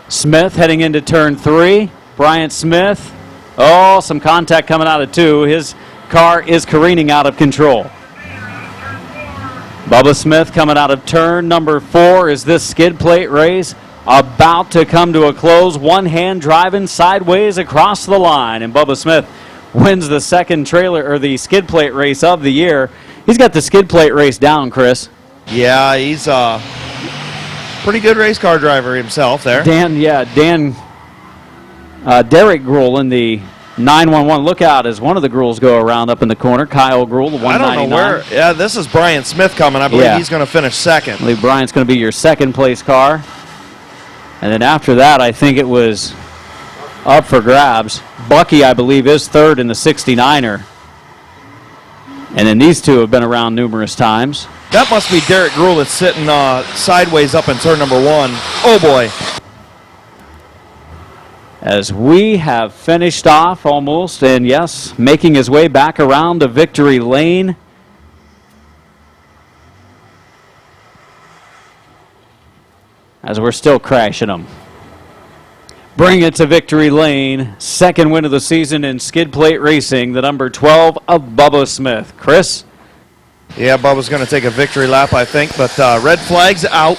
Smith heading into turn 3. Bryant Smith. Oh, some contact coming out of 2. His car is careening out of control. Bubba Smith coming out of turn number 4. Is this skid plate race about to come to a close? One hand driving sideways across the line, and Bubba Smith wins the second trailer or the skid plate race of the year. He's got the skid plate race down, Chris. Yeah, he's pretty good race car driver himself there. Derek Gruel in the 911. Look out as one of the Gruels go around up in the corner. Kyle Gruel, the 199. I don't know where. Yeah, this is Brian Smith coming. I believe he's going to finish second. I believe Brian's going to be your second place car. And then after that, I think it was up for grabs. Bucky, I believe, is third in the 69er. And then these two have been around numerous times. That must be Derek Gruel that's sitting sideways up in turn number 1. Oh, boy. As we have finished off almost, and yes, making his way back around to victory lane. As we're still crashing them. Bring it to victory lane. Second win of the season in skid plate racing, the number 12 of Bubba Smith. Chris? Yeah, Bubba's going to take a victory lap, I think, but red flag's out.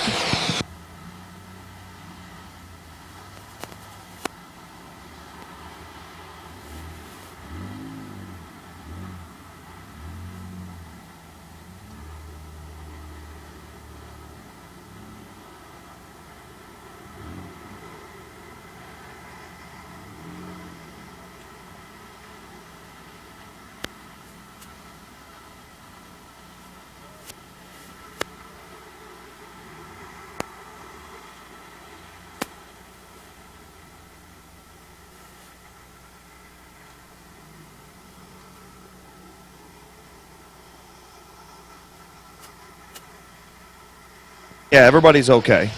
Yeah, everybody's okay.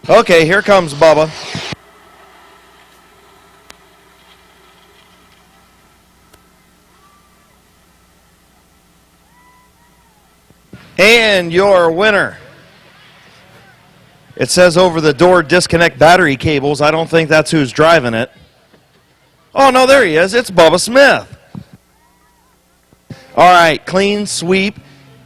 Okay, here comes Bubba. And your winner. It says over the door, disconnect battery cables. I don't think that's who's driving it. Oh, no, there he is. It's Bubba Smith. All right, clean sweep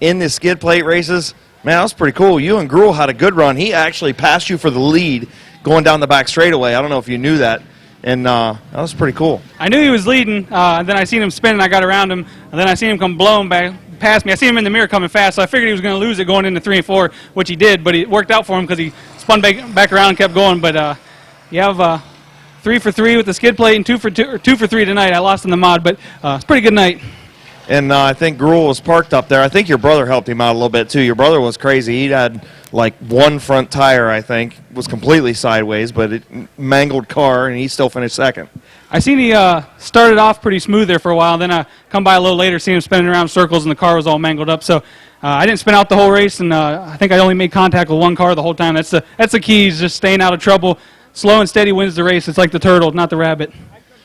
in the skid plate races. Man, that was pretty cool. You and Gruel had a good run. He actually passed you for the lead going down the back straightaway. I don't know if you knew that. And that was pretty cool. I knew he was leading, and then I seen him spin, and I got around him, and then I seen him come blowing back past me. I seen him in the mirror coming fast, so I figured he was going to lose it going into 3 and 4, which he did, but it worked out for him because he spun back around and kept going. But you have 3 for 3 with the skid plate and 2 for 3 tonight. I lost in the mod, but it's a pretty good night. And I think Gruel was parked up there. I think your brother helped him out a little bit, too. Your brother was crazy. He had, like, one front tire, I think, was completely sideways, but it mangled car, and he still finished second. I seen he started off pretty smooth there for a while, and then I come by a little later, seen him spinning around circles, and the car was all mangled up. So I didn't spin out the whole race, and I think I only made contact with one car the whole time. That's the key, is just staying out of trouble. Slow and steady wins the race. It's like the turtle, not the rabbit.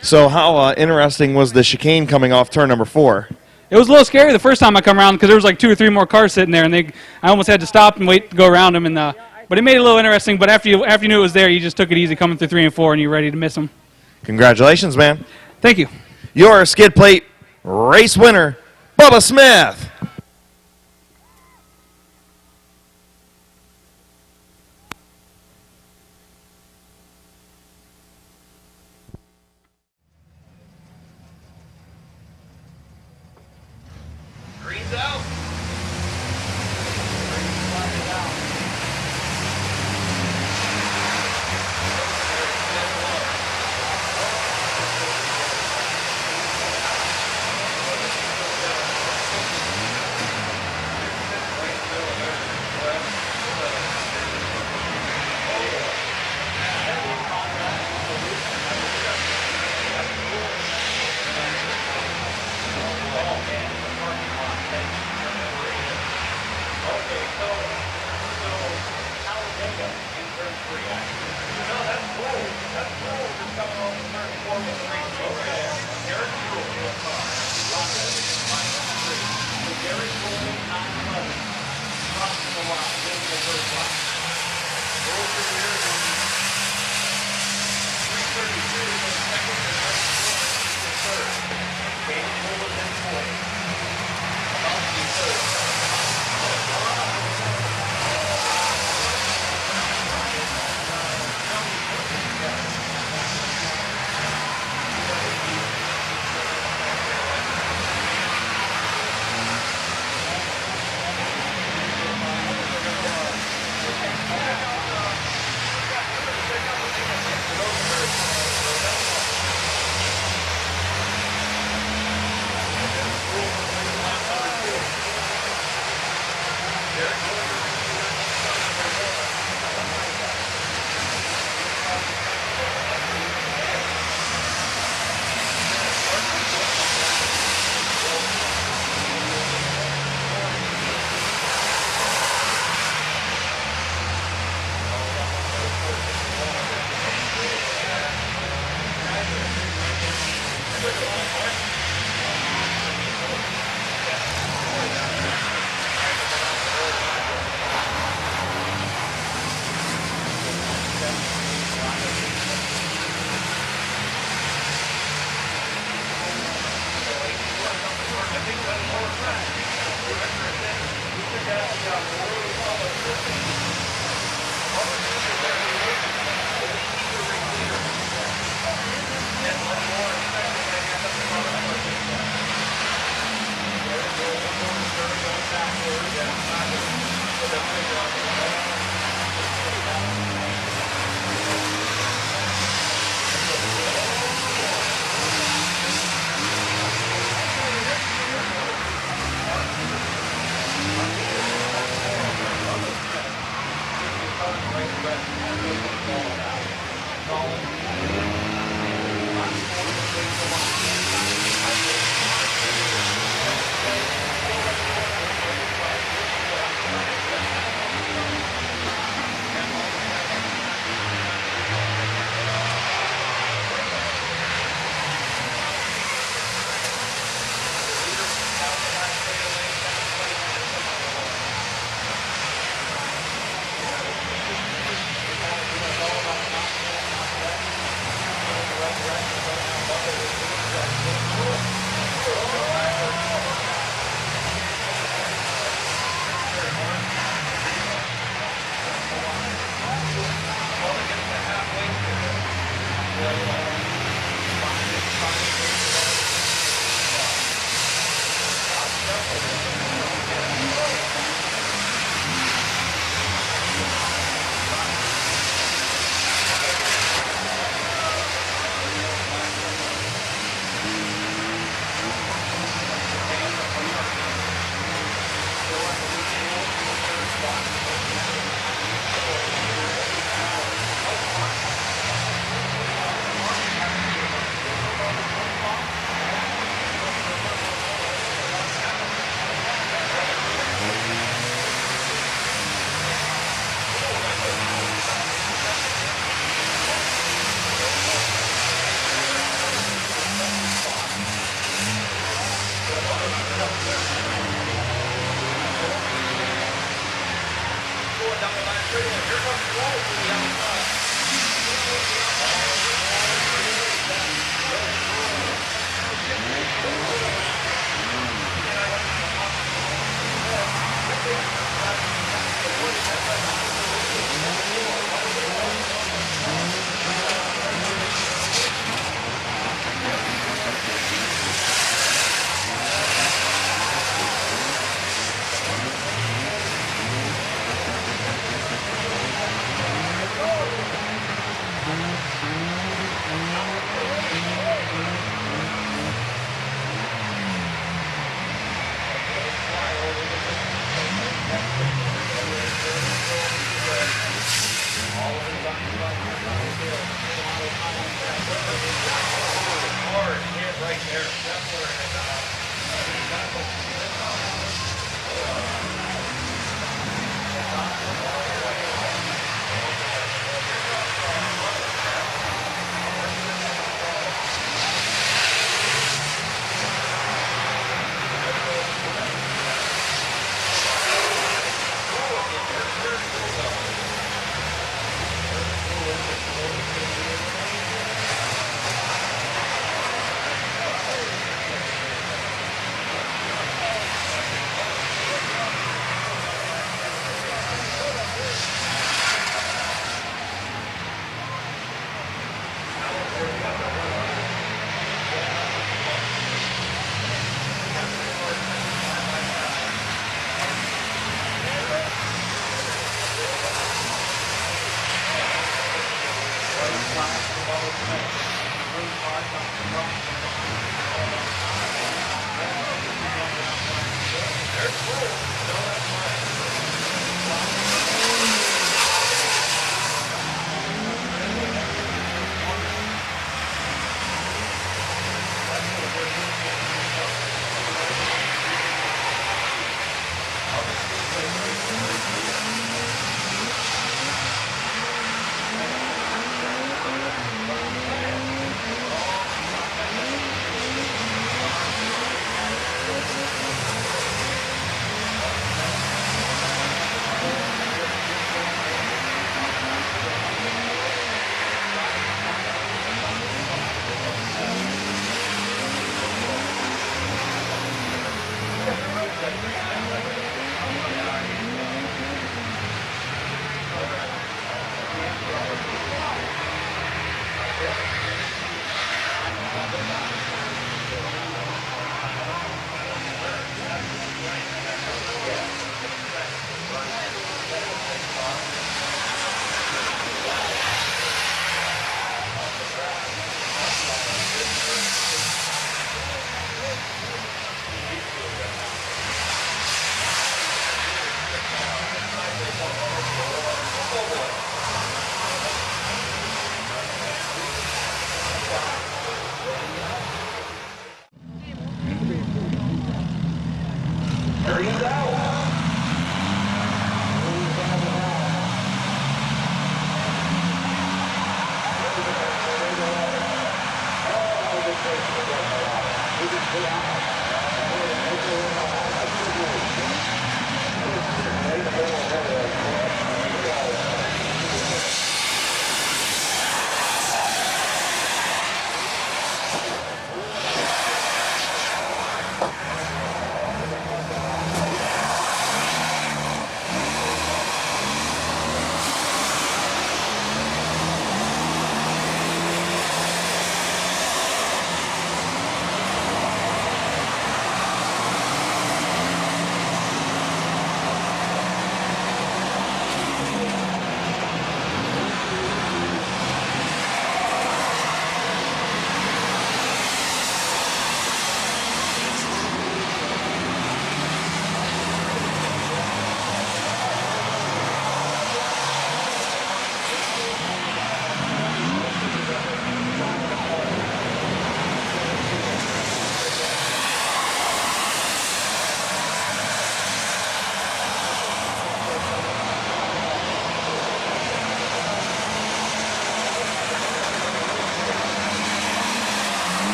So how interesting was the chicane coming off turn number 4? It was a little scary the first time I come around because there was like 2 or 3 more cars sitting there, and I almost had to stop and wait to go around them. But it made it a little interesting. But after you knew it was there, you just took it easy coming through 3 and 4, and you're ready to miss them. Congratulations, man. Thank you. Your skid plate race winner, Bubba Smith.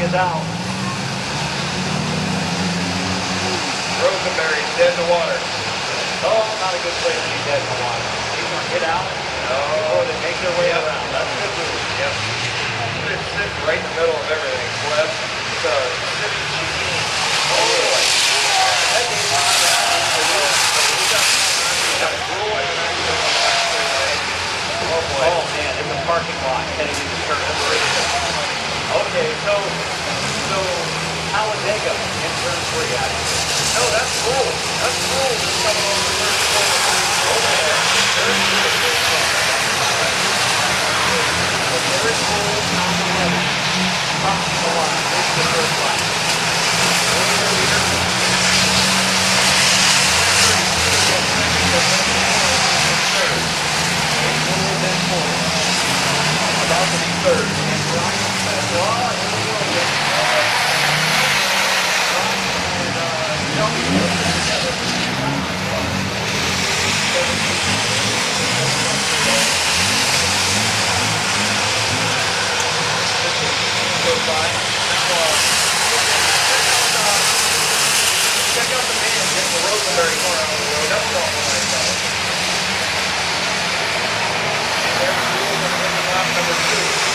is out. Rosenberry's dead in the water. Oh, not a good place to be dead in the water. These ones get out before they make their way around. That's a good move. Yep. It's sitting right in the middle of everything. Well, it's a city cheese. Oh, boy. That came on that. Oh, boy. Oh, man, in the parking lot heading into turn number 8. Okay, so Talladega in turn 3, Adam. No, that's cool. That's cool. Just coming over the Very cool, top 11. Top of the line. This is the first line. About to be third. And Brian said, well, here we go again. Check out the man getting the Rosenberry car out of the road. That's all nice out. There's Jules in lap number 3.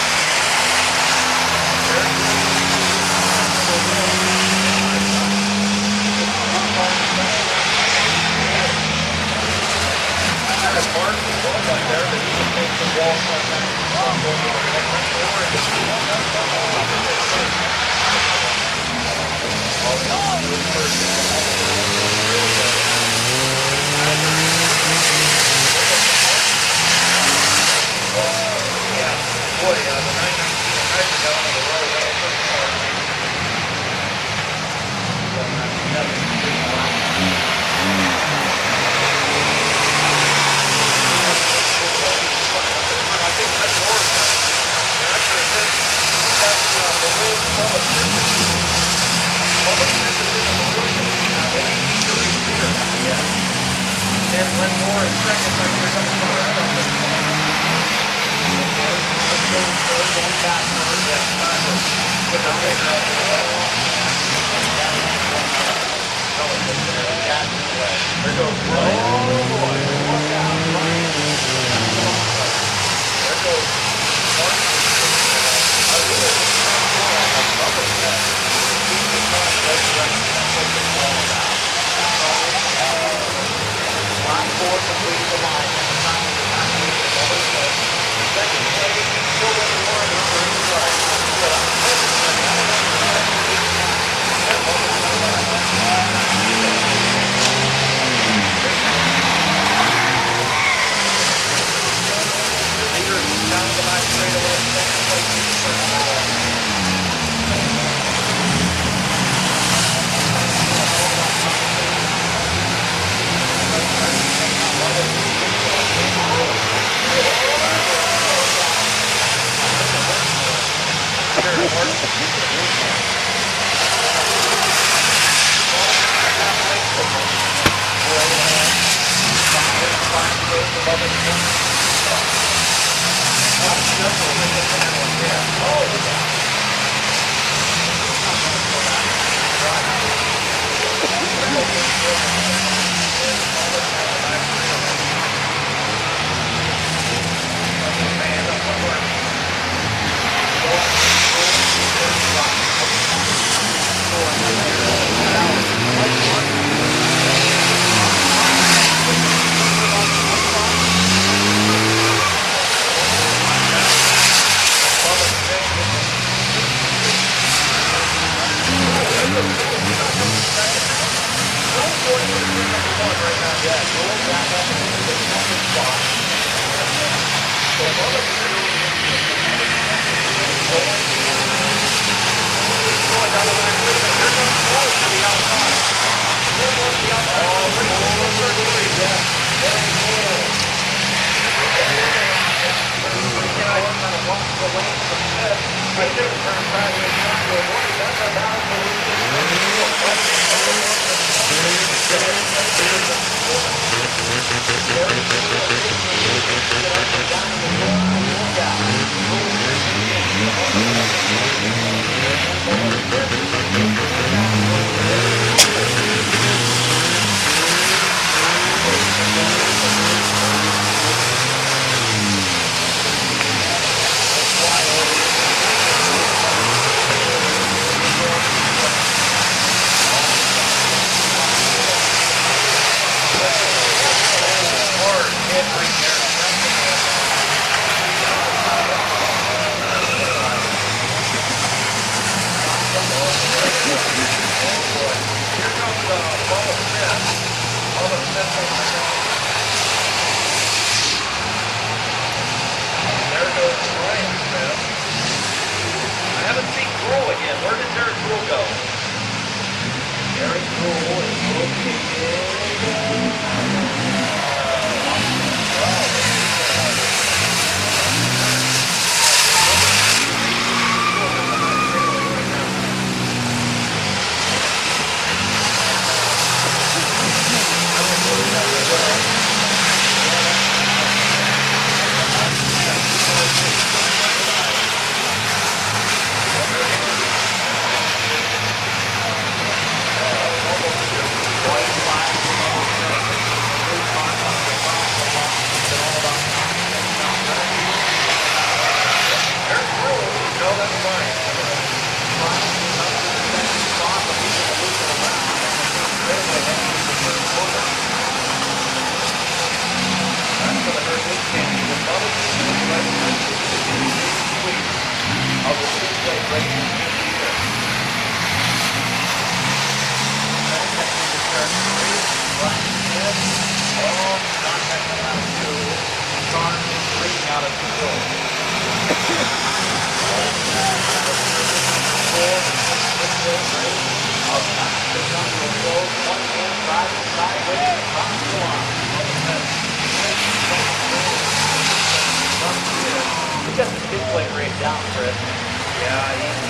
There goes Ryan Smith. I haven't seen Gruel again. Where did Derek Gruel go? Derek Gruel is He got the skid plate rate down, Chris. Yeah, he's